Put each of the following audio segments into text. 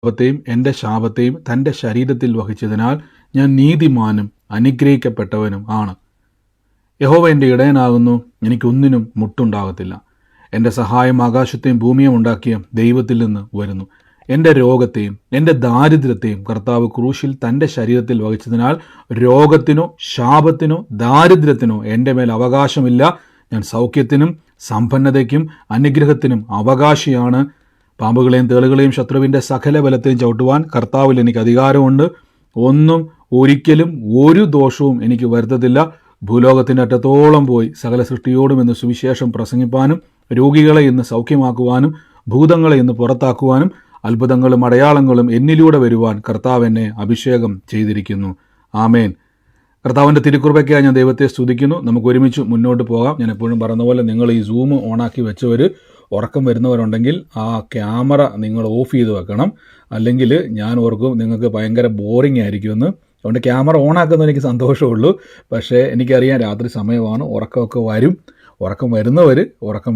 പാപത്തെയും എൻ്റെ ശാപത്തെയും തൻ്റെ ശരീരത്തിൽ വഹിച്ചതിനാൽ ഞാൻ നീതിമാനും അനുഗ്രഹിക്കപ്പെട്ടവനും ആണ്. യഹോവ എൻ്റെ ഇടയനാകുന്നു, എനിക്കൊന്നിനും മുട്ടുണ്ടാകത്തില്ല. എൻ്റെ സഹായം ആകാശത്തെയും ഭൂമിയും ഉണ്ടാക്കിയ ദൈവത്തിൽ നിന്ന് വരുന്നു. എൻ്റെ രോഗത്തെയും എൻ്റെ ദാരിദ്ര്യത്തെയും കർത്താവ് ക്രൂശിൽ തൻ്റെ ശരീരത്തിൽ വഹിച്ചതിനാൽ രോഗത്തിനോ ശാപത്തിനോ ദാരിദ്ര്യത്തിനോ എൻ്റെ മേൽ അവകാശമില്ല. ഞാൻ സൗഖ്യത്തിനും സമ്പന്നതയ്ക്കും അനുഗ്രഹത്തിനും അവകാശിയാണ്. പാമ്പുകളെയും തേളുകളെയും ശത്രുവിൻ്റെ സകല ബലത്തെയും ചവിട്ടുവാൻ കർത്താവിൽ എനിക്ക് അധികാരമുണ്ട്. ഒന്നും ഒരിക്കലും ഒരു ദോഷവും എനിക്ക് വരുത്തത്തില്ല. ഭൂലോകത്തിൻ്റെ അറ്റത്തോളം പോയി സകല സൃഷ്ടിയോടും ഇന്ന് സുവിശേഷം പ്രസംഗിപ്പാനും രോഗികളെ ഇന്ന് സൗഖ്യമാക്കുവാനും ഭൂതങ്ങളെ ഇന്ന് പുറത്താക്കുവാനും അത്ഭുതങ്ങളും അടയാളങ്ങളും എന്നിലൂടെ വരുവാൻ കർത്താവ് എന്നെ അഭിഷേകം ചെയ്തിരിക്കുന്നു. ആമേൻ. കർത്താവിൻ്റെ തിരുക്കൃപയ്ക്കായി ഞാൻ ദൈവത്തെ സ്തുതിക്കുന്നു. നമുക്ക് ഒരുമിച്ച് മുന്നോട്ട് പോകാം. ഞാൻ എപ്പോഴും പറഞ്ഞ പോലെ നിങ്ങൾ ഈ സൂം ഓണാക്കി വെച്ചവർ ഉറക്കം വരുന്നവരുണ്ടെങ്കിൽ ആ ക്യാമറ നിങ്ങൾ ഓഫ് ചെയ്ത് വെക്കണം. അല്ലെങ്കിൽ ഞാൻ ഓർക്കും നിങ്ങൾക്ക് ഭയങ്കര ബോറിംഗ് ആയിരിക്കുമെന്ന്. അതുകൊണ്ട് ക്യാമറ ഓണാക്കുന്നത് എനിക്ക് സന്തോഷമുള്ളൂ. പക്ഷേ എനിക്കറിയാം രാത്രി സമയമാണ്, ഉറക്കമൊക്കെ വരും. ഉറക്കം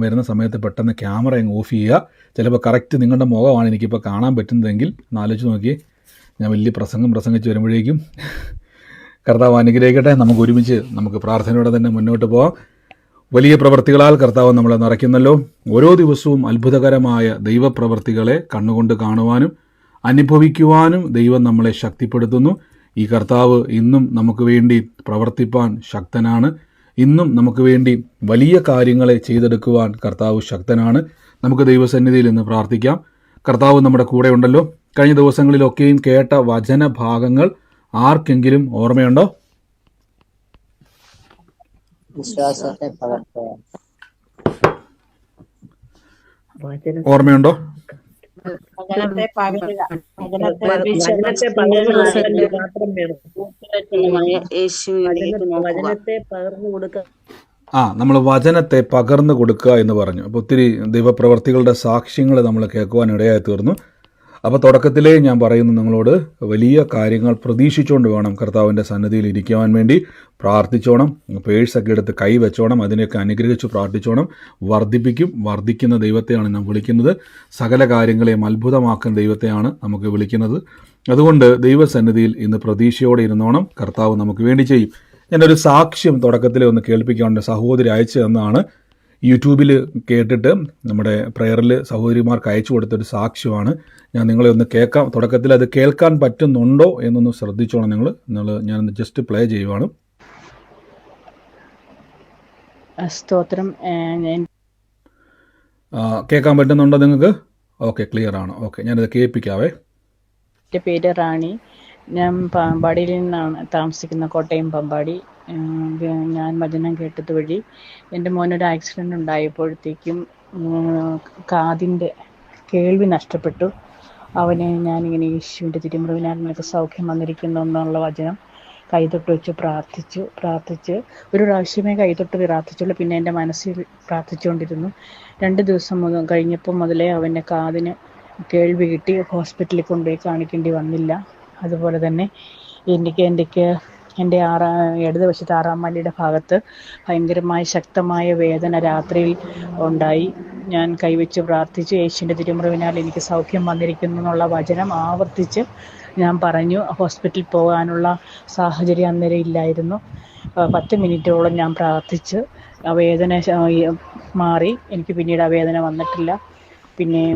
വരുന്ന സമയത്ത് പെട്ടെന്ന് ക്യാമറ അങ്ങ് ഓഫ് ചെയ്യുക. ചിലപ്പോൾ കറക്റ്റ് നിങ്ങളുടെ മുഖമാണ് എനിക്കിപ്പോൾ കാണാൻ പറ്റുന്നതെങ്കിൽ ആലോചിച്ച് നോക്കിയേ, ഞാൻ വലിയ പ്രസംഗിച്ച് വരുമ്പോഴേക്കും. കർത്താവ് അനുഗ്രഹിക്കട്ടെ. നമുക്ക് പ്രാർത്ഥനയോടെ തന്നെ മുന്നോട്ട് പോകാം. വലിയ പ്രവൃത്തികളാൽ കർത്താവ് നമ്മളെ നിറയ്ക്കുന്നല്ലോ. ഓരോ ദിവസവും അത്ഭുതകരമായ ദൈവപ്രവൃത്തികളെ കണ്ണുകൊണ്ട് കാണുവാനും അനുഭവിക്കുവാനും ദൈവം നമ്മളെ ശക്തിപ്പെടുത്തുന്നു. ഈ കർത്താവ് ഇന്നും നമുക്ക് വേണ്ടി പ്രവർത്തിപ്പാൻ ശക്തനാണ്. ഇന്നും നമുക്ക് വേണ്ടി വലിയ കാര്യങ്ങളെ ചെയ്തെടുക്കുവാൻ കർത്താവ് ശക്തനാണ്. നമുക്ക് ദൈവസന്നിധിയിൽ ഇന്ന് പ്രാർത്ഥിക്കാം. കർത്താവ് നമ്മുടെ കൂടെ ഉണ്ടല്ലോ. കഴിഞ്ഞ ദിവസങ്ങളിലൊക്കെയും കേട്ട വചനഭാഗങ്ങൾ ആർക്കെങ്കിലും ഓർമ്മയുണ്ടോ? ഓർമ്മയുണ്ടോ? നമ്മൾ വചനത്തെ പകർന്നു കൊടുക്കുക എന്ന് പറഞ്ഞു. അപ്പോൾ ഒത്തിരി ദൈവപ്രവർത്തികളുടെ സാക്ഷ്യങ്ങൾ നമ്മൾ കേൾക്കുവാൻ ഇടയായി തീർന്നു. അപ്പോൾ തുടക്കത്തിലേ ഞാൻ പറയുന്നു, നിങ്ങളോട് വലിയ കാര്യങ്ങൾ പ്രതീക്ഷിച്ചുകൊണ്ട് വേണം കർത്താവിൻ്റെ സന്നിധിയിൽ ഇരിക്കുവാൻ വേണ്ടി. പ്രാർത്ഥിച്ചോണം, പേഴ്സൊക്കെ എടുത്ത് കൈ വെച്ചോണം, അതിനെയൊക്കെ അനുഗ്രഹിച്ച് പ്രാർത്ഥിച്ചോണം. വർദ്ധിക്കുന്ന ദൈവത്തെയാണ് നാം വിളിക്കുന്നത്. സകല കാര്യങ്ങളെയും അത്ഭുതമാക്കുന്ന ദൈവത്തെയാണ് നമുക്ക് വിളിക്കുന്നത്. അതുകൊണ്ട് ദൈവസന്നിധിയിൽ ഇന്ന് പ്രതീക്ഷയോടെ ഇരുന്നോണം. കർത്താവ് നമുക്ക് വേണ്ടി ചെയ്യും. ഞാനൊരു സാക്ഷ്യം തുടക്കത്തിലേ ഒന്ന് കേൾപ്പിക്കാണ്ട് സഹോദരി അയച്ചു തന്നാണ്. യൂട്യൂബിൽ കേട്ടിട്ട് നമ്മുടെ പ്രയറിൽ സഹോദരിമാർക്ക് അയച്ചു കൊടുത്തൊരു സാക്ഷ്യമാണ്. ഞാൻ നിങ്ങളെ ഒന്ന് കേൾക്കാം. തുടക്കത്തിൽ അത് കേൾക്കാൻ പറ്റുന്നുണ്ടോ എന്നൊന്ന് ശ്രദ്ധിച്ചോണം ഞാനൊന്ന് ജസ്റ്റ് പ്ലേ ചെയ്യുവാണ്. സ്തോത്രം. കേൾക്കാൻ പറ്റുന്നുണ്ടോ നിങ്ങൾക്ക്? ഓക്കെ, ക്ലിയർ ആണ്. ഓക്കെ, ഞാനത് കേൾപ്പിക്കാവേ. എൻ്റെ പേര് റാണി. ഞാൻ പാമ്പാടിയിൽ നിന്നാണ് താമസിക്കുന്ന, കോട്ടയം പാമ്പാടി. ഞാൻ വചനം കേട്ടത് വഴി എൻ്റെ മോനൊരു ആക്സിഡൻ്റ് ഉണ്ടായപ്പോഴത്തേക്കും കാതിൻ്റെ കേൾവി നഷ്ടപ്പെട്ടു. അവനെ ഞാനിങ്ങനെ യേശുവിൻ്റെ തിരുമുറിവിനാൽ നിനക്ക് സൗഖ്യം വന്നിരിക്കുന്നു എന്നുള്ള വചനം കൈതൊട്ട് വെച്ച് പ്രാർത്ഥിച്ച് ഒരു പ്രാവശ്യമേ കൈതൊട്ട് പ്രാർത്ഥിച്ചുള്ളൂ. പിന്നെ എൻ്റെ മനസ്സിൽ പ്രാർത്ഥിച്ചുകൊണ്ടിരുന്നു. 2 ദിവസം കഴിഞ്ഞപ്പോൾ മുതലേ അവൻ്റെ കാതിന് കേൾവി കിട്ടി. ഹോസ്പിറ്റലിൽ കൊണ്ടുപോയി കാണിക്കേണ്ടി വന്നില്ല. അതുപോലെ തന്നെ എൻ്റെ ഇടതുവശത്ത് 6-ാം മല്ലിയുടെ ഭാഗത്ത് ഭയങ്കരമായ ശക്തമായ വേദന രാത്രിയിൽ ഉണ്ടായി. ഞാൻ കൈവച്ച് പ്രാർത്ഥിച്ച് യേശുവിൻ്റെ തിരുമുറിവിനാൽ എനിക്ക് സൗഖ്യം വന്നിരിക്കുന്നു എന്നുള്ള വചനം ആവർത്തിച്ച് ഞാൻ പറഞ്ഞു. ഹോസ്പിറ്റലിൽ പോകാനുള്ള സാഹചര്യം അന്നേരം ഇല്ലായിരുന്നു. 10 മിനിറ്റോളം ഞാൻ പ്രാർത്ഥിച്ച് ആ വേദന മാറി. എനിക്ക് പിന്നീട് ആ വേദന വന്നിട്ടില്ല. പിന്നെ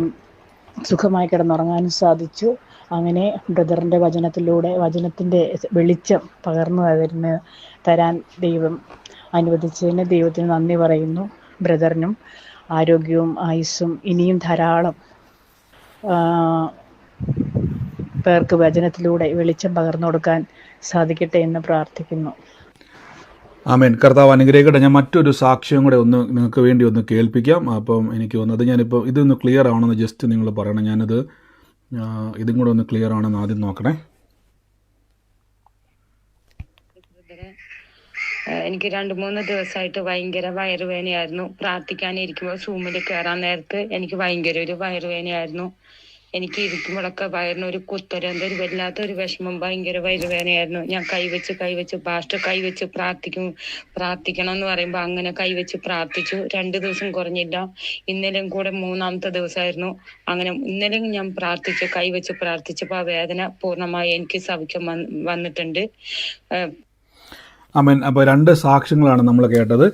സുഖമായി കിടന്നുറങ്ങാനും സാധിച്ചു. അങ്ങനെ ബ്രദറിൻ്റെ വചനത്തിൻ്റെ വെളിച്ചം പകർന്നു തരാൻ ദൈവം അനുവദിച്ചതിന് ദൈവത്തിന് നന്ദി പറയുന്നു. ബ്രദറിനും ആരോഗ്യവും ആയുസ്സും ഇനിയും ധാരാളം പേർക്ക് വചനത്തിലൂടെ വെളിച്ചം പകർന്നു കൊടുക്കാൻ സാധിക്കട്ടെ എന്ന് പ്രാർത്ഥിക്കുന്നു. ആമേൻ. കർത്താവ് അനുഗ്രഹിക്കട്ടെ. ഞാൻ മറ്റൊരു സാക്ഷ്യം കൂടെ നിങ്ങൾക്ക് വേണ്ടി ഒന്ന് കേൾപ്പിക്കാം. അപ്പം എനിക്ക് തോന്നുന്നത് ഞാനിപ്പോൾ ഇതൊന്ന് ക്ലിയർ ആണെന്ന് ജസ്റ്റ് നിങ്ങൾ പറയണം. ഇതും കൂടെ ഒന്ന് ക്ലിയർ ആണെന്ന് ആദ്യം നോക്കണേ. എനിക്ക് 2-3 ദിവസമായിട്ട് ഭയങ്കര വയറുവേദനയായിരുന്നു. പ്രാർത്ഥിക്കാനിരിക്കുമ്പോൾ സൂമിൽ കയറാൻ നേരത്ത് എനിക്ക് ഭയങ്കര ഒരു വയറുവേദനയായിരുന്നു. എനിക്ക് ഇരിക്കുമ്പോഴൊക്കെ വയറിനൊരു കുത്തൊരു എന്തൊരു വല്ലാത്തൊരു വിഷമം, ഭയങ്കര വയറുവേദനയായിരുന്നു. ഞാൻ കൈവച്ച് പാസ്റ്റർ കൈവച്ച് പ്രാർത്ഥിക്കണം എന്ന് പറയുമ്പോൾ അങ്ങനെ കൈവച്ച് പ്രാർത്ഥിച്ചു. 2 ദിവസം കുറഞ്ഞില്ല. ഇന്നലെയും കൂടെ 3-ാമത്തെ ദിവസമായിരുന്നു. അങ്ങനെ ഇന്നലെയും ഞാൻ കൈവച്ച് പ്രാർത്ഥിച്ചപ്പോൾ ആ വേദന പൂർണ്ണമായി എനിക്ക് സൗഖ്യം വന്നിട്ടുണ്ട്. ആമേൻ. അപ്പോൾ 2 സാക്ഷ്യങ്ങളാണ് നമ്മൾ കേട്ടത്.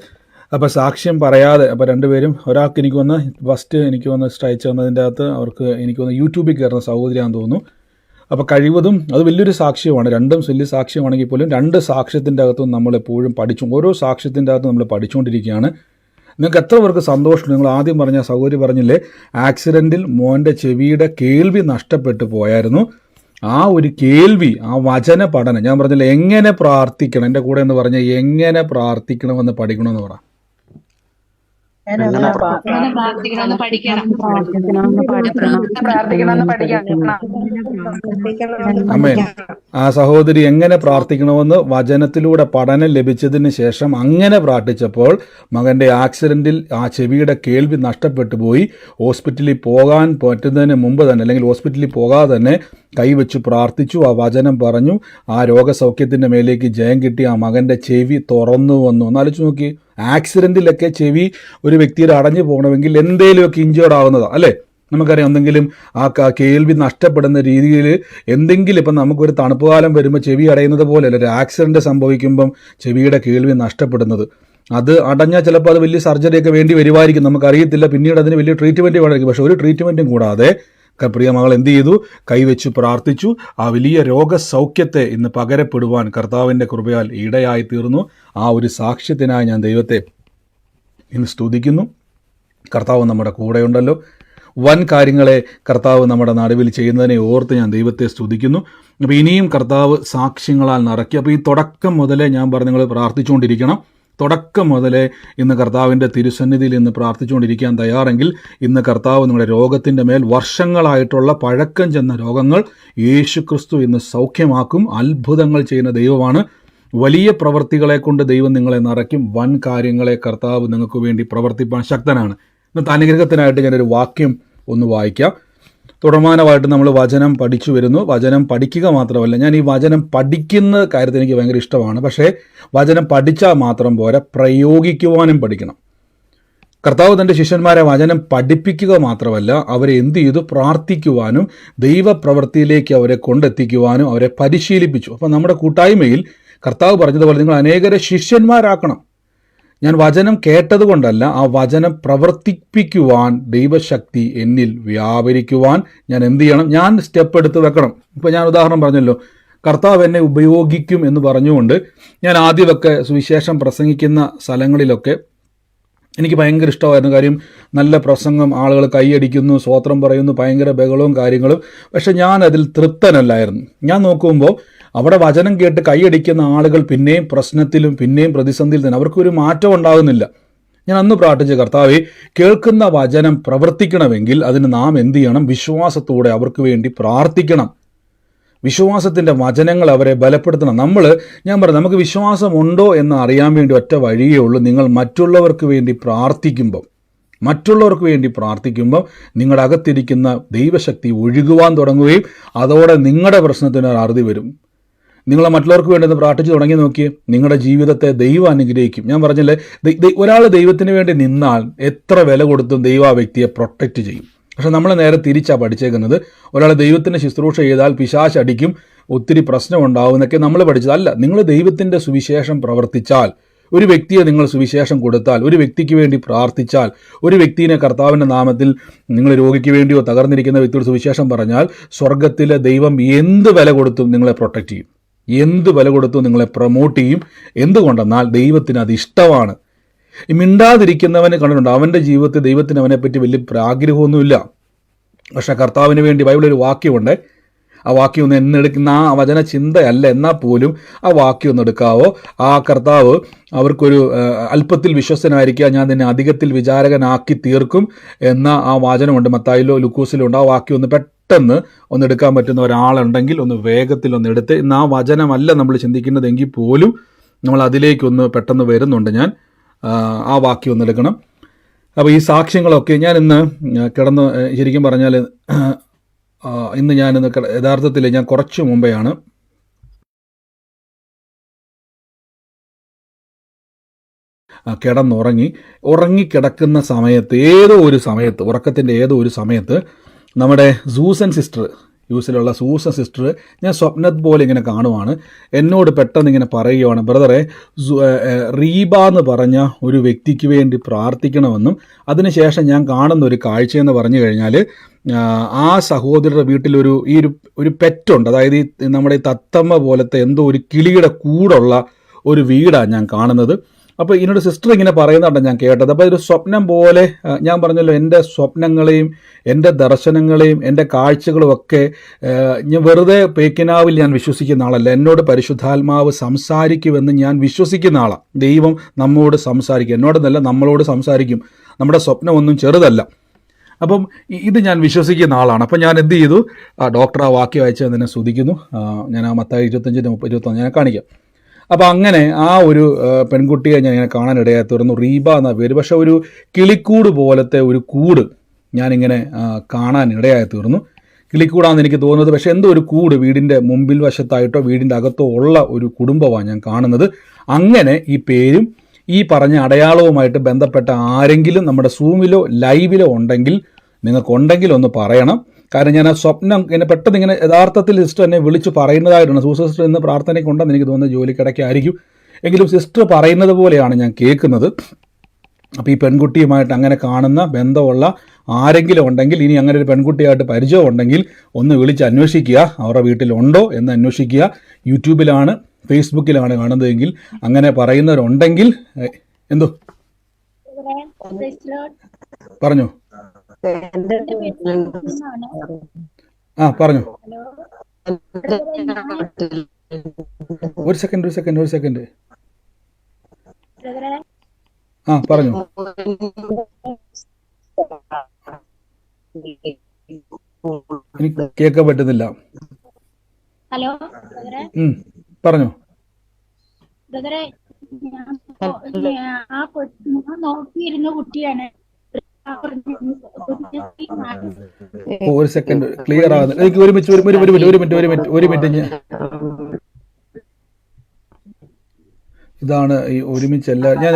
അപ്പോൾ സാക്ഷ്യം പറയാതെ അപ്പോൾ രണ്ടുപേരും, ഒരാൾക്ക് എനിക്ക് വന്ന് സ്ട്രൈച്ച് വന്നതിൻ്റെ അകത്ത് അവർക്ക് യൂട്യൂബിൽ കയറുന്ന സഹോദരിയാണെന്ന് തോന്നുന്നു. അപ്പോൾ കഴിവതും അത് വലിയൊരു സാക്ഷ്യമാണ്, രണ്ടും വലിയ സാക്ഷ്യമാണെങ്കിൽ പോലും 2 സാക്ഷ്യത്തിൻ്റെ അകത്തും നമ്മളെപ്പോഴും ഓരോ സാക്ഷ്യത്തിൻ്റെ അകത്തും നമ്മൾ പഠിച്ചുകൊണ്ടിരിക്കുകയാണ്. നിങ്ങൾക്ക് എത്ര പേർക്ക് സന്തോഷം. നിങ്ങൾ ആദ്യം പറഞ്ഞ സഹോദരി പറഞ്ഞില്ലേ, ആക്സിഡൻറ്റിൽ മോൻ്റെ ചെവിയുടെ കേൾവി നഷ്ടപ്പെട്ടു പോയായിരുന്നു. ആ ഒരു കേൾവി, ആ വചന പഠനം, ഞാൻ പറഞ്ഞില്ല എങ്ങനെ പ്രാർത്ഥിക്കണം, എൻ്റെ കൂടെ എന്ന് പറഞ്ഞാൽ എങ്ങനെ പ്രാർത്ഥിക്കണമെന്ന് പഠിക്കണമെന്ന് പറ. അമ്മേ, ആ സഹോദരി എങ്ങനെ പ്രാർത്ഥിക്കണമെന്ന് വചനത്തിലൂടെ പഠനം ലഭിച്ചതിന് ശേഷം അങ്ങനെ പ്രാർത്ഥിച്ചപ്പോൾ മകൻ്റെ ആക്സിഡൻറ്റിൽ ആ ചെവിയുടെ കേൾവി നഷ്ടപ്പെട്ടു പോയി. ഹോസ്പിറ്റലിൽ പോകാൻ പറ്റുന്നതിന് മുമ്പ് തന്നെ, അല്ലെങ്കിൽ ഹോസ്പിറ്റലിൽ പോകാതെ തന്നെ കൈവച്ച് പ്രാർത്ഥിച്ചു, ആ വചനം പറഞ്ഞു, ആ രോഗസൗഖ്യത്തിൻ്റെ മേലേക്ക് ജയം കിട്ടി. ആ മകൻ്റെ ചെവി തുറന്നു വന്നു. ഒന്ന് ആലോചിച്ച് നോക്കി, ആക്സിഡൻറ്റിലൊക്കെ ചെവി ഒരു വ്യക്തിയുടെ അടഞ്ഞു പോകണമെങ്കിൽ എന്തെങ്കിലുമൊക്കെ ഇഞ്ചേർഡ് ആവുന്നതാണ് അല്ലേ? നമുക്കറിയാം, എന്തെങ്കിലും ആ കേൾവി നഷ്ടപ്പെടുന്ന രീതിയിൽ എന്തെങ്കിലും, ഇപ്പം നമുക്കൊരു തണുപ്പ് കാലം വരുമ്പോൾ ചെവി അടയുന്നത് പോലെയല്ല ഒരു ആക്സിഡൻറ്റ് സംഭവിക്കുമ്പം ചെവിയുടെ കേൾവി നഷ്ടപ്പെടുന്നത്. അത് അടഞ്ഞാൽ ചിലപ്പോൾ അത് വലിയ സർജറിയൊക്കെ വേണ്ടി വരുമായിരിക്കും, നമുക്കറിയത്തില്ല. പിന്നീട് അതിന് വലിയ ട്രീറ്റ്മെൻറ്റ് വേണമായിരിക്കും. പക്ഷേ ഒരു ട്രീറ്റ്മെൻറ്റും കൂടാതെ പ്രിയ മകൾ എന്ത് ചെയ്തു? കൈവച്ചു പ്രാർത്ഥിച്ചു. ആ വലിയ രോഗസൗഖ്യത്തെ ഇന്ന് പകരപ്പെടുവാൻ കർത്താവിൻ്റെ കൃപയാൽ ഇടയായി തീർന്നു. ആ ഒരു സാക്ഷ്യത്തിനായി ഞാൻ ദൈവത്തെ ഇന്ന് സ്തുതിക്കുന്നു. കർത്താവ് നമ്മുടെ കൂടെയുണ്ടല്ലോ. വൻ കാര്യങ്ങളെ കർത്താവ് നമ്മുടെ നടുവിൽ ചെയ്യുന്നതിനെ ഓർത്ത് ഞാൻ ദൈവത്തെ സ്തുതിക്കുന്നു. അപ്പോൾ ഇനിയും കർത്താവ് സാക്ഷ്യങ്ങളാൽ നിറയ്ക്കുക. അപ്പോൾ ഈ തുടക്കം മുതലേ ഞാൻ പറഞ്ഞു, നിങ്ങൾ പ്രാർത്ഥിച്ചുകൊണ്ടിരിക്കണം. തുടക്കം മുതലേ ഇന്ന് കർത്താവിൻ്റെ തിരുസന്നിധിയിൽ ഇന്ന് പ്രാർത്ഥിച്ചുകൊണ്ടിരിക്കാൻ തയ്യാറെങ്കിൽ ഇന്ന് കർത്താവ് നിങ്ങളുടെ രോഗത്തിൻ്റെ മേൽ വർഷങ്ങളായിട്ടുള്ള പഴക്കം ചെന്ന രോഗങ്ങൾ യേശുക്രിസ്തു ഇന്ന് സൗഖ്യമാക്കും. അത്ഭുതങ്ങൾ ചെയ്യുന്ന ദൈവമാണ്. വലിയ പ്രവൃത്തികളെ കൊണ്ട് ദൈവം നിങ്ങളെ നിറയ്ക്കും. വൻ കാര്യങ്ങളെ കർത്താവ് നിങ്ങൾക്ക് വേണ്ടി പ്രവർത്തിപ്പാൻ ശക്തനാണ്. ഇന്നത്തെ അനുഗ്രഹത്തിനായിട്ട് ഞാനൊരു വാക്യം ഒന്ന് വായിക്കാം. തുടർമാനമായിട്ട് നമ്മൾ വചനം പഠിച്ചു വരുന്നു. വചനം പഠിക്കുക മാത്രമല്ല, ഞാൻ ഈ വചനം പഠിക്കുന്ന കാര്യത്തിൽ എനിക്ക് ഭയങ്കര ഇഷ്ടമാണ്. പക്ഷേ വചനം പഠിച്ചാൽ മാത്രം പോരാ, പ്രയോഗിക്കുവാനും പഠിക്കണം. കർത്താവ് തൻ്റെ ശിഷ്യന്മാരെ വചനം പഠിപ്പിക്കുക മാത്രമല്ല, അവരെ എന്ത് ചെയ്തു? പ്രാർത്ഥിക്കുവാനും ദൈവപ്രവൃത്തിയിലേക്ക് അവരെ കൊണ്ടെത്തിക്കുവാനും അവരെ പരിശീലിപ്പിച്ചു. അപ്പം നമ്മുടെ കൂട്ടായ്മയിൽ കർത്താവ് പറഞ്ഞതുപോലെ നിങ്ങൾ അനേകരെ ശിഷ്യന്മാരാക്കണം. ഞാൻ വചനം കേട്ടതുകൊണ്ടല്ല, ആ വചനം പ്രവർത്തിപ്പിക്കുവാൻ ദൈവശക്തി എന്നിൽ വ്യാപരിക്കുവാൻ ഞാൻ എന്ത് ചെയ്യണം? ഞാൻ സ്റ്റെപ്പ് എടുത്ത് വെക്കണം. ഇപ്പോൾ ഞാൻ ഉദാഹരണം പറഞ്ഞല്ലോ, കർത്താവ് എന്നെ ഉപയോഗിക്കും എന്ന് പറഞ്ഞുകൊണ്ട് ഞാൻ ആദ്യമൊക്കെ സുവിശേഷം പ്രസംഗിക്കുന്ന സ്ഥലങ്ങളിലൊക്കെ എനിക്ക് ഭയങ്കര ഇഷ്ടമായിരുന്നു. കാര്യം നല്ല പ്രസംഗം, ആളുകൾ കൈയടിക്കുന്നു, സ്തോത്രം പറയുന്നു, ഭയങ്കര ബഹളവും കാര്യങ്ങളും. പക്ഷെ ഞാൻ അതിൽ തൃപ്തനല്ലായിരുന്നു. ഞാൻ നോക്കുമ്പോൾ അവിടെ വചനം കേട്ട് കൈയടിക്കുന്ന ആളുകൾ പിന്നെയും പ്രശ്നത്തിലും പിന്നെയും പ്രതിസന്ധിയിൽ തന്നെ, അവർക്കൊരു മാറ്റം ഉണ്ടാകുന്നില്ല. ഞാൻ അന്ന് പ്രാർത്ഥിച്ച, കർത്താവേ, കേൾക്കുന്ന വചനം പ്രവർത്തിക്കണമെങ്കിൽ അതിന് നാം എന്ത് ചെയ്യണം? വിശ്വാസത്തോടെ അവർക്ക് വേണ്ടി പ്രാർത്ഥിക്കണം. വിശ്വാസത്തിൻ്റെ വചനങ്ങൾ അവരെ ബലപ്പെടുത്തണം. ഞാൻ പറഞ്ഞു, നമുക്ക് വിശ്വാസമുണ്ടോ എന്ന് അറിയാൻ വേണ്ടി ഒറ്റ വഴിയേ ഉള്ളൂ. നിങ്ങൾ മറ്റുള്ളവർക്ക് വേണ്ടി പ്രാർത്ഥിക്കുമ്പം നിങ്ങളുടെ അകത്തിരിക്കുന്ന ദൈവശക്തി ഒഴുകുവാൻ തുടങ്ങുകയും അതോടെ നിങ്ങളുടെ പ്രശ്നത്തിന് ഒരു അറുതി വരും. നിങ്ങൾ മറ്റുള്ളവർക്ക് വേണ്ടി പ്രാർത്ഥിച്ചു തുടങ്ങി നോക്കിയേ, നിങ്ങളുടെ ജീവിതത്തെ ദൈവം അനുഗ്രഹിക്കും. ഞാൻ പറഞ്ഞില്ലേ, ഒരാൾ ദൈവത്തിന് വേണ്ടി നിന്നാൽ എത്ര വില കൊടുത്തും ദൈവം ആ വ്യക്തിയെ പ്രൊട്ടക്റ്റ് ചെയ്യും. പക്ഷെ നമ്മൾ നേരെ തിരിച്ചാണ് പഠിച്ചേക്കുന്നത്. ഒരാൾ ദൈവത്തിന് ശുശ്രൂഷ ചെയ്താൽ പിശാച് അടിക്കും, ഒത്തിരി പ്രശ്നം ഉണ്ടാവും എന്നൊക്കെ നമ്മൾ പഠിച്ചതല്ല. നിങ്ങൾ ദൈവത്തിൻ്റെ സുവിശേഷം പ്രവർത്തിച്ചാൽ, ഒരു വ്യക്തിയെ നിങ്ങൾ സുവിശേഷം കൊടുത്താൽ, ഒരു വ്യക്തിക്ക് വേണ്ടി പ്രാർത്ഥിച്ചാൽ, ഒരു വ്യക്തിയെ കർത്താവിൻ്റെ നാമത്തിൽ നിങ്ങൾ രോഗിക്ക് വേണ്ടിയോ തകർന്നിരിക്കുന്ന വ്യക്തിയോട് സുവിശേഷം പറഞ്ഞാൽ, സ്വർഗത്തിലെ ദൈവം എന്ത് വില കൊടുത്തും നിങ്ങളെ പ്രൊട്ടക്റ്റ് ചെയ്യും, എന്ത് വില കൊടുത്തും നിങ്ങളെ പ്രൊമോട്ട് ചെയ്യും. എന്തുകൊണ്ടെന്നാൽ ദൈവത്തിന് അത് ഇഷ്ടമാണ്. ഈ മിണ്ടാതിരിക്കുന്നവനെ കണ്ടിട്ടുണ്ട്, അവൻ്റെ ജീവിതത്തിൽ ദൈവത്തിന് അവനെപ്പറ്റി വലിയ ആഗ്രഹമൊന്നുമില്ല. പക്ഷെ കർത്താവിന് വേണ്ടി ബൈബിളൊരു വാക്യമുണ്ട്. ആ വാക്യം ഒന്ന് എന്നെടുക്കുന്ന ആ വചന ചിന്തയല്ല, എന്നാൽ പോലും ആ വാക്യം ഒന്ന് എടുക്കാവോ? ആ കർത്താവ് അവർക്കൊരു അല്പത്തിൽ വിശ്വസ്തനായിരിക്കുക, ഞാൻ നിന്നെ അധികത്തിൽ വിചാരകനാക്കി തീർക്കും എന്ന ആ വചനമുണ്ട്. മത്തായിലോ ലൂക്കോസിലോ ഉണ്ട്. ആ വാക്യം ഒന്ന് പെട്ടെന്ന് എടുക്കാൻ പറ്റുന്ന ഒരാളുണ്ടെങ്കിൽ ഒന്ന് വേഗത്തിൽ ഒന്ന് എടുത്ത്, ഇന്ന് ആ വചനമല്ല നമ്മൾ ചിന്തിക്കുന്നതെങ്കിൽ പോലും നമ്മൾ അതിലേക്കൊന്ന് പെട്ടെന്ന് വരുന്നുണ്ട്. ഞാൻ ആ വാക്യം ഒന്ന് എടുക്കണം. അപ്പോൾ ഈ സാക്ഷ്യങ്ങളൊക്കെ ഞാൻ ഇന്ന് ശരിക്കും പറഞ്ഞാൽ ഇന്ന് യഥാർത്ഥത്തിൽ ഞാൻ കുറച്ച് മുമ്പെയാണ് ഉറങ്ങിക്കിടക്കുന്ന സമയത്ത് ഉറക്കത്തിൻ്റെ ഏതോ ഒരു സമയത്ത് നമ്മുടെ സൂസൻ സിസ്റ്റർ, യൂസിലുള്ള സൂസൻ സിസ്റ്റർ ഞാൻ സ്വപ്നത്ത് പോലെ ഇങ്ങനെ കാണുവാണ്. എന്നോട് പെട്ടെന്ന് ഇങ്ങനെ പറയുകയാണ്, ബ്രദറെ റീബ എന്ന് പറഞ്ഞ ഒരു വ്യക്തിക്ക് വേണ്ടി പ്രാർത്ഥിക്കണമെന്നും അതിനുശേഷം ഞാൻ കാണുന്ന ഒരു കാഴ്ചയെന്ന് പറഞ്ഞു കഴിഞ്ഞാൽ ആ സഹോദരരുടെ വീട്ടിലൊരു ഒരു പെറ്റുണ്ട്. അതായത് നമ്മുടെ തത്തമ്മ പോലത്തെ എന്തോ ഒരു കിളിയുടെ കൂടുള്ള ഒരു വീടാണ് ഞാൻ കാണുന്നത്. അപ്പോൾ ഇതിനോട് സിസ്റ്റർ ഇങ്ങനെ പറയുന്നുണ്ട് ഞാൻ കേട്ടത്. അപ്പോൾ ഇതൊരു സ്വപ്നം പോലെ, ഞാൻ പറഞ്ഞല്ലോ എൻ്റെ സ്വപ്നങ്ങളെയും എൻ്റെ ദർശനങ്ങളെയും എൻ്റെ കാഴ്ചകളും ഒക്കെ ഞാൻ വെറുതെ പേക്കിനാവിൽ ഞാൻ വിശ്വസിക്കുന്ന ആളല്ല. എന്നോട് പരിശുദ്ധാത്മാവ് സംസാരിക്കുമെന്ന് ഞാൻ വിശ്വസിക്കുന്ന ആളാണ്. ദൈവം നമ്മോട് സംസാരിക്കും, എന്നോടെന്നല്ല നമ്മളോട് സംസാരിക്കും. നമ്മുടെ സ്വപ്നമൊന്നും ചെറുതല്ല. അപ്പം ഇത് ഞാൻ വിശ്വസിക്കുന്ന ആളാണ്. അപ്പം ഞാൻ എന്ത് ചെയ്തു, ഡോക്ടർ ആ വാക്യം അയച്ചു തന്നെ സ്തുതിക്കുന്നു. ഞാൻ ആ മത്തായി 25-21 ഞാൻ കാണിക്കാം. അപ്പോൾ അങ്ങനെ ആ ഒരു പെൺകുട്ടിയെ ഞാൻ ഇങ്ങനെ കാണാനിടയായി തീർന്നു. റീബ എന്ന പേര്. പക്ഷെ ഒരു കിളിക്കൂട് പോലത്തെ ഒരു കൂട് ഞാനിങ്ങനെ കാണാനിടയായി തീർന്നു. കിളിക്കൂടാന്ന് എനിക്ക് തോന്നുന്നത്. പക്ഷെ എന്തോ ഒരു കൂട് വീടിൻ്റെ മുമ്പിൽ വശത്തായിട്ടോ വീടിൻ്റെ അകത്തോ ഉള്ള ഒരു കുടുംബമാണ് ഞാൻ കാണുന്നത്. അങ്ങനെ ഈ പേരും ഈ പറഞ്ഞ അടയാളവുമായിട്ട് ബന്ധപ്പെട്ട ആരെങ്കിലും നമ്മുടെ സൂമിലോ ലൈവിലോ ഉണ്ടെങ്കിൽ, നിങ്ങൾക്കുണ്ടെങ്കിൽ ഒന്ന് പറയണം. കാരണം ഞാൻ ആ സ്വപ്നം ഇങ്ങനെ പെട്ടെന്ന് ഇങ്ങനെ യഥാർത്ഥത്തിൽ സിസ്റ്റർ എന്നെ വിളിച്ച് പറയുന്നതായിട്ടാണ്. സൂസൻ സിസ്റ്റർ ഇന്ന് പ്രാർത്ഥനയ്ക്കുണ്ടെന്ന് എനിക്ക് തോന്നുന്നത്, ജോലിക്കിടയ്ക്കായിരിക്കും. എങ്കിലും സിസ്റ്റർ പറയുന്നത് പോലെയാണ് ഞാൻ കേൾക്കുന്നത്. അപ്പോൾ ഈ പെൺകുട്ടിയുമായിട്ട് അങ്ങനെ കാണുന്ന ബന്ധമുള്ള ആരെങ്കിലും ഉണ്ടെങ്കിൽ, ഇനി അങ്ങനെ ഒരു പെൺകുട്ടിയായിട്ട് പരിചയം ഉണ്ടെങ്കിൽ ഒന്ന് വിളിച്ച് അന്വേഷിക്കുക. അവരുടെ വീട്ടിലുണ്ടോ എന്ന് അന്വേഷിക്കുക. യൂട്യൂബിലാണ്, ഫേസ്ബുക്കിലാണ് കാണുന്നതെങ്കിൽ അങ്ങനെ പറയുന്നവരുണ്ടെങ്കിൽ എന്തോ പറഞ്ഞോ. പറഞ്ഞു. ഒരു സെക്കൻഡ്. പറഞ്ഞു. എനിക്ക് കേൾക്കാൻ പറ്റുന്നില്ല. ഹലോ പറഞ്ഞു. നോക്കിയിരുന്ന കുട്ടിയാണ്. ഒരു സെക്കൻഡ് ക്ലിയർ ആകുന്നില്ല എനിക്ക്. ഒരു മിനിറ്റ് ഇതാണ് ഈ ഒരുമിച്ചല്ല. ഞാൻ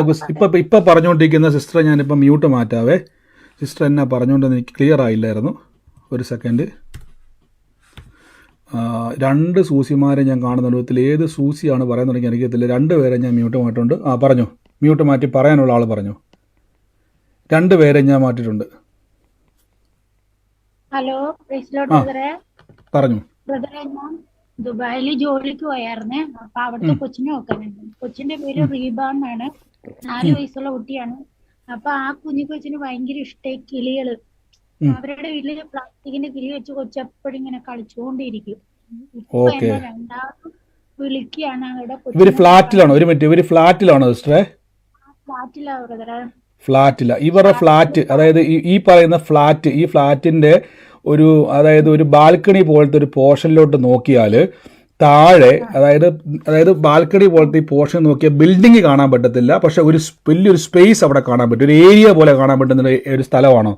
ഇപ്പൊ പറഞ്ഞുകൊണ്ടിരിക്കുന്ന സിസ്റ്ററെ ഞാനിപ്പോൾ മ്യൂട്ട് മാറ്റാവേ. സിസ്റ്റർ എന്നാ പറഞ്ഞുകൊണ്ടെന്ന് എനിക്ക് ക്ലിയർ ആയില്ലായിരുന്നു. ഒരു സെക്കൻഡ്. രണ്ട് സൂസിമാരെ ഞാൻ കാണുന്ന രൂപത്തിൽ ഏത് സൂസിയാണ് പറയുന്നുണ്ടെങ്കിൽ എനിക്കത്തില്ല. രണ്ടുപേരെ ഞാൻ മ്യൂട്ട് മാറ്റുന്നുണ്ട്. പറഞ്ഞു. മ്യൂട്ട് മാറ്റി പറയാനുള്ള ആൾ പറഞ്ഞു. രണ്ടുപേരെ ഞാൻ മാറ്റിയിട്ടുണ്ട്. ഹലോ പറഞ്ഞു. ബ്രദറെ, ഞാൻ ദുബായിൽ ജോലിക്ക് പോയായിരുന്നേ. അപ്പൊ അവിടുത്തെ കൊച്ചിനെ നോക്കാനുണ്ട്. കൊച്ചിന്റെ പേര് റീബ എന്നാണ്. 4 വയസ്സുള്ള കുട്ടിയാണ്. അപ്പൊ ആ കുഞ്ഞു കൊച്ചിന് ഭയങ്കര ഇഷ്ടമായി കിളികള്. അവരുടെ വീട്ടില് പ്ലാസ്റ്റിക്കിന്റെ കിളി വെച്ച് കൊച്ചെപ്പോഴും ഇങ്ങനെ കളിച്ചുകൊണ്ടിരിക്കും. രണ്ടാമത് വിളിക്കുകയാണ് അവിടെ. ഇവര് ഫ്ലാറ്റിലാണോ? ഒരു മിനിറ്റ്, ഇവര് ഫ്ലാറ്റിലാണോ സിസ്റ്ററെ? ഫ്ലാറ്റിലാ ബ്രദറെ. ഫ്ലാറ്റില്ല. ഇവരുടെ ഫ്ലാറ്റ്, അതായത് ഈ പറയുന്ന ഫ്ലാറ്റ്, ഈ ഫ്ലാറ്റിന്റെ അതായത് ഒരു ബാൽക്കണി പോലത്തെ ഒരു പോർഷനിലോട്ട് നോക്കിയാൽ താഴെ, അതായത് ബാൽക്കണി പോലത്തെ ഈ പോർഷൻ നോക്കിയാൽ ബിൽഡിംഗ് കാണാൻ പറ്റത്തില്ല. പക്ഷെ വലിയൊരു സ്പേസ് അവിടെ കാണാൻ പറ്റും. ഒരു ഏരിയ പോലെ കാണാൻ പറ്റുന്ന ഒരു സ്ഥലമാണോ?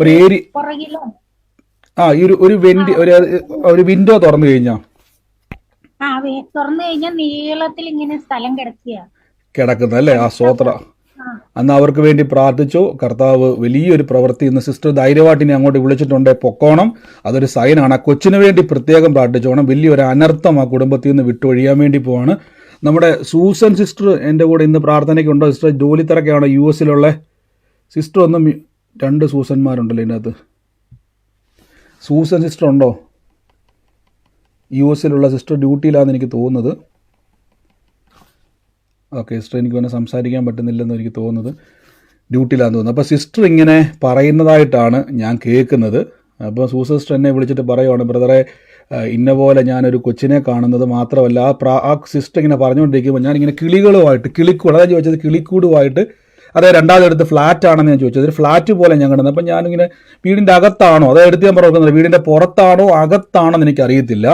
ഒരു ഏരിയ. ഈ ഒരു വിൻഡോ തുറന്നു കഴിഞ്ഞാൽ നീളത്തിൽ ഇങ്ങനെ സ്ഥലം കിടക്കുന്നല്ലേ? ആ സ്തോത്ര. അന്ന് അവർക്ക് വേണ്ടി പ്രാർത്ഥിച്ചു. കർത്താവ് വലിയൊരു പ്രവൃത്തി ഇന്ന് സിസ്റ്റർ ധൈര്യമായിട്ടിനെ അങ്ങോട്ട് വിളിച്ചിട്ടുണ്ട്. പൊക്കോണം, അതൊരു സൈനാണ്. ആ കൊച്ചിന് വേണ്ടി പ്രത്യേകം പ്രാർത്ഥിച്ചോണം. വലിയൊരു അനർത്ഥം ആ കുടുംബത്തിൽ നിന്ന് വിട്ടൊഴിയാൻ വേണ്ടി പോവാണ്. നമ്മുടെ സൂസൻ സിസ്റ്റർ എൻ്റെ കൂടെ ഇന്ന് പ്രാർത്ഥനയ്ക്കുണ്ടോ? സിസ്റ്റർ ജോലി തിരക്കാണോ US-ലുള്ള? സിസ്റ്റർ ഒന്നും 2 സൂസന്മാരുണ്ടല്ലോ ഇതിനകത്ത്. സൂസൻ സിസ്റ്റർ ഉണ്ടോ? US-ലുള്ള സിസ്റ്റർ ഡ്യൂട്ടിയിലാണെന്ന് എനിക്ക് തോന്നുന്നത്. ഓക്കെ, സിസ്റ്റർ എനിക്ക് പിന്നെ സംസാരിക്കാൻ പറ്റുന്നില്ലെന്ന് എനിക്ക് തോന്നുന്നത്. ഡ്യൂട്ടിയിലാണെന്ന് തോന്നുന്നു. അപ്പോൾ സിസ്റ്റർ ഇങ്ങനെ പറയുന്നതായിട്ടാണ് ഞാൻ കേൾക്കുന്നത്. അപ്പോൾ സൂസൻ സിസ്റ്റർ എന്നെ വിളിച്ചിട്ട് പറയുവാണ്, ബ്രദറെ ഇന്ന പോലെ ഞാനൊരു കൊച്ചിനെ കാണുന്നത് മാത്രമല്ല, ആ സിസ്റ്റർ ഇങ്ങനെ പറഞ്ഞുകൊണ്ടിരിക്കുമ്പോൾ ഞാനിങ്ങനെ കിളിക്കൂട് അതായത് ചോദിച്ചത് കിളിക്കൂടുമായിട്ട്, അതായത് രണ്ടാമതെടുത്ത് ഫ്ലാറ്റ് ആണെന്ന് ഞാൻ ചോദിച്ചത്. ഒരു ഫ്ലാറ്റ് പോലെ ഞാൻ കണ്ടത്. അപ്പം ഞാനിങ്ങനെ വീടിൻ്റെ അകത്താണോ, അതായത് എടുത്ത് ഞാൻ പറയുന്നത് വീടിൻ്റെ പുറത്താണോ അകത്താണോ എന്ന് എനിക്കറിയത്തില്ല.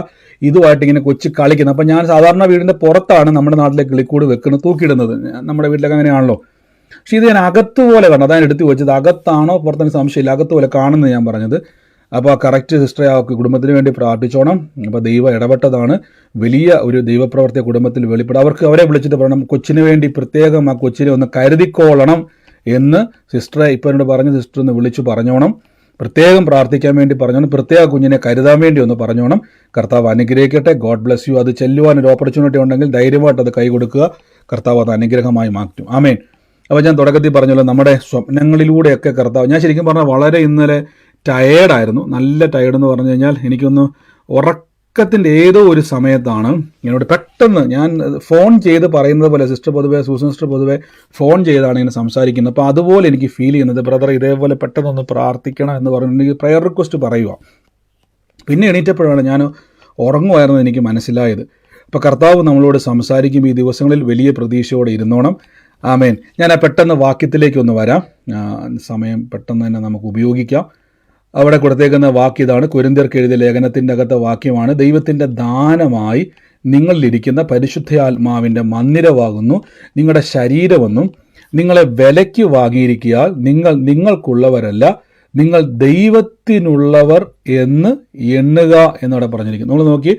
ഇതുമായിട്ട് ഇങ്ങനെ കൊച്ചു കളിക്കുന്നത്. അപ്പം ഞാൻ സാധാരണ വീടിൻ്റെ പുറത്താണ് നമ്മുടെ നാട്ടിലെ കിളിക്കൂട് വെക്കുന്നത്, തൂക്കിയിടുന്നത്. നമ്മുടെ വീട്ടിലൊക്കെ അങ്ങനെയാണല്ലോ. പക്ഷേ ഇത് ഞാൻ അകത്ത് പോലെ കണ്ടു. അതാണ് എടുത്ത് വെച്ചത്. അകത്താണോ പുറത്തെനിക്ക് സംശയമില്ല. അകത്ത് പോലെ കാണുന്നത് ഞാൻ പറഞ്ഞത്. അപ്പോൾ ആ കറക്റ്റ് സിസ്റ്ററെ ആ കുടുംബത്തിന് വേണ്ടി പ്രാർത്ഥിച്ചോണം. അപ്പോൾ ദൈവം ഇടപെട്ടതാണ്, വലിയ ഒരു ദൈവപ്രവർത്തി കുടുംബത്തിൽ വെളിപ്പെടും. അവരെ വിളിച്ചിട്ട് പറയണം, കൊച്ചിന് വേണ്ടി പ്രത്യേകം ആ കൊച്ചിനെ ഒന്ന് കരുതിക്കോളണം എന്ന് സിസ്റ്ററെ ഇപ്പോൾ എന്നോട് പറഞ്ഞ സിസ്റ്റർ ഒന്ന് വിളിച്ചു പറഞ്ഞോണം, പ്രത്യേകം പ്രാർത്ഥിക്കാൻ വേണ്ടി പറഞ്ഞോണം, പ്രത്യേക കുഞ്ഞിനെ കരുതാൻ വേണ്ടി ഒന്ന് പറഞ്ഞോണം. കർത്താവ് അനുഗ്രഹിക്കട്ടെ. God bless you. അത് ചെല്ലുവാൻ ഒരു ഓപ്പർച്യൂണിറ്റി ഉണ്ടെങ്കിൽ ധൈര്യമായിട്ട് അത് കൈ കൊടുക്കുക. കർത്താവ് അത് അനുഗ്രഹമായി മാറ്റും. ആമേൻ. അപ്പോൾ ഞാൻ തുടക്കത്തിൽ പറഞ്ഞല്ലോ, നമ്മുടെ സ്വപ്നങ്ങളിലൂടെയൊക്കെ കർത്താവ്, ഞാൻ ശരിക്കും പറഞ്ഞാൽ വളരെ ഇന്നലെ ടയേർഡായിരുന്നു, നല്ല ടയേർഡ് എന്ന് പറഞ്ഞു കഴിഞ്ഞാൽ എനിക്കൊന്ന് ഉറക്കത്തിൻ്റെ ഏതോ ഒരു സമയത്താണ് എന്നോട് പെട്ടെന്ന് ഞാൻ ഫോൺ ചെയ്ത് പറയുന്നത് പോലെ സൂസൻ സിസ്റ്റർ പൊതുവെ ഫോൺ ചെയ്താണ് ഇങ്ങനെ സംസാരിക്കുന്നത്. അപ്പോൾ അതുപോലെ എനിക്ക് ഫീൽ ചെയ്യുന്നത്, ബ്രദർ ഇതേപോലെ പെട്ടെന്നൊന്ന് പ്രാർത്ഥിക്കണം എന്ന് പറഞ്ഞു എനിക്ക് പ്രയർ റിക്വസ്റ്റ് പറയുക. പിന്നെ എണീറ്റപ്പോഴാണ് ഞാൻ ഉറങ്ങുമായിരുന്നു എനിക്ക് മനസ്സിലായത്. അപ്പോൾ കർത്താവ് നമ്മളോട് സംസാരിക്കുമ്പോൾ ഈ ദിവസങ്ങളിൽ വലിയ പ്രതീക്ഷയോടെ ഇരുന്നോണം. ആമേൻ. ഞാൻ ആ പെട്ടെന്ന് വാക്യത്തിലേക്കൊന്ന് വരാം, സമയം പെട്ടെന്ന് തന്നെ നമുക്ക് ഉപയോഗിക്കാം. അവിടെ കൊടുത്തേക്കുന്ന വാക്യം ഇതാണ്, കൊരിന്ത്യർക്ക് എഴുതിയ ലേഖനത്തിൻ്റെ അകത്തെ വാക്യമാണ്. ദൈവത്തിൻ്റെ ദാനമായി നിങ്ങളിലിരിക്കുന്ന പരിശുദ്ധാത്മാവിൻ്റെ മന്ദിരമാകുന്നു നിങ്ങളുടെ ശരീരമെന്നും നിങ്ങളെ വിലയ്ക്ക് വാങ്ങിയിരിക്കിയാൽ നിങ്ങൾക്കുള്ളവരല്ല, നിങ്ങൾ ദൈവത്തിനുള്ളവർ എന്ന് എണ്ണുക എന്നവിടെ പറഞ്ഞിരിക്കുന്നു. നമ്മൾ നോക്കി,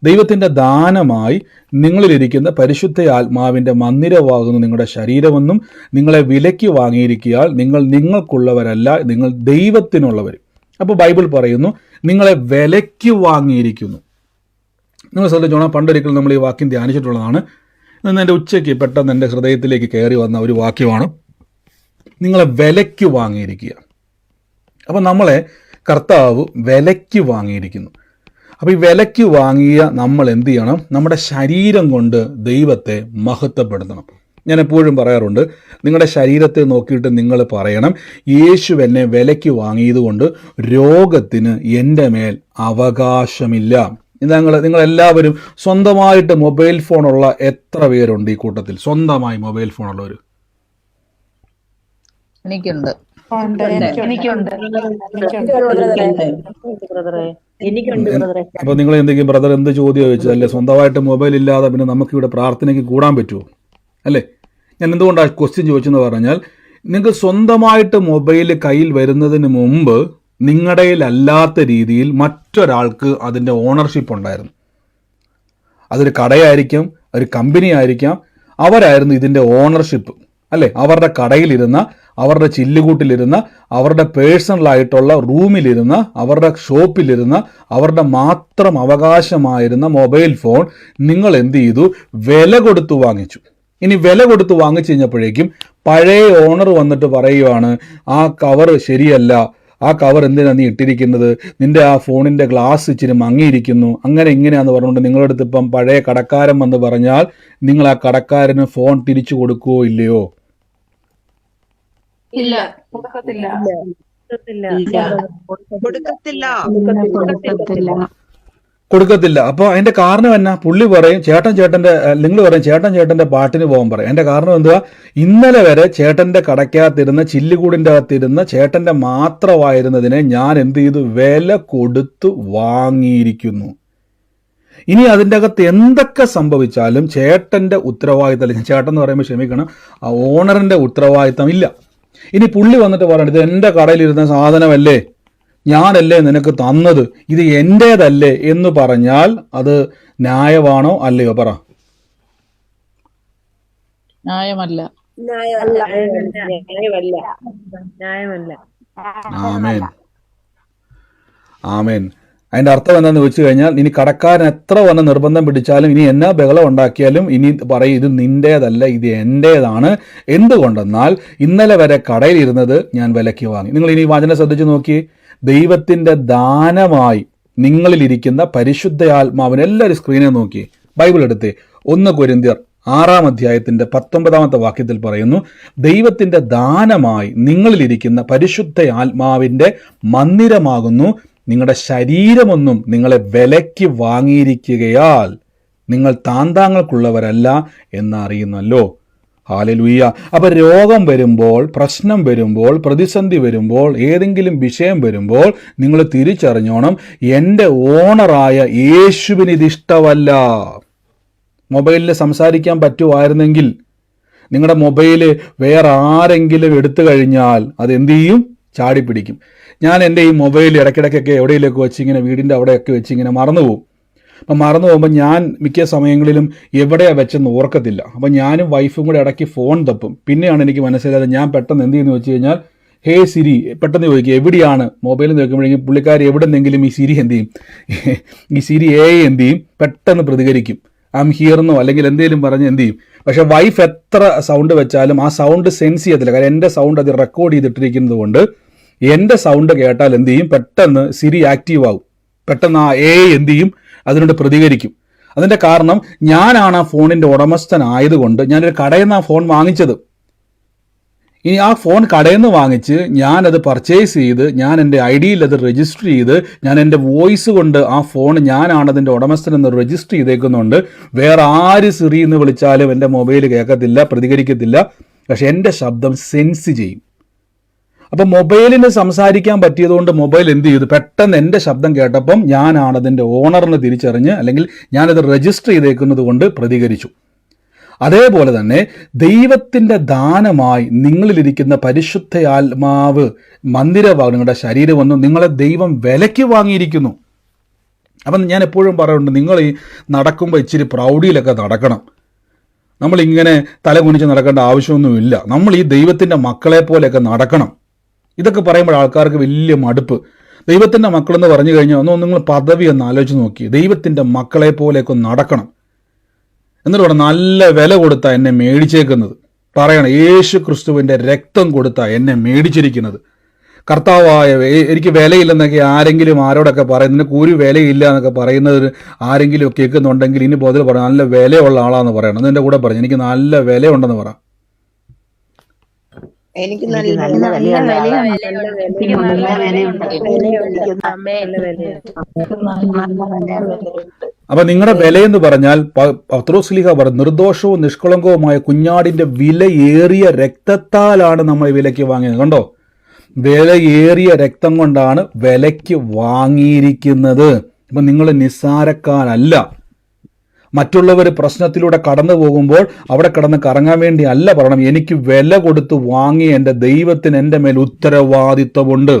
ദൈവത്തിൻ്റെ ദാനമായി നിങ്ങളിലിരിക്കുന്ന പരിശുദ്ധ ആത്മാവിൻ്റെ മന്ദിരമാകുന്നു നിങ്ങളുടെ ശരീരമെന്നും നിങ്ങളെ വിലയ്ക്ക് വാങ്ങിയിരിക്കിയാൽ നിങ്ങൾക്കുള്ളവരല്ല, നിങ്ങൾ ദൈവത്തിനുള്ളവർ. അപ്പോൾ ബൈബിൾ പറയുന്നു നിങ്ങളെ വിലയ്ക്ക് വാങ്ങിയിരിക്കുന്നു. നിങ്ങൾ ശ്രദ്ധിച്ചോണം, പണ്ടൊരിക്കലും നമ്മൾ ഈ വാക്യം ധ്യാനിച്ചിട്ടുള്ളതാണ്. ഇന്ന് എൻ്റെ ഉച്ചയ്ക്ക് പെട്ടെന്ന് എൻ്റെ ഹൃദയത്തിലേക്ക് കയറി വന്ന ഒരു വാക്യമാണ്, നിങ്ങളെ വിലയ്ക്ക് വാങ്ങിയിരിക്കുക. അപ്പോൾ നമ്മളെ കർത്താവ് വിലയ്ക്ക് വാങ്ങിയിരിക്കുന്നു. അപ്പോൾ ഈ വിലയ്ക്ക് വാങ്ങിയ നമ്മൾ എന്ത് ചെയ്യണം? നമ്മുടെ ശരീരം കൊണ്ട് ദൈവത്തെ മഹത്വപ്പെടുത്തണം. ഞാൻ എപ്പോഴും പറയാറുണ്ട്, നിങ്ങളുടെ ശരീരത്തെ നോക്കിയിട്ട് നിങ്ങൾ പറയണം, യേശു എന്നെ വിലയ്ക്ക് വാങ്ങിയതുകൊണ്ട് രോഗത്തിന് എൻ്റെ മേൽ അവകാശമില്ല. നിങ്ങളെല്ലാവരും സ്വന്തമായിട്ട് മൊബൈൽ ഫോണുള്ള എത്ര പേരുണ്ട് ഈ കൂട്ടത്തിൽ? സ്വന്തമായി മൊബൈൽ ഫോണുള്ളവർ? എനിക്കുണ്ട്. അപ്പോൾ നിങ്ങൾ എന്തെങ്കിലും ബ്രദർ എന്ത് ചോദ്യം ചോദിച്ചത് അല്ലേ? സ്വന്തമായിട്ട് മൊബൈൽ ഇല്ലാതെ പിന്നെ നമുക്കിവിടെ പ്രാർത്ഥനയ്ക്ക് കൂടാൻ പറ്റുമോ? അല്ലേ? ഞാൻ എന്തുകൊണ്ടാണ് ക്വസ്റ്റ്യൻ ചോദിച്ചെന്ന് പറഞ്ഞാൽ, നിങ്ങൾക്ക് സ്വന്തമായിട്ട് മൊബൈൽ കയ്യിൽ വരുന്നതിന് മുമ്പ് നിങ്ങളുടെയിലല്ലാത്ത രീതിയിൽ മറ്റൊരാൾക്ക് അതിൻ്റെ ഓണർഷിപ്പ് ഉണ്ടായിരുന്നു. അതൊരു കടയായിരിക്കാം, ഒരു കമ്പനി ആയിരിക്കാം, അവരായിരുന്നു ഇതിൻ്റെ ഓണർഷിപ്പ്, അല്ലേ? അവരുടെ കടയിലിരുന്ന, അവരുടെ ചില്ലുകൂട്ടിലിരുന്ന, അവരുടെ പേഴ്സണലായിട്ടുള്ള റൂമിലിരുന്ന, അവരുടെ ഷോപ്പിലിരുന്ന, അവരുടെ മാത്രം അവകാശമായിരുന്ന മൊബൈൽ ഫോൺ നിങ്ങൾ എന്ത് ചെയ്തു? വില കൊടുത്തു വാങ്ങിച്ചു. ഇനി വില കൊടുത്ത് വാങ്ങിച്ചു കഴിഞ്ഞപ്പോഴേക്കും പഴയ ഓണർ വന്നിട്ട് പറയുവാണ്, ആ കവർ ശരിയല്ല, ആ കവർ എന്തിനാ നീ ഇട്ടിരിക്കുന്നത്, നിന്റെ ആ ഫോണിൻ്റെ ഗ്ലാസ് ഇച്ചിരി മങ്ങിയിരിക്കുന്നു, അങ്ങനെ ഇങ്ങനെയാന്ന് പറഞ്ഞുകൊണ്ട് നിങ്ങളുടെ അടുത്ത് ഇപ്പം പഴയ കടക്കാരൻ വന്ന് പറഞ്ഞാൽ നിങ്ങൾ ആ കടക്കാരന് ഫോൺ തിരിച്ചു കൊടുക്കുകയോ ഇല്ലയോ? ഇല്ല, കൊടുക്കത്തില്ല. അപ്പോൾ അതിന്റെ കാരണം എന്നാ? പുള്ളി പറയും നിങ്ങൾ പറയും ചേട്ടന്റെ പാട്ടിന് പോകാൻ പറയും. അതിന്റെ കാരണം എന്തുവാ? ഇന്നലെ വരെ ചേട്ടന്റെ കടക്കകത്തിരുന്ന, ചില്ലുകൂടിന്റെ അകത്തിരുന്ന ചേട്ടന്റെ മാത്രമായിരുന്നതിനെ ഞാൻ എന്ത് ചെയ്തു? വില കൊടുത്തു വാങ്ങിയിരിക്കുന്നു. ഇനി അതിൻ്റെ അകത്ത് എന്തൊക്കെ സംഭവിച്ചാലും ചേട്ടന്റെ ഉത്തരവാദിത്തം, ചേട്ടൻ എന്ന് പറയുമ്പോൾ ക്ഷമിക്കണം, ആ ഓണറിന്റെ ഉത്തരവാദിത്തം ഇല്ല. ഇനി പുള്ളി വന്നിട്ട് പറയണം, ഇത് എൻ്റെ കടയിലിരുന്ന സാധനമല്ലേ, ഞാനല്ലേ നിനക്ക് തന്നത്, ഇത് എൻ്റേതല്ലേ എന്ന് പറഞ്ഞാൽ അത് ന്യായമാണോ അല്ലയോ? പറ. ന്യായമല്ല. ആമേൻ, ആമേൻ. അതിൻ്റെ അർത്ഥം എന്താണെന്ന് വെച്ച് കഴിഞ്ഞാൽ, ഇനി കടക്കാരൻ എത്ര വന്ന് നിർബന്ധം പിടിച്ചാലും, ഇനി എന്നാ ബഹളം ഉണ്ടാക്കിയാലും ഇനി പറയും ഇത് നിൻ്റേതല്ല, ഇത് എൻ്റേതാണ്. എന്തുകൊണ്ടെന്നാൽ ഇന്നലെ വരെ കടയിലിരുന്നത് ഞാൻ വിലയ്ക്ക് വാങ്ങി. നിങ്ങൾ ഇനി വചനം ശ്രദ്ധിച്ച് നോക്കി, ദൈവത്തിൻ്റെ ദാനമായി നിങ്ങളിലിരിക്കുന്ന പരിശുദ്ധ ആത്മാവിന്, എല്ലാവരും സ്ക്രീനെ നോക്കി, ബൈബിൾ എടുത്തേ. 1 കൊരിന്ത്യർ 6-ാം അധ്യായത്തിൻ്റെ 19-ാമത്തെ വാക്യത്തിൽ പറയുന്നു, ദൈവത്തിൻ്റെ ദാനമായി നിങ്ങളിലിരിക്കുന്ന പരിശുദ്ധ ആത്മാവിൻ്റെ മന്ദിരമാകുന്നു നിങ്ങളുടെ ശരീരമൊന്നും നിങ്ങളെ വിലയ്ക്ക് വാങ്ങിയിരിക്കുകയാൽ നിങ്ങൾ താന്താങ്ങൾക്കുള്ളവരല്ല എന്നറിയുന്നല്ലോ. ഹല്ലേലൂയ. അപ്പോൾ രോഗം വരുമ്പോൾ, പ്രശ്നം വരുമ്പോൾ, പ്രതിസന്ധി വരുമ്പോൾ, ഏതെങ്കിലും വിഷയം വരുമ്പോൾ നിങ്ങൾ തിരിച്ചറിഞ്ഞോണം, എൻ്റെ ഓണറായ യേശുവിന് ഇതിഷ്ടമല്ല. മൊബൈലിൽ സംസാരിക്കാൻ പറ്റുമായിരുന്നെങ്കിൽ നിങ്ങളുടെ മൊബൈല് വേറെ ആരെങ്കിലും എടുത്തു കഴിഞ്ഞാൽ അതെന്ത് ചെയ്യും? ചാടിപ്പിടിക്കും. ഞാൻ എൻ്റെ ഈ മൊബൈൽ ഇടയ്ക്കിടയ്ക്കൊക്കെ എവിടെയെങ്കിലുമൊക്കെ വെച്ച് ഇങ്ങനെ വീടിൻ്റെ അവിടെയൊക്കെ വെച്ച് ഇങ്ങനെ മറന്നു പോകും. അപ്പം മറന്നു പോകുമ്പോൾ ഞാൻ മിക്ക സമയങ്ങളിലും എവിടെയാണ് വെച്ചെന്ന് ഓർക്കത്തില്ല. അപ്പം ഞാനും വൈഫും കൂടെ ഇടയ്ക്ക് ഫോൺ തപ്പും. പിന്നെയാണ് എനിക്ക് മനസ്സിലായത് ഞാൻ പെട്ടെന്ന് എന്ത് ചെയ്യുന്നു വെച്ച് കഴിഞ്ഞാൽ, ഹേ സിരി പെട്ടെന്ന് ചോദിക്കുക എവിടെയാണ്. മൊബൈൽ നോക്കുമ്പോഴേക്കും പുള്ളിക്കാരി എവിടെന്നെങ്കിലും ഈ സിരി എന്ത് ചെയ്യും, ഈ സിരി എന്ത് ചെയ്യും, പെട്ടെന്ന് പ്രതികരിക്കും. ഐ എം ഹിയർന്നോ അല്ലെങ്കിൽ എന്തെങ്കിലും പറഞ്ഞ് എന്ത് ചെയ്യും. പക്ഷേ വൈഫ് എത്ര സൗണ്ട് വെച്ചാലും ആ സൗണ്ട് സെൻസ് ചെയ്യത്തില്ല. കാരണം എൻ്റെ സൗണ്ട് അത് റെക്കോർഡ് ചെയ്തിട്ടിരിക്കുന്നത് കൊണ്ട് എൻ്റെ സൗണ്ട് കേട്ടാൽ എന്ത് ചെയ്യും, പെട്ടെന്ന് സിരി ആക്റ്റീവ് ആകും. പെട്ടെന്ന് ആ എന്ത് ചെയ്യും, അതിനോട് പ്രതികരിക്കും. അതിൻ്റെ കാരണം ഞാനാണ് ആ ഫോണിൻ്റെ ഉടമസ്ഥനായതുകൊണ്ട് ഞാനൊരു കടയിൽ നിന്ന് ആ ഫോൺ വാങ്ങിച്ചത്. ഇനി ആ ഫോൺ കടയിൽ നിന്ന് വാങ്ങിച്ച് ഞാനത് പർച്ചേസ് ചെയ്ത് ഞാൻ എൻ്റെ ID-യിൽ അത് രജിസ്റ്റർ ചെയ്ത് ഞാൻ എൻ്റെ വോയിസ് കൊണ്ട് ആ ഫോൺ ഞാനാണ് അതിൻ്റെ ഉടമസ്ഥനെന്ന് രജിസ്റ്റർ ചെയ്തേക്കുന്നുണ്ട്. വേറെ ആര് സിറി എന്ന് വിളിച്ചാലും എൻ്റെ മൊബൈൽ കേൾക്കത്തില്ല, പ്രതികരിക്കത്തില്ല. പക്ഷെ എൻ്റെ ശബ്ദം സെൻസ് ചെയ്യും. അപ്പം മൊബൈലിന് സംസാരിക്കാൻ പറ്റിയതുകൊണ്ട് മൊബൈൽ എന്ത് ചെയ്തു, പെട്ടെന്ന് എൻ്റെ ശബ്ദം കേട്ടപ്പം ഞാനാണ് അതിൻ്റെ ഓണറിന് തിരിച്ചറിഞ്ഞ് അല്ലെങ്കിൽ ഞാനത് രജിസ്റ്റർ ചെയ്തേക്കുന്നത് കൊണ്ട് പ്രതികരിച്ചു. അതേപോലെ തന്നെ ദൈവത്തിൻ്റെ ദാനമായി നിങ്ങളിലിരിക്കുന്ന പരിശുദ്ധ മന്ദിരമാകും നിങ്ങളുടെ ശരീരമെന്നും നിങ്ങളെ ദൈവം വിലയ്ക്ക് വാങ്ങിയിരിക്കുന്നു. അപ്പം ഞാൻ എപ്പോഴും പറയാറുണ്ട്, നിങ്ങൾ ഈ നടക്കുമ്പോൾ ഇച്ചിരി പ്രൗഢിയിലൊക്കെ നടക്കണം. നമ്മളിങ്ങനെ തല കുനിച്ച് നടക്കേണ്ട ആവശ്യമൊന്നുമില്ല. നമ്മൾ ഈ ദൈവത്തിൻ്റെ മക്കളെ പോലെയൊക്കെ നടക്കണം. ഇതൊക്കെ പറയുമ്പോൾ ആൾക്കാർക്ക് വലിയ മടുപ്പ്. ദൈവത്തിൻ്റെ മക്കളെന്ന് പറഞ്ഞു കഴിഞ്ഞാൽ നിങ്ങൾ പദവി ഒന്ന് ആലോചിച്ച് നോക്കി. ദൈവത്തിൻ്റെ മക്കളെ പോലെയൊക്കെ നടക്കണം. എന്നിട്ട് ഇവിടെ നല്ല വില കൊടുത്താ എന്നെ മേടിച്ചേക്കുന്നത്. പറയണം, യേശു ക്രിസ്തുവിൻ്റെ രക്തം കൊടുത്താ എന്നെ മേടിച്ചിരിക്കുന്നത്. കർത്താവായ എനിക്ക് വിലയില്ലെന്നൊക്കെ ആരെങ്കിലും ആരോടൊക്കെ പറയുന്നത്, നിനക്ക് ഒരു വിലയില്ല എന്നൊക്കെ പറയുന്നത് ആരെങ്കിലും കേൾക്കുന്നുണ്ടെങ്കിൽ ഇനി ബോധം പറയാം, നല്ല വിലയുള്ള ആളാന്ന് പറയണം. എന്നെ കൂടെ പറഞ്ഞു, എനിക്ക് നല്ല വിലയുണ്ടെന്ന് പറ. എനിക്ക് നല്ല അപ്പൊ നിങ്ങളുടെ വിലയെന്ന് പറഞ്ഞാൽ പത്രോസ്ലീഹ പറഞ്ഞു, നിർദോഷവും നിഷ്കളങ്കവുമായ കുഞ്ഞാടിന്റെ വിലയേറിയ രക്തത്താലാണ് നമ്മൾ വിലയ്ക്ക് വാങ്ങിയത്. കണ്ടോ, വിലയേറിയ രക്തം കൊണ്ടാണ് വിലയ്ക്ക് വാങ്ങിയിരിക്കുന്നത്. അപ്പൊ നിങ്ങൾ നിസ്സാരക്കാരല്ല. മറ്റുള്ളവർ പ്രശ്നത്തിലൂടെ കടന്നു പോകുമ്പോൾ അവിടെ കടന്ന് കറങ്ങാൻ വേണ്ടി അല്ല പറയണം, എനിക്ക് വില കൊടുത്ത് വാങ്ങിയ എൻ്റെ ദൈവത്തിന് എൻ്റെ മേൽ ഉത്തരവാദിത്വമുണ്ട്.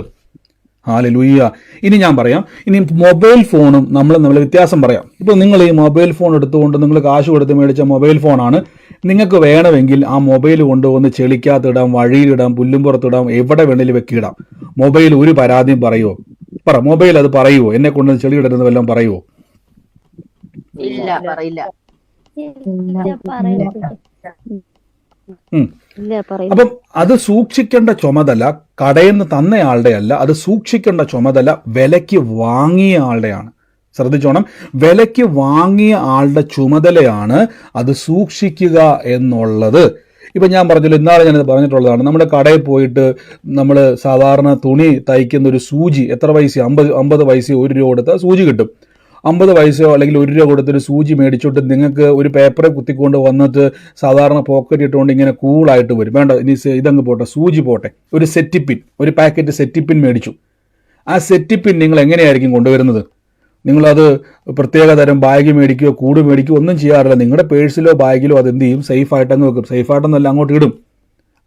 ഹല്ലേലൂയ. ഇനി ഞാൻ പറയാം, ഇനി മൊബൈൽ ഫോണും നമ്മൾ വ്യത്യാസം പറയാം. ഇപ്പോൾ നിങ്ങൾ ഈ മൊബൈൽ ഫോൺ എടുത്തുകൊണ്ട് നിങ്ങൾ കാശ് കൊടുത്ത് മേടിച്ച മൊബൈൽ ഫോണാണ്. നിങ്ങൾക്ക് വേണമെങ്കിൽ ആ മൊബൈൽ കൊണ്ടുവന്ന് ചെളിക്കകത്തിടാം, വഴിയിലിടാം, പുല്ലുംപുറത്തിടാം, എവിടെ വേണമെങ്കിലും വെക്കിടാം. മൊബൈൽ ഒരു പരാതിയും പറയുമോ? പറ, മൊബൈൽ അത് പറയുമോ? എന്നെ കൊണ്ട് ചെളി ഇടരുന്ന് വല്ലതും പറയുമോ? ഇല്ല, പറയില്ല. അപ്പം അത് സൂക്ഷിക്കേണ്ട ചുമതല കടയിൽ നിന്ന് തന്നയാളുടെ അല്ല, അത് സൂക്ഷിക്കേണ്ട ചുമതല വിലയ്ക്ക് വാങ്ങിയ ആളുടെയാണ്. ശ്രദ്ധിച്ചോണം, വിലയ്ക്ക് വാങ്ങിയ ആളുടെ ചുമതലയാണ് അത് സൂക്ഷിക്കുക എന്നുള്ളത്. ഇപ്പം ഞാൻ പറഞ്ഞല്ലോ, ഇന്നാളെ ഞാനത് പറഞ്ഞിട്ടുള്ളതാണ്. നമ്മുടെ കടയിൽ പോയിട്ട് നമ്മൾ സാധാരണ തുണി തയ്ക്കുന്ന ഒരു സൂചി എത്ര പൈസ, 50 പൈസ 1 രൂപ കൊടുത്താൽ സൂചി കിട്ടും. 50 പൈസയോ അല്ലെങ്കിൽ 1 രൂപ കൊടുത്തൊരു സൂചി മേടിച്ചോട്ട് നിങ്ങൾക്ക് ഒരു പേപ്പറെ കുത്തിക്കൊണ്ട് വന്നിട്ട് സാധാരണ പോക്കറ്റ് ഇട്ടുകൊണ്ട് ഇങ്ങനെ കൂളായിട്ട് വരും. വേണ്ട, ഇനി ഇതങ്ങ് പോട്ടെ, സൂചി പോട്ടെ, ഒരു സെറ്റിപ്പിൻ, ഒരു പാക്കറ്റ് സെറ്റിപ്പിൻ മേടിച്ചു. ആ സെറ്റിപ്പിൻ നിങ്ങൾ എങ്ങനെയായിരിക്കും കൊണ്ടുവരുന്നത്? നിങ്ങളത് പ്രത്യേക തരം ബാഗ് മേടിക്കുകയോ കൂട് മേടിക്കുകയോ ഒന്നും ചെയ്യാറില്ല. നിങ്ങളുടെ പേഴ്സിലോ ബാഗിലോ അത് എന്ത് ചെയ്യും, സേഫായിട്ടങ്ങ് വെക്കും. സേഫായിട്ടെന്നല്ല, അങ്ങോട്ട് ഇടും.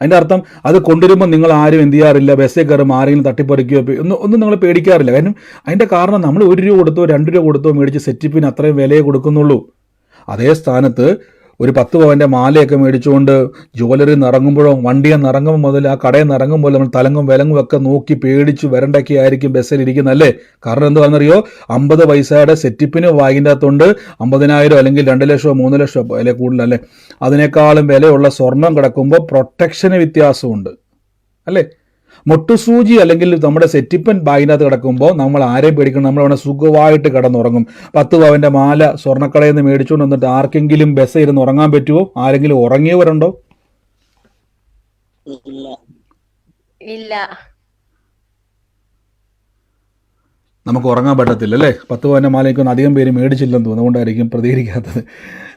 അതിൻ്റെ അർത്ഥം അത് കൊണ്ടുവരുമ്പോൾ നിങ്ങൾ ആരും എന്ത് ചെയ്യാറില്ല, ബസ്സിൽ കയറും ആരെങ്കിലും തട്ടിപ്പറിക്കുകയോ ഒന്നും നിങ്ങൾ പേടിക്കാറില്ല. കാരണം അതിൻ്റെ കാരണം നമ്മൾ 1 രൂപ കൊടുത്തോ 2 രൂപ കൊടുത്തോ മേടിച്ച് സെറ്റിപ്പിന് അത്രയും വിലയെ കൊടുക്കുന്നുള്ളൂ. അതേ സ്ഥാനത്ത് ഒരു 10 പവൻ്റെ മാലയൊക്കെ മേടിച്ചുകൊണ്ട് ജ്വല്ലറി നിറങ്ങുമ്പോഴോ വണ്ടിയിൽ നിന്ന് ഇറങ്ങുമ്പോൾ മുതൽ ആ കടയിൽ നിന്ന് ഇറങ്ങുമ്പോൾ നമ്മൾ തലങ്ങും വിലങ്ങും ഒക്കെ നോക്കി പേടിച്ച് വരണ്ടൊക്കെ ആയിരിക്കും ബസ്സിൽ ഇരിക്കുന്നതല്ലേ. കാരണം എന്താണെന്നറിയോ, 50 പൈസയുടെ സെറ്റിപ്പിന് വാങ്ങിൻ്റെ അകത്തുണ്ട് 50,000 അല്ലെങ്കിൽ 2 ലക്ഷമോ 3 ലക്ഷമോ അല്ലെ കൂടുതലല്ലേ, അതിനേക്കാളും വിലയുള്ള സ്വർണം കിടക്കുമ്പോൾ പ്രൊട്ടക്ഷന് വ്യത്യാസമുണ്ട് അല്ലേ. മുട്ടുസൂചി അല്ലെങ്കിൽ നമ്മുടെ സെറ്റിപ്പൻ ബാഗിനകത്ത് കിടക്കുമ്പോൾ നമ്മൾ ആരെയും പേടിക്കണം, നമ്മളവിടെ സുഖമായിട്ട് കിടന്നുറങ്ങും. 10 പവൻ്റെ മാല സ്വർണ്ണക്കടയിൽ നിന്ന് മേടിച്ചുകൊണ്ട് വന്നിട്ട് ആർക്കെങ്കിലും ബസ് ഇരുന്ന് ഉറങ്ങാൻ പറ്റുമോ? ആരെങ്കിലും ഉറങ്ങിയവരുണ്ടോ? ഇല്ല. നമുക്ക് ഉറങ്ങാൻ പറ്റത്തില്ല അല്ലേ. 10 പവൻ്റെ മാലയ്ക്കൊന്നും അധികം പേര് മേടിച്ചില്ലെന്ന് തോന്നുന്നു, അതുകൊണ്ടായിരിക്കും പ്രതികരിക്കാത്തത്.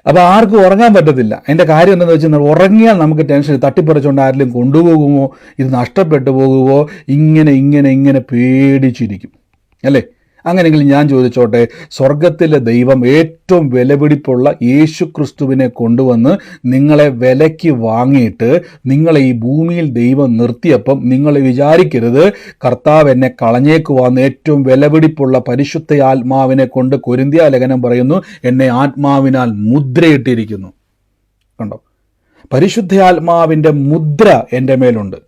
അപ്പോൾ ആർക്കും ഉറങ്ങാൻ പറ്റത്തില്ല. അതിൻ്റെ കാര്യം എന്താണെന്ന് വെച്ചാൽ, ഉറങ്ങിയാൽ നമുക്ക് ടെൻഷൻ, തട്ടിപ്പറിച്ചുകൊണ്ട് ആരെങ്കിലും കൊണ്ടുപോകുമോ, ഇത് നഷ്ടപ്പെട്ടു പോകുമോ, ഇങ്ങനെ പേടിച്ചിരിക്കും അല്ലേ. അങ്ങനെയെങ്കിൽ ഞാൻ ചോദിച്ചോട്ടെ, സ്വർഗത്തിലെ ദൈവം ഏറ്റവും വിലപിടിപ്പുള്ള യേശു ക്രിസ്തുവിനെ കൊണ്ടുവന്ന് നിങ്ങളെ വിലയ്ക്ക് വാങ്ങിയിട്ട് നിങ്ങളെ ഈ ഭൂമിയിൽ ദൈവം നിർത്തിയപ്പം നിങ്ങൾ വിചാരിക്കരുത് കർത്താവ് എന്നെ കളഞ്ഞേക്കുവാന്ന്. ഏറ്റവും വിലപിടിപ്പുള്ള പരിശുദ്ധ ആത്മാവിനെ കൊണ്ട് കൊരിന്ത്യ ലേഖനം പറയുന്നു, എന്നെ ആത്മാവിനാൽ മുദ്രയിട്ടിരിക്കുന്നു. കണ്ടോ, പരിശുദ്ധാത്മാവിൻ്റെ മുദ്ര എൻ്റെ മേലുണ്ട്.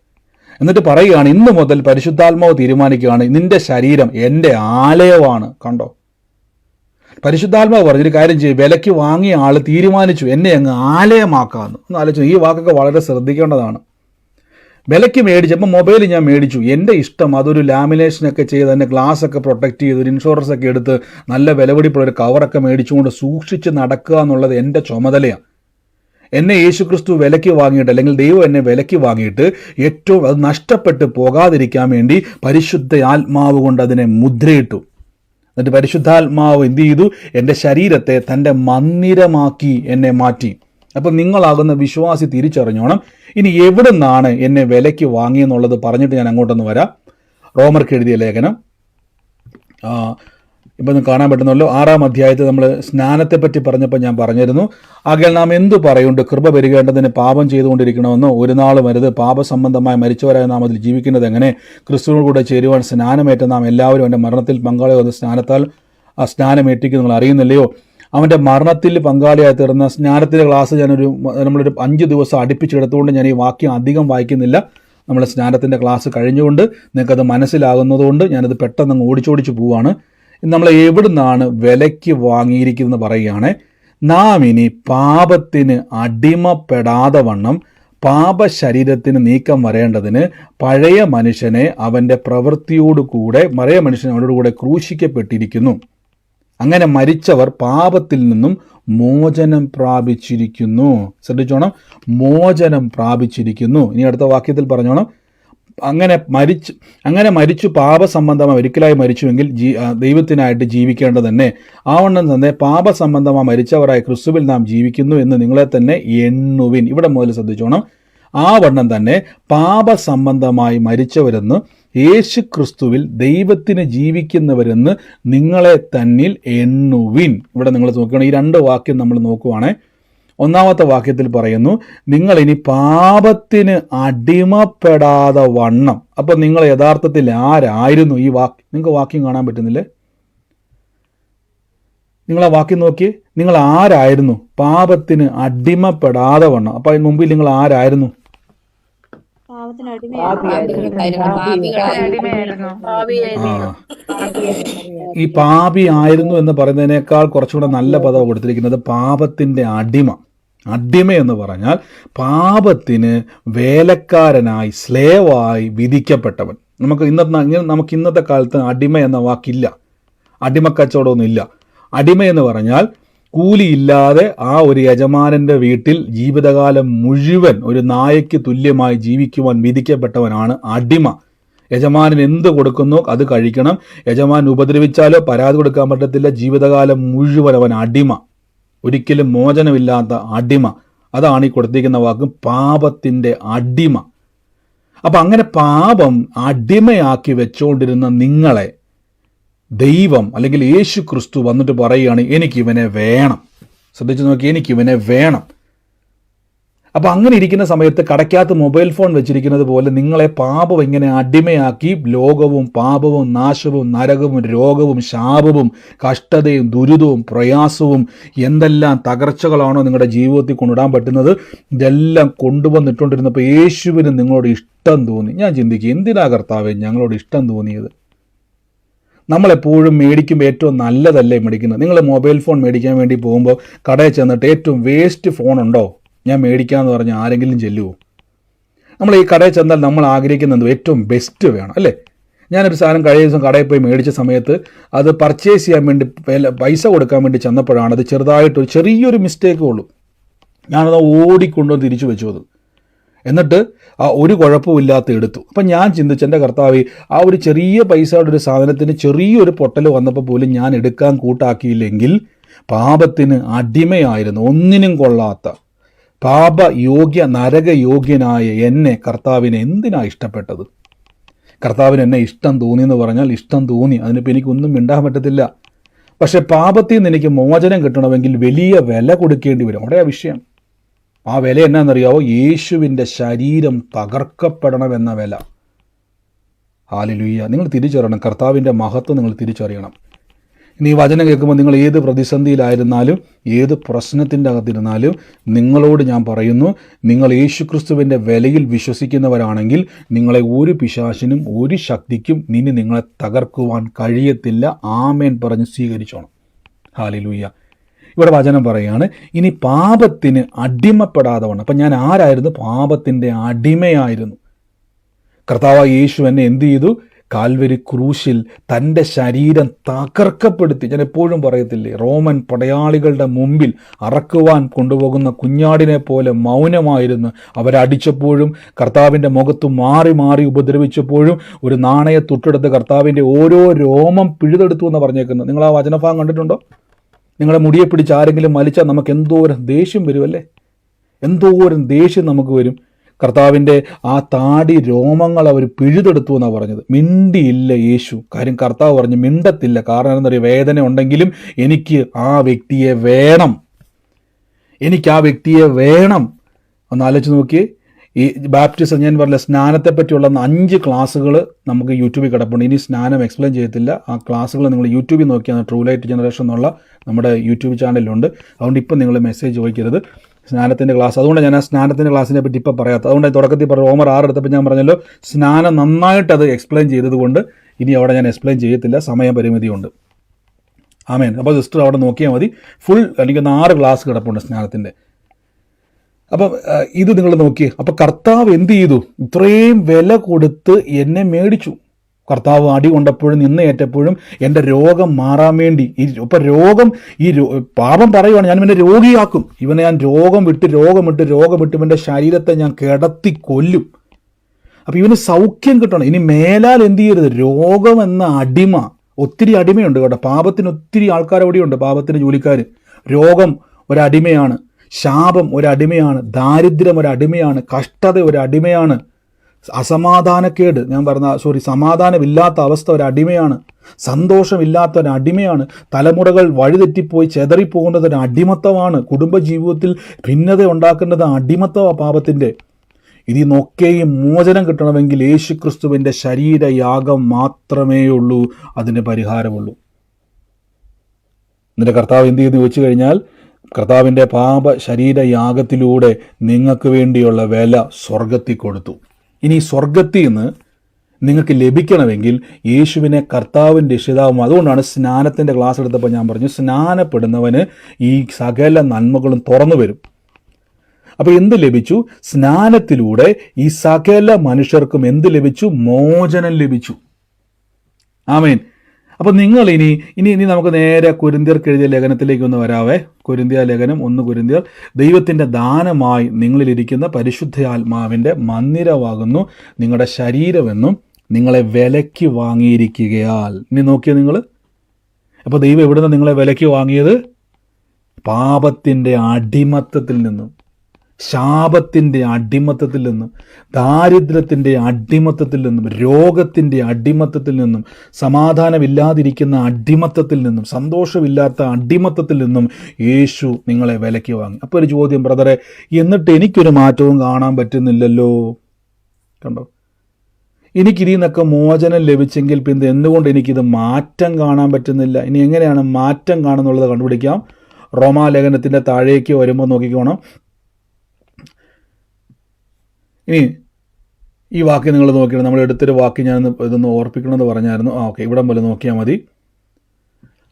എന്നിട്ട് പറയുകയാണ്, ഇന്ന് മുതൽ പരിശുദ്ധാത്മാവ് തീരുമാനിക്കുകയാണ്, നിന്റെ ശരീരം എൻ്റെ ആലയമാണ്. കണ്ടോ, പരിശുദ്ധാത്മാവ് പറഞ്ഞൊരു കാര്യം ചെയ്യും, വിലയ്ക്ക് വാങ്ങിയ ആൾ തീരുമാനിച്ചു എന്നെ അങ്ങ് ആലയമാക്കാമെന്ന്. ഒന്ന് ആലോചിച്ചു, ഈ വാക്കൊക്കെ വളരെ ശ്രദ്ധിക്കേണ്ടതാണ്. വിലയ്ക്ക് മേടിച്ചപ്പോൾ മൊബൈൽ ഞാൻ മേടിച്ചു, എൻ്റെ ഇഷ്ടം, അതൊരു ലാമിനേഷനൊക്കെ ചെയ്ത് തന്നെ ഗ്ലാസ്സൊക്കെ പ്രൊട്ടക്റ്റ് ചെയ്ത് ഒരു ഇൻഷുറൻസ് ഒക്കെ എടുത്ത് നല്ല വിലപിടിപ്പുള്ള ഒരു കവറൊക്കെ മേടിച്ചുകൊണ്ട് സൂക്ഷിച്ച് നടക്കുക എന്നുള്ളത് എൻ്റെ ചുമതലയാണ്. എന്നെ യേശുക്രിസ്തു വിലയ്ക്ക് വാങ്ങിയിട്ട്, അല്ലെങ്കിൽ ദൈവം എന്നെ വിലയ്ക്ക് വാങ്ങിയിട്ട് ഏറ്റവും അത് നഷ്ടപ്പെട്ട് പോകാതിരിക്കാൻ വേണ്ടി പരിശുദ്ധ ആത്മാവ് കൊണ്ട് അതിനെ മുദ്രയിട്ടു. എന്നിട്ട് പരിശുദ്ധാത്മാവ് എന്ത് ചെയ്തു? എൻ്റെ ശരീരത്തെ തൻ്റെ മന്ദിരമാക്കി എന്നെ മാറ്റി. അപ്പം നിങ്ങളാകുന്ന വിശ്വാസി തിരിച്ചറിഞ്ഞോണം, ഇനി എവിടെ നിന്നാണ് എന്നെ വിലയ്ക്ക് വാങ്ങിയെന്നുള്ളത് പറഞ്ഞിട്ട് ഞാൻ അങ്ങോട്ടൊന്ന് വരാം. റോമർക്ക് എഴുതിയ ലേഖനം ഇപ്പം കാണാൻ പറ്റുന്നല്ലോ, 6-ാം അധ്യായത്തിൽ നമ്മൾ സ്നാനത്തെപ്പറ്റി പറഞ്ഞപ്പോൾ ഞാൻ പറഞ്ഞിരുന്നു, ആകയാൽ നാം എന്തു പറയുണ്ട്? കൃപ പെരുകേണ്ടതിന് പാപം ചെയ്തുകൊണ്ടിരിക്കണമെന്നോ? ഒരു നാളും വരുത്. പാപസംബന്ധമായി മരിച്ചവരായ നാം അതിൽ ജീവിക്കുന്നത് എങ്ങനെ? ക്രിസ്തുവിനോട് കൂടെ ചേരുവാൻ സ്നാനമേറ്റ നാം എല്ലാവരും അവൻ്റെ മരണത്തിൽ പങ്കാളിയാകുന്ന സ്നാനത്താൽ ആ സ്നാനമേറ്റിക്ക് നിങ്ങൾ അറിയുന്നില്ലയോ? അവൻ്റെ മരണത്തിൽ പങ്കാളിയായി തീർന്ന സ്നാനത്തിൻ്റെ ക്ലാസ് നമ്മളൊരു 5 ദിവസം അടുപ്പിച്ചെടുത്തുകൊണ്ട് ഞാൻ ഈ വാക്യം അധികം വായിക്കുന്നില്ല. നമ്മൾ സ്നാനത്തിൻ്റെ ക്ലാസ് കഴിഞ്ഞുകൊണ്ട് നിങ്ങൾക്കത് മനസ്സിലാകുന്നതുകൊണ്ട് ഞാനത് പെട്ടെന്ന് അങ്ങ് ഓടിച്ചോടിച്ച് പോവുകയാണ്. നമ്മൾ എവിടുന്നാണ് വിലയ്ക്ക് വാങ്ങിയിരിക്കുന്നത് പറയുകയാണ്. നാം ഇനി പാപത്തിന് അടിമപ്പെടാതെ വണ്ണം പാപശരീരത്തിന് നീക്കം വരേണ്ടതിന് പഴയ മനുഷ്യനെ അവൻ്റെ പ്രവൃത്തിയോടുകൂടെ അവനോട് കൂടെ ക്രൂശിക്കപ്പെട്ടിരിക്കുന്നു. അങ്ങനെ മരിച്ചവർ പാപത്തിൽ നിന്നും മോചനം പ്രാപിച്ചിരിക്കുന്നു. ശ്രദ്ധിച്ചോണം, മോചനം പ്രാപിച്ചിരിക്കുന്നു. ഇനി അടുത്ത വാക്യത്തിൽ പറഞ്ഞോണം, അങ്ങനെ മരിച്ചു പാപസംബന്ധമായി ഒരിക്കലായി മരിച്ചുവെങ്കിൽ ദൈവത്തിനായിട്ട് ജീവിക്കേണ്ടത് തന്നെ. ആവണ്ണം തന്നെ പാപസംബന്ധമായി മരിച്ചവരായ ക്രിസ്തുവിൽ നാം ജീവിക്കുന്നു എന്ന് നിങ്ങളെ തന്നെ എണ്ണുവിൻ. ഇവിടെ മുതൽ ശ്രദ്ധിച്ചോണം, ആ വണ്ണം തന്നെ പാപസംബന്ധമായി മരിച്ചവരെന്ന് യേശു ക്രിസ്തുവിൽ ദൈവത്തിന് ജീവിക്കുന്നവരെന്ന് നിങ്ങളെ തന്നിൽ എണ്ണുവിൻ. ഇവിടെ നിങ്ങൾ നോക്കുകയാണ്, ഈ 2 വാക്യം നമ്മൾ നോക്കുവാണേ. 1-ാമത്തെ വാക്യത്തിൽ പറയുന്നു, നിങ്ങൾ ഇനി പാപത്തിന് അടിമപ്പെടാതെ വണ്ണം. അപ്പം നിങ്ങൾ യഥാർത്ഥത്തിൽ ആരായിരുന്നു? ഈ നിങ്ങൾക്ക് വാക്യം കാണാൻ പറ്റുന്നില്ലേ? നിങ്ങൾ ആ വാക്യം നോക്കിയേ, നിങ്ങൾ ആരായിരുന്നു? പാപത്തിന് അടിമപ്പെടാതെ വണ്ണം. അപ്പം അതിന് മുമ്പിൽ നിങ്ങൾ ആരായിരുന്നു? ഈ പാപി ആയിരുന്നു എന്ന് പറയുന്നതിനേക്കാൾ കുറച്ചുകൂടെ നല്ല പദം കൊടുത്തിരിക്കുന്നത് പാപത്തിൻ്റെ അടിമ. അടിമ എന്ന് പറഞ്ഞാൽ പാപത്തിന് വേലക്കാരനായി, സ്ലേവായി വിധിക്കപ്പെട്ടവൻ. നമുക്ക് ഇന്നത്തെ കാലത്ത് അടിമ എന്ന വാക്കില്ല, അടിമക്കച്ചവടമൊന്നും ഇല്ല. അടിമ എന്ന് പറഞ്ഞാൽ കൂലിയില്ലാതെ ആ ഒരു യജമാനന്റെ വീട്ടിൽ ജീവിതകാലം മുഴുവൻ ഒരു നായയ്ക്ക് തുല്യമായി ജീവിക്കുവാൻ വിധിക്കപ്പെട്ടവനാണ് അടിമ. യജമാനൻ എന്ത് കൊടുക്കുന്നോ അത് കഴിക്കണം. യജമാൻ ഉപദ്രവിച്ചാലോ പരാതി കൊടുക്കാൻ പറ്റത്തില്ല. ജീവിതകാലം മുഴുവൻ അവൻ അടിമ, ഒരിക്കലും മോചനമില്ലാത്ത അടിമ. അതാണ് ഈ കൊടുത്തിരിക്കുന്ന വാക്ക്, പാപത്തിൻ്റെ അടിമ. അപ്പം അങ്ങനെ പാപം അടിമയാക്കി വെച്ചുകൊണ്ടിരുന്ന നിങ്ങളെ ദൈവം അല്ലെങ്കിൽ യേശു ക്രിസ്തു വന്നിട്ട് പറയുകയാണ്, എനിക്കിവനെ വേണം. ശ്രദ്ധിച്ചു നോക്കി, എനിക്കിവനെ വേണം. അപ്പം അങ്ങനെ ഇരിക്കുന്ന സമയത്ത് കടയ്ക്കകത്ത് മൊബൈൽ ഫോൺ വെച്ചിരിക്കുന്നത് പോലെ നിങ്ങളെ പാപം ഇങ്ങനെ അടിമയാക്കി ലോകവും പാപവും നാശവും നരകവും രോഗവും ശാപവും കഷ്ടതയും ദുരിതവും പ്രയാസവും എന്തെല്ലാം തകർച്ചകളാണോ നിങ്ങളുടെ ജീവിതത്തിൽ കൊണ്ടിടാൻ പറ്റുന്നത്, ഇതെല്ലാം കൊണ്ടുവന്നിട്ടുണ്ടിരുന്നപ്പോൾ യേശുവിന് നിങ്ങളോട് ഇഷ്ടം തോന്നി. ഞാൻ ചിന്തിക്കും, എന്തിനാ കർത്താവേ ഞങ്ങളോട് ഇഷ്ടം തോന്നിയത്? നമ്മളെപ്പോഴും മേടിക്കുമ്പോൾ ഏറ്റവും നല്ലതല്ലേ മേടിക്കുന്നത്? നിങ്ങൾ മൊബൈൽ ഫോൺ മേടിക്കാൻ വേണ്ടി പോകുമ്പോൾ കടയിൽ ചെന്നിട്ട് ഏറ്റവും വേസ്റ്റ് ഫോണുണ്ടോ ഞാൻ മേടിക്കാമെന്ന് പറഞ്ഞാൽ ആരെങ്കിലും ചെല്ലുമോ? നമ്മൾ ഈ കടയിൽ ചെന്നാൽ നമ്മൾ ആഗ്രഹിക്കുന്നത് ഏറ്റവും ബെസ്റ്റ് വേണം അല്ലേ? ഞാനൊരു സാധനം കഴിഞ്ഞ ദിവസം കടയിൽ പോയി മേടിച്ച സമയത്ത് അത് പർച്ചേസ് ചെയ്യാൻ വേണ്ടി പൈസ കൊടുക്കാൻ വേണ്ടി ചെന്നപ്പോഴാണ് അത് ചെറിയൊരു മിസ്റ്റേക്കേ ഉള്ളൂ. ഞാനത് ഓടിക്കൊണ്ടുവന്ന് തിരിച്ചു വെച്ചു. അത് എന്നിട്ട് ഒരു കുഴപ്പമില്ലാത്ത എടുത്തു. അപ്പം ഞാൻ ചിന്തിച്ചു, എൻ്റെ കർത്താവേ, ആ ഒരു ചെറിയ പൈസയുടെ ഒരു സാധനത്തിന് ചെറിയൊരു പൊട്ടൽ വന്നപ്പോൾ പോലും ഞാൻ എടുക്കാൻ കൂട്ടാക്കിയില്ലെങ്കിൽ പാപത്തിന് അടിമയായിരുന്നു, ഒന്നിനും കൊള്ളാത്ത പാപയോഗ്യ നരകയോഗ്യനായ എന്നെ കർത്താവിനെ എന്തിനാ ഇഷ്ടപ്പെട്ടത്? കർത്താവിന് എന്നെ ഇഷ്ടം തോന്നി എന്ന് പറഞ്ഞാൽ ഇഷ്ടം തോന്നി, അതിനിപ്പോൾ എനിക്കൊന്നും മിണ്ടാൻ പറ്റത്തില്ല. പക്ഷെ പാപത്തിൽ നിന്ന് എനിക്ക് മോചനം കിട്ടണമെങ്കിൽ വലിയ വില കൊടുക്കേണ്ടി വരും. അവിടെ ആ വിഷയം. ആ വില എന്നാണെന്നറിയാവോ? യേശുവിൻ്റെ ശരീരം തകർക്കപ്പെടണമെന്ന വില. ഹല്ലേലൂയ. നിങ്ങൾ തിരിച്ചറിയണം, കർത്താവിൻ്റെ മഹത്വം നിങ്ങൾ തിരിച്ചറിയണം. ഇനി ഈ വചനം കേൾക്കുമ്പോൾ നിങ്ങൾ ഏത് പ്രതിസന്ധിയിലായിരുന്നാലും ഏത് പ്രശ്നത്തിൻ്റെ അകത്തിരുന്നാലും നിങ്ങളോട് ഞാൻ പറയുന്നു, നിങ്ങൾ യേശുക്രിസ്തുവിൻ്റെ വിലയിൽ വിശ്വസിക്കുന്നവരാണെങ്കിൽ നിങ്ങളെ ഒരു പിശാചിനും ഒരു ശക്തിക്കും ഇനി നിങ്ങളെ തകർക്കുവാൻ കഴിയത്തില്ല. ആമേൻ പറഞ്ഞ് സ്വീകരിച്ചോണം. ഹല്ലേലൂയ. ഇവിടെ വചനം പറയുകയാണ്, ഇനി പാപത്തിന് അടിമപ്പെടാതെ വണ്ണം. അപ്പം ഞാൻ ആരായിരുന്നു? പാപത്തിൻ്റെ അടിമയായിരുന്നു. കർത്താവായ യേശു എന്നെ എന്ത് ചെയ്തു? കാൽവരി ക്രൂശിൽ തൻ്റെ ശരീരം തകർക്കപ്പെടുത്തി. ഞാൻ എപ്പോഴും പറയത്തില്ലേ, റോമൻ പടയാളികളുടെ മുമ്പിൽ അറക്കുവാൻ കൊണ്ടുപോകുന്ന കുഞ്ഞാടിനെ പോലെ മൗനമായിരുന്നു. അവരടിച്ചപ്പോഴും കർത്താവിൻ്റെ മുഖത്ത് മാറി മാറി ഉപദ്രവിച്ചപ്പോഴും ഒരു നാണയത്തൊട്ടെടുത്ത് കർത്താവിൻ്റെ ഓരോ രോമം പിഴുതെടുത്തു എന്ന് പറഞ്ഞേക്കുന്നത്. നിങ്ങൾ ആ വചനഭാഗം കണ്ടിട്ടുണ്ടോ? നിങ്ങളുടെ മുടിയെ പിടിച്ച് ആരെങ്കിലും വലിച്ചാൽ നമുക്ക് എന്തോരം ദേഷ്യം വരുമല്ലേ? എന്തോരം ദേഷ്യം നമുക്ക് വരും. കർത്താവിൻ്റെ ആ താടി രോമങ്ങൾ അവർ പിഴുതെടുത്തു എന്നാണ് പറഞ്ഞത്. മിണ്ടിയില്ല യേശു. കാര്യം കർത്താവ് പറഞ്ഞു മിണ്ടത്തില്ല. കാരണം എന്താ പറയുക? വേദന ഉണ്ടെങ്കിലും എനിക്ക് ആ വ്യക്തിയെ വേണം, എനിക്ക് ആ വ്യക്തിയെ വേണം. ഒന്ന് ആലോചിച്ച് നോക്കിയേ. ഈ ബാപ്റ്റിസം, ഞാൻ പറഞ്ഞില്ല, സ്നാനത്തെ പറ്റിയുള്ള 5 ക്ലാസ്സുകൾ നമുക്ക് യൂട്യൂബിൽ കിടപ്പുണ്ട്. ഇനി സ്നാനം എക്സ്പ്ലെയിൻ ചെയ്യത്തില്ല. ആ ക്ലാസ്സുകൾ നിങ്ങൾ യൂട്യൂബിൽ നോക്കിയാൽ ട്രൂ ലൈറ്റ് ജനറേഷൻ എന്നുള്ള നമ്മുടെ യൂട്യൂബ് ചാനലിലുണ്ട്. അതുകൊണ്ട് ഇപ്പം നിങ്ങൾ മെസ്സേജ് ചോദിക്കരുത് സ്നാനത്തിൻ്റെ ക്ലാസ്. അതുകൊണ്ട് ഞാൻ ആ സ്നാനത്തിൻ്റെ ക്ലാസ്സിനെ പറ്റി ഇപ്പം പറയാത്ത. അതുകൊണ്ട് തുടക്കത്തിൽ റോമർ 6 എടുത്തപ്പോൾ ഞാൻ പറഞ്ഞല്ലോ, സ്നാനം നന്നായിട്ട് അത് എക്സ്പ്ലെയിൻ ചെയ്തതുകൊണ്ട് ഇനി അവിടെ ഞാൻ എക്സ്പ്ലെയിൻ ചെയ്യത്തില്ല, സമയപരിമിതിയുണ്ട്. ആമേൻ. അപ്പോൾ സിസ്റ്റർ അവിടെ നോക്കിയാൽ മതി. ഫുൾ എനിക്ക് 6 ക്ലാസ് കിടപ്പുണ്ട് സ്നാനത്തിൻ്റെ. അപ്പം ഇത് നിങ്ങൾ നോക്കിയേ. അപ്പം കർത്താവ് എന്ത് ചെയ്തു? ഇത്രയും വില കൊടുത്ത് എന്നെ മേടിച്ചു. കർത്താവ് അടി കൊണ്ടപ്പോഴും നിന്നേറ്റപ്പോഴും എൻ്റെ രോഗം മാറാൻ വേണ്ടി ഇപ്പം രോഗം പാപം പറയുവാണ്, ഞാൻ ഇവനെ രോഗിയാക്കും, ഇവനെ ഞാൻ രോഗം വിട്ട് ഇവൻ്റെ ശരീരത്തെ ഞാൻ കിടത്തി കൊല്ലും. അപ്പം ഇവന് സൗഖ്യം കിട്ടണം. ഇനി മേലാൽ എന്ത് ചെയ്യരുത്? രോഗം എന്ന അടിമ, ഒത്തിരി അടിമയുണ്ട് കേട്ടോ. പാപത്തിന് ഒത്തിരി ആൾക്കാർ അവിടെയുണ്ട്, പാപത്തിന് ജോലിക്കാർ. രോഗം ഒരടിമയാണ്, ശാപം ഒരടിമയാണ്, ദാരിദ്ര്യം ഒരടിമയാണ്, കഷ്ടത ഒരടിമയാണ്, അസമാധാനക്കേട് സമാധാനമില്ലാത്ത അവസ്ഥ ഒരടിമയാണ്, സന്തോഷമില്ലാത്ത ഒരടിമയാണ്, തലമുറകൾ വഴിതെറ്റിപ്പോയി ചെതറിപ്പോകുന്നത് ഒരു അടിമത്തമാണ്, കുടുംബജീവിതത്തിൽ ഭിന്നത ഉണ്ടാക്കുന്നത് അടിമത്തമാണ് പാപത്തിൻ്റെ. ഇതിനൊക്കെയും മോചനം കിട്ടണമെങ്കിൽ യേശുക്രിസ്തുവിൻ്റെ ശരീരയാഗം മാത്രമേ ഉള്ളൂ അതിന് പരിഹാരമുള്ളൂ. എന്നിട്ട് കർത്താവ് എന്ത് ചെയ്തെന്ന് ചോദിച്ചു കഴിഞ്ഞാൽ, കർത്താവിൻ്റെ പാപ ശരീരയാഗത്തിലൂടെ നിങ്ങൾക്ക് വേണ്ടിയുള്ള വില സ്വർഗത്തിൽ കൊടുത്തു. ഇനി സ്വർഗത്തിൽ നിന്ന് നിങ്ങൾക്ക് ലഭിക്കണമെങ്കിൽ യേശുവിനെ കർത്താവിൻ്റെ രക്ഷിതാവും. അതുകൊണ്ടാണ് സ്നാനത്തിൻ്റെ ക്ലാസ് എടുത്തപ്പോൾ ഞാൻ പറഞ്ഞു, സ്നാനപ്പെടുന്നവന് ഈ സകല നന്മകളും തുറന്നു വരും. അപ്പോൾ എന്ത് ലഭിച്ചു? സ്നാനത്തിലൂടെ ഈ സകല മനുഷ്യർക്കും എന്ത് ലഭിച്ചു? മോചനം ലഭിച്ചു. ആമേൻ. അപ്പം നിങ്ങൾ ഇനി നമുക്ക് നേരെ കൊരിന്ത്യർക്ക് എഴുതിയ ലേഖനത്തിലേക്ക് ഒന്ന് വരാവേ. കൊരിന്ത്യ ലേഖനം 1 കൊരിന്ത്യർ. ദൈവത്തിൻ്റെ ദാനമായി നിങ്ങളിലിരിക്കുന്ന പരിശുദ്ധാത്മാവിൻ്റെ മന്ദിരമാകുന്നു നിങ്ങളുടെ ശരീരമെന്നും നിങ്ങളെ വിലയ്ക്ക് വാങ്ങിയിരിക്കുകയാൽ. ഇനി നോക്കിയാൽ നിങ്ങൾ, അപ്പോൾ ദൈവം എവിടുന്ന് നിങ്ങളെ വിലയ്ക്ക് വാങ്ങിയത്? പാപത്തിൻ്റെ അടിമത്തത്തിൽ നിന്നും, ശാപത്തിൻ്റെ അടിമത്തത്തിൽ നിന്നും, ദാരിദ്ര്യത്തിൻ്റെ അടിമത്തത്തിൽ നിന്നും, രോഗത്തിൻ്റെ അടിമത്തത്തിൽ നിന്നും, സമാധാനമില്ലാതിരിക്കുന്ന അടിമത്തത്തിൽ നിന്നും, സന്തോഷമില്ലാത്ത അടിമത്തത്തിൽ നിന്നും യേശു നിങ്ങളെ വിലയ്ക്ക് വാങ്ങി. അപ്പോൾ ഒരു ചോദ്യം, ബ്രദറെ, എന്നിട്ട് എനിക്കൊരു മാറ്റവും കാണാൻ പറ്റുന്നില്ലല്ലോ. കണ്ടോ? എനിക്കിതിൽ നിന്നൊക്കെ മോചനം ലഭിച്ചെങ്കിൽ പിന്നെ എന്തുകൊണ്ട് എനിക്കിത് മാറ്റം കാണാൻ പറ്റുന്നില്ല? ഇനി എങ്ങനെയാണ് മാറ്റം കാണുന്നുള്ളത് കണ്ടുപിടിക്കാം. റോമാലേഖനത്തിൻ്റെ താഴേക്ക് വരുമ്പോൾ നോക്കിക്കോണം. ഇനി ഈ വാക്യം നിങ്ങൾ നോക്കിയാണ്, നമ്മൾ എടുത്തൊരു വാക്യം ഞാൻ ഇതൊന്ന് ഓർപ്പിക്കണമെന്ന് പറഞ്ഞായിരുന്നു. ഓക്കെ, ഇവിടം പോലെ നോക്കിയാൽ മതി.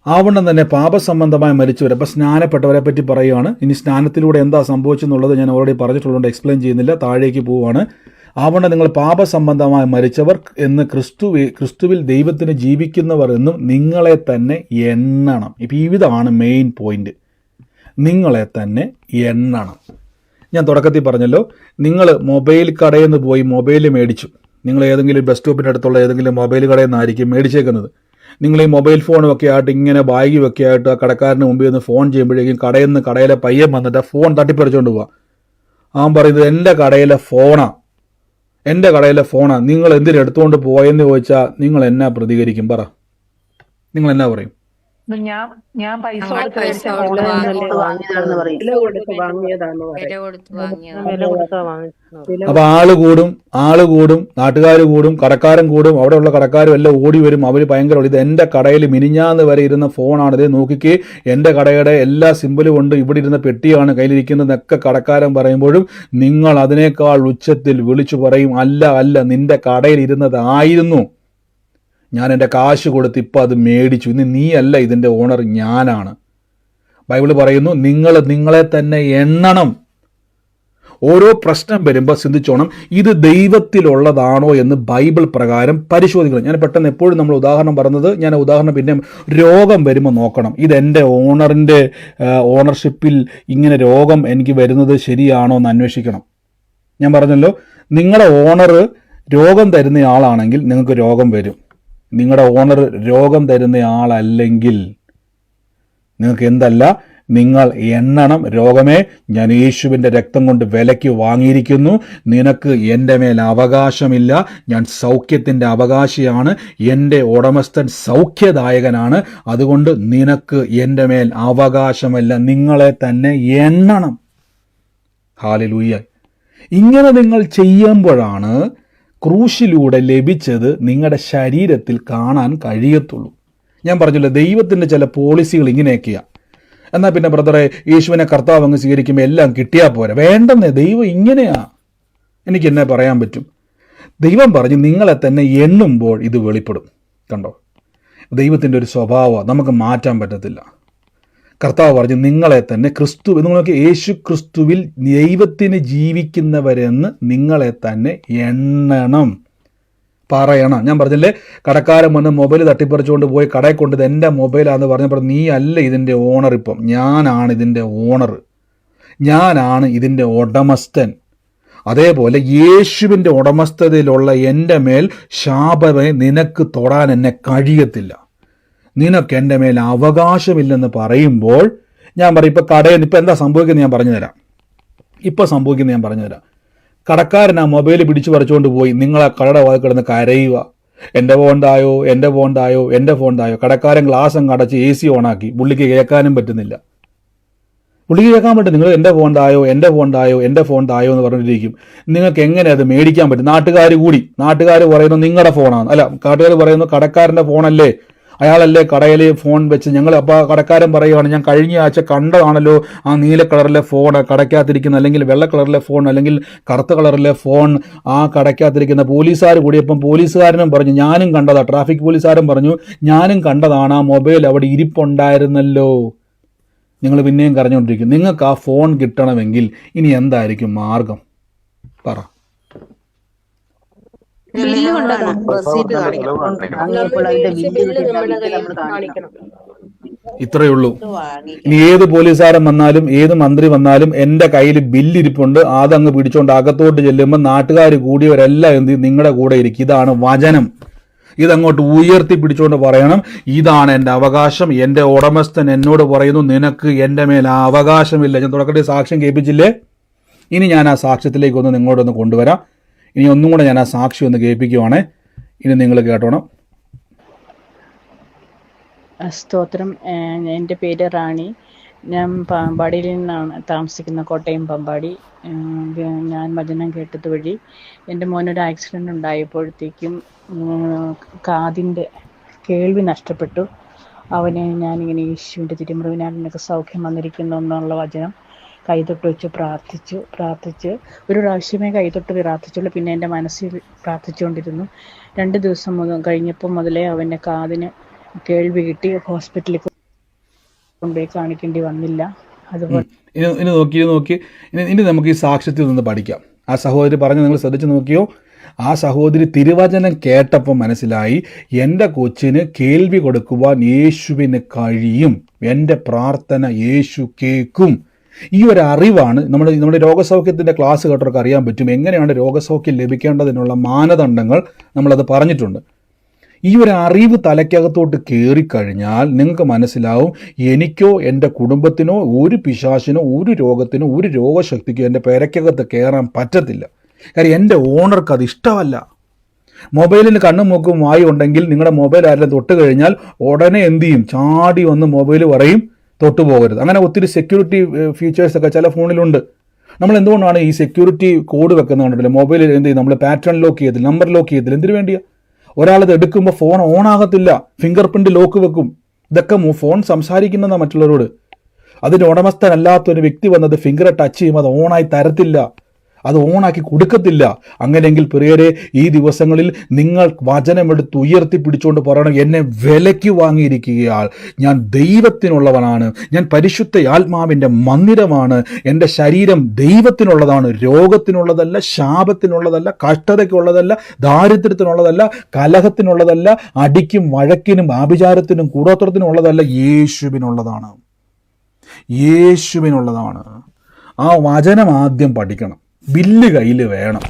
ആവണ്ണം തന്നെ പാപസംബന്ധമായി മരിച്ചവർ, അപ്പോൾ സ്നാനപ്പെട്ടവരെ പറ്റി പറയുകയാണ്. ഇനി സ്നാനത്തിലൂടെ എന്താ സംഭവിച്ചെന്നുള്ളത് ഞാൻ ഓൾറെഡി പറഞ്ഞിട്ടുള്ളതുകൊണ്ട് എക്സ്പ്ലെയിൻ ചെയ്യുന്നില്ല, താഴേക്ക് പോവുകയാണ്. ആവണ്ണം നിങ്ങൾ പാപസംബന്ധമായി മരിച്ചവർ എന്ന് ക്രിസ്തുവിൽ ദൈവത്തിന് ജീവിക്കുന്നവർ എന്നും നിങ്ങളെ തന്നെ എണ്ണണം. ഇപ്പം ഇതാണ് മെയിൻ പോയിന്റ്, നിങ്ങളെ തന്നെ എണ്ണണം. ഞാൻ തുടക്കത്തിൽ പറഞ്ഞല്ലോ, നിങ്ങൾ മൊബൈൽ കടയിൽ നിന്ന് പോയി മൊബൈൽ മേടിച്ചു. നിങ്ങൾ ഏതെങ്കിലും ബസ് സ്റ്റോപ്പിൻ്റെ അടുത്തുള്ള ഏതെങ്കിലും മൊബൈൽ കടയിൽ നിന്നായിരിക്കും മേടിച്ചേക്കുന്നത്. നിങ്ങൾ ഈ മൊബൈൽ ഫോണും ഒക്കെ ആയിട്ട് ഇങ്ങനെ ബാഗും ഒക്കെ ആയിട്ട് ആ കടക്കാരന് മുമ്പിൽ നിന്ന് ഫോൺ ചെയ്യുമ്പോഴേക്കും കടയിലെ പയ്യൻ വന്നിട്ട് ആ ഫോൺ തട്ടിപ്പറിച്ചുകൊണ്ട് പോവാം. അവൻ പറയുന്നത് എൻ്റെ കടയിലെ ഫോണാണ്, എൻ്റെ കടയിലെ ഫോണാണ്, നിങ്ങൾ എന്തിനു എടുത്തുകൊണ്ട് പോയെന്ന് ചോദിച്ചാൽ നിങ്ങൾ എന്നാ പ്രതികരിക്കും? പറ, നിങ്ങൾ എന്നാ പറയും? ഞാൻ പൈസ ഞങ്ങൾ കൊടുത്ത് പൈസ മേടിച്ച കൊടുത്ത് ഫോണാണ്. വാങ്ങിയതാണെന്ന് പറയും. വില കൊടുത്ത് വാങ്ങിയതാന്ന് വില പറയും. കൊടുത്ത് വാങ്ങിയതാണ്. വില കൊടുത്താ വാങ്ങിച്ചത്. വില അപ്പോൾ ആള് കൂടും, നാട്ടുകാർ കൂടും, കടക്കാരൻ കൂടും, അവിടെയുള്ള കടക്കാരും എല്ലാം ഓടി വരും. അവർ ഭയങ്കര ഇത് എൻ്റെ കടയിൽ മിനിഞ്ഞാന്ന് വരെ ഇരുന്ന ഫോണാണ്, ഇത് നോക്കിക്കേ, എൻ്റെ കടയുടെ എല്ലാ സിമ്പിളും ഉണ്ട്, ഇവിടെ ഇരുന്ന പെട്ടിയാണ് കയ്യിലിരിക്കുന്നതെന്നൊക്കെ കടക്കാരൻ പറയുമ്പോഴും നിങ്ങൾ അതിനേക്കാൾ ഉച്ചത്തിൽ വിളിച്ചു പറയും, അല്ല നിന്റെ കടയിൽ ഇരുന്നതായിരുന്നു, ഞാൻ എൻ്റെ കാശ് കൊടുത്ത് ഇപ്പം അത് മേടിച്ചു, ഇന്ന് നീ അല്ല ഇതിൻ്റെ ഓണർ, ഞാനാണ്. ബൈബിൾ പറയുന്നു നിങ്ങളെ തന്നെ എണ്ണണം. ഓരോ പ്രശ്നം വരുമ്പോൾ ചിന്തിച്ചോണം, ഇത് ദൈവത്തിലുള്ളതാണോ എന്ന് ബൈബിൾ പ്രകാരം പരിശോധിക്കണം. ഞാൻ പെട്ടെന്ന് എപ്പോഴും നമ്മൾ ഉദാഹരണം പറഞ്ഞത്, ഞാൻ ഉദാഹരണം പിന്നെ രോഗം വരുമ്പോൾ നോക്കണം, ഇത് എൻ്റെ ഓണറിൻ്റെ ഓണർഷിപ്പിൽ ഇങ്ങനെ രോഗം എനിക്ക് വരുന്നത് ശരിയാണോ എന്ന് അന്വേഷിക്കണം. ഞാൻ പറഞ്ഞല്ലോ, നിങ്ങളുടെ ഓണർ രോഗം തരുന്ന ആളാണെങ്കിൽ നിങ്ങൾക്ക് രോഗം വരും. നിങ്ങളുടെ ഓണർ രോഗം തരുന്ന ആളല്ലെങ്കിൽ നിങ്ങൾക്ക് എന്തല്ല, നിങ്ങൾ എണ്ണണം, രോഗമേ ഞാൻ യേശുവിൻ്റെ രക്തം കൊണ്ട് വിലയ്ക്ക് വാങ്ങിയിരിക്കുന്നു, നിനക്ക് എൻ്റെ മേൽ അവകാശമില്ല, ഞാൻ സൗഖ്യത്തിൻ്റെ അവകാശിയാണ്, എൻ്റെ ഉടമസ്ഥൻ സൗഖ്യദായകനാണ്, അതുകൊണ്ട് നിനക്ക് എൻ്റെ മേൽ അവകാശമില്ല. നിങ്ങളെ തന്നെ എണ്ണണം. ഹല്ലേലൂയ. ഇങ്ങനെ നിങ്ങൾ ചെയ്യുമ്പോഴാണ് ക്രൂശിലൂടെ ലഭിച്ചത് നിങ്ങളുടെ ശരീരത്തിൽ കാണാൻ കഴിയത്തുള്ളൂ. ഞാൻ പറഞ്ഞല്ലോ, ദൈവത്തിൻ്റെ ചില പോളിസികൾ ഇങ്ങനെയൊക്കെയാണ്. എന്നാൽ പിന്നെ ബ്രദറെ, യേശുവിനെ കർത്താവ് അങ്ങ് സ്വീകരിക്കുമ്പോൾ എല്ലാം കിട്ടിയാൽ പോരാ. വേണ്ടെന്നേ, ദൈവം ഇങ്ങനെയാ. എനിക്ക് എന്നെ പറയാൻ പറ്റും? ദൈവം പറഞ്ഞു നിങ്ങളെ തന്നെ എണ്ണുമ്പോൾ ഇത് വെളിപ്പെടും. കണ്ടോ, ദൈവത്തിൻ്റെ ഒരു സ്വഭാവം നമുക്ക് മാറ്റാൻ പറ്റത്തില്ല. കർത്താവ് പറഞ്ഞു നിങ്ങളെ തന്നെ ക്രിസ്തു, നിങ്ങൾക്ക് യേശു ക്രിസ്തുവിൽ ദൈവത്തിന് ജീവിക്കുന്നവരെന്ന് നിങ്ങളെ തന്നെ എണ്ണണം, പറയണം. ഞാൻ പറഞ്ഞില്ലേ, കടക്കാരൻ വന്ന് മൊബൈൽ തട്ടിപ്പറിച്ചുകൊണ്ട് പോയി കടയിൽ കൊണ്ടത് എൻ്റെ മൊബൈലാണെന്ന് പറഞ്ഞപ്പോൾ നീ അല്ല ഇതിൻ്റെ ഓണർ, ഇപ്പം ഞാനാണ് ഇതിൻ്റെ ഓണർ, ഞാനാണ് ഇതിൻ്റെ ഉടമസ്ഥൻ. അതേപോലെ യേശുവിൻ്റെ ഉടമസ്ഥതയിലുള്ള എൻ്റെ മേൽ ശാപമേ നിനക്ക് തൊടാൻ എന്നെ കഴിയത്തില്ല, നിനക്ക് എൻ്റെ മേൽ അവകാശമില്ലെന്ന് പറയുമ്പോൾ ഞാൻ പറയും, ഇപ്പം കടയിൽ ഇപ്പം എന്താ സംഭവിക്കുന്നത് ഞാൻ പറഞ്ഞുതരാം. ഇപ്പം സംഭവിക്കുന്നത് ഞാൻ പറഞ്ഞുതരാം. കടക്കാരൻ ആ മൊബൈൽ പിടിച്ചു പറിച്ചുകൊണ്ട് പോയി, നിങ്ങൾ ആ കടയുടെ വാതിൽ കിടന്ന് കരയുക, എൻ്റെ ഫോണ്ടായോ, എൻ്റെ ഫോണ്ടായോ, എൻ്റെ ഫോണ്ടായോ. കടക്കാരൻ ഗ്ലാസ് അങ്ങ് അടച്ച് AC ഓണാക്കി, പുള്ളിക്ക് കേൾക്കാനും പറ്റുന്നില്ല. പുള്ളിക്ക് കേൾക്കാൻ പറ്റും, നിങ്ങൾ എൻ്റെ ഫോണ്ടായോ, എൻ്റെ ഫോണ്ടായോ, എൻ്റെ ഫോണ്ടായോ എന്ന് പറഞ്ഞിട്ടിരിക്കും. നിങ്ങൾക്ക് എങ്ങനെ അത് മേടിക്കാൻ പറ്റും? നാട്ടുകാർ പറയുന്നു നിങ്ങളുടെ ഫോണാണ്, അല്ല, നാട്ടുകാർ പറയുന്നു കടക്കാരൻ്റെ ഫോണല്ലേ, അയാളല്ലേ കടയിൽ ഫോൺ വെച്ച്. ഞങ്ങൾ അപ്പോൾ കടക്കാരൻ പറയുകയാണ്, ഞാൻ കഴിഞ്ഞ ആഴ്ച കണ്ടതാണല്ലോ ആ നീല കളറിലെ ഫോൺ കടയ്ക്കകത്തിരിക്കുന്ന, അല്ലെങ്കിൽ വെള്ള കളറിലെ ഫോൺ, അല്ലെങ്കിൽ കറുത്ത കളറിലെ ഫോൺ ആ കടയ്ക്കകത്തിരിക്കുന്ന. പോലീസുകാർ കൂടിയപ്പം പോലീസുകാരനും പറഞ്ഞു ഞാനും കണ്ടതാ, ട്രാഫിക് പോലീസുകാരൻ പറഞ്ഞു ഞാനും കണ്ടതാണ്, ആ മൊബൈൽ അവിടെ ഇരിപ്പുണ്ടായിരുന്നല്ലോ. നിങ്ങൾ പിന്നെയും കരഞ്ഞുകൊണ്ടിരിക്കും. നിങ്ങൾക്ക് ആ ഫോൺ കിട്ടണമെങ്കിൽ ഇനി എന്തായിരിക്കും മാർഗം? പറ. ബില്ല് കൊണ്ടുവരണം, റെസീറ്റ് കാണിക്കണം, വാങ്ങിയപ്പോൾ അതിന്റെ ബില്ല് നമ്മൾ കാണിക്കണം. ഇത്രയേ ഉള്ളൂ. ഇനി ഏത് പോലീസുകാരൻ വന്നാലും ഏത് മന്ത്രി വന്നാലും എൻ്റെ കയ്യിൽ ബില്ലിരിപ്പുണ്ട്, അതങ്ങ് പിടിച്ചോണ്ട് അകത്തോട്ട് ചെല്ലുമ്പോൾ നാട്ടുകാർ കൂടിയവരെല്ലാം എന്ത് നിങ്ങളുടെ കൂടെ ഇരിക്കും. ഇതാണ് വചനം. ഇതങ്ങോട്ട് ഉയർത്തി പിടിച്ചുകൊണ്ട് പറയണം, ഇതാണ് എൻ്റെ അവകാശം, എൻ്റെ ഉടമസ്ഥൻ എന്നോട് പറയുന്നു നിനക്ക് എൻ്റെ മേൽ ആ അവകാശമില്ല. ഞാൻ തുടക്കത്തിൽ സാക്ഷ്യം കേൾപ്പിച്ചില്ലേ, ഇനി ഞാൻ ആ സാക്ഷ്യത്തിലേക്ക് നിങ്ങളോടൊന്ന് കൊണ്ടുവരാം. ഇനി ഒന്നും കൂടെ ഞാൻ ആ സാക്ഷി ഒന്ന് കേൾപ്പിക്കുവാണേ, ഇനി നിങ്ങൾ കേട്ടോണം. സ്തോത്രം. എൻ്റെ പേര് റാണി. ഞാൻ പാമ്പാടിയിൽ നിന്നാണ് താമസിക്കുന്ന, കോട്ടയം പാമ്പാടി. ഞാൻ വചനം കേട്ടത് വഴി എൻ്റെ മോനൊരു ആക്സിഡൻ്റ് ഉണ്ടായപ്പോഴത്തേക്കും കാതിൻ്റെ കേൾവി നഷ്ടപ്പെട്ടു. അവനെ ഞാനിങ്ങനെ യേശുവിൻ്റെ തിരുമുറിവിനാൽ നിനക്ക് സൗഖ്യം വന്നിരിക്കുന്നു എന്നുള്ള വചനം കൈതൊട്ട് വെച്ച് പ്രാർത്ഥിച്ച് ഒരു പ്രാവശ്യമേ കൈതൊട്ട് പ്രാർത്ഥിച്ചുള്ളൂ. പിന്നെ എൻ്റെ മനസ്സിൽ പ്രാർത്ഥിച്ചുകൊണ്ടിരുന്നു. 2 ദിവസം കഴിഞ്ഞപ്പോൾ മുതലേ അവൻ്റെ കാതിന് കേൾവി കിട്ടി. ഹോസ്പിറ്റലിൽ കൊണ്ടുപോയി കാണിക്കേണ്ടി വന്നില്ല. അതുപോലെ ഇനി നമുക്ക് ഈ സാക്ഷ്യത്തിൽ നിന്ന് പഠിക്കാം. ആ സഹോദരി പറഞ്ഞ് നിങ്ങൾ ശ്രദ്ധിച്ച് നോക്കിയോ? ആ സഹോദരി തിരുവചനം കേട്ടപ്പോൾ മനസ്സിലായി, എൻ്റെ കൊച്ചിന് കേൾവി കൊടുക്കുവാൻ യേശുവിന് കഴിയും, എൻ്റെ പ്രാർത്ഥന യേശു കേൾക്കും. ഈ ഒരു അറിവാണ് നമ്മുടെ രോഗസൗഖ്യത്തിൻ്റെ ക്ലാസ് കേട്ടവർക്ക് അറിയാൻ പറ്റും എങ്ങനെയാണ് രോഗസൗഖ്യം ലഭിക്കേണ്ടതിനുള്ള മാനദണ്ഡങ്ങൾ നമ്മളത് പറഞ്ഞിട്ടുണ്ട്. ഈ ഒരു അറിവ് തലയ്ക്കകത്തോട്ട് കയറിക്കഴിഞ്ഞാൽ നിങ്ങൾക്ക് മനസ്സിലാവും, എനിക്കോ എൻ്റെ കുടുംബത്തിനോ ഒരു പിശാചിനോ ഒരു രോഗത്തിനോ ഒരു രോഗശക്തിക്കോ എൻ്റെ പെരയ്ക്കകത്ത് കയറാൻ പറ്റത്തില്ല. കാര്യം എൻ്റെ ഓണർക്ക് അത് ഇഷ്ടമല്ല. മൊബൈലിന് കണ്ണും മൂക്കും വായും ഉണ്ടെങ്കിൽ നിങ്ങളുടെ മൊബൈൽ ആരെങ്കിലും തൊട്ട് കഴിഞ്ഞാൽ ഉടനെ എന്ത് ചെയ്യും? ചാടി വന്ന് മൊബൈൽ പറയും തൊട്ടു പോകരുത്. അങ്ങനെ ഒത്തിരി സെക്യൂരിറ്റി ഫീച്ചേഴ്സൊക്കെ ചില ഫോണിലുണ്ട്. നമ്മൾ എന്തുകൊണ്ടാണ് ഈ സെക്യൂരിറ്റി കോഡ് വെക്കുന്നത് കണ്ടിട്ടില്ല? മൊബൈലിൽ എന്ത് ചെയ്യും? നമ്മൾ പാറ്റേൺ ലോക്ക് ചെയ്തില്ല, നമ്പർ ലോക്ക് ചെയ്തില്ല. എന്തിനു വേണ്ടിയാ? ഒരാളത് എടുക്കുമ്പോൾ ഫോൺ ഓൺ ആകത്തില്ല, ഫിംഗർ പ്രിന്റ് ലോക്ക് വെക്കും. ഇതൊക്കെ ഫോൺ സംസാരിക്കുന്നതാണ് മറ്റുള്ളവരോട്. അതിൻ്റെ ഉടമസ്ഥനല്ലാത്തൊരു വ്യക്തി വന്നത് ഫിംഗർ ടച്ച് ചെയ്യുമ്പോൾ അത് ഓണായി തരത്തില്ല, അത് ഓണാക്കി കൊടുക്കത്തില്ല. അങ്ങനെയെങ്കിൽ പ്രിയരെ, ഈ ദിവസങ്ങളിൽ നിങ്ങൾ വചനമെടുത്ത് ഉയർത്തി പിടിച്ചുകൊണ്ട് പറയണം, എന്നെ വിലയ്ക്ക് വാങ്ങിയിരിക്കുകയാൽ ഞാൻ ദൈവത്തിനുള്ളവനാണ്, ഞാൻ പരിശുദ്ധ ആത്മാവിൻ്റെ മന്ദിരമാണ്, എൻ്റെ ശരീരം ദൈവത്തിനുള്ളതാണ്, രോഗത്തിനുള്ളതല്ല, ശാപത്തിനുള്ളതല്ല, കഷ്ടതയ്ക്കുള്ളതല്ല, ദാരിദ്ര്യത്തിനുള്ളതല്ല, കലഹത്തിനുള്ളതല്ല, അടിക്കും വഴക്കിനും ആഭിചാരത്തിനും കൂടോത്രത്തിനും ഉള്ളതല്ല, യേശുവിനുള്ളതാണ്. യേശുവിനുള്ളതാണ്. ആ വചനം ആദ്യം പഠിക്കണം. ബില്ല് കയ്യിൽ വേണം.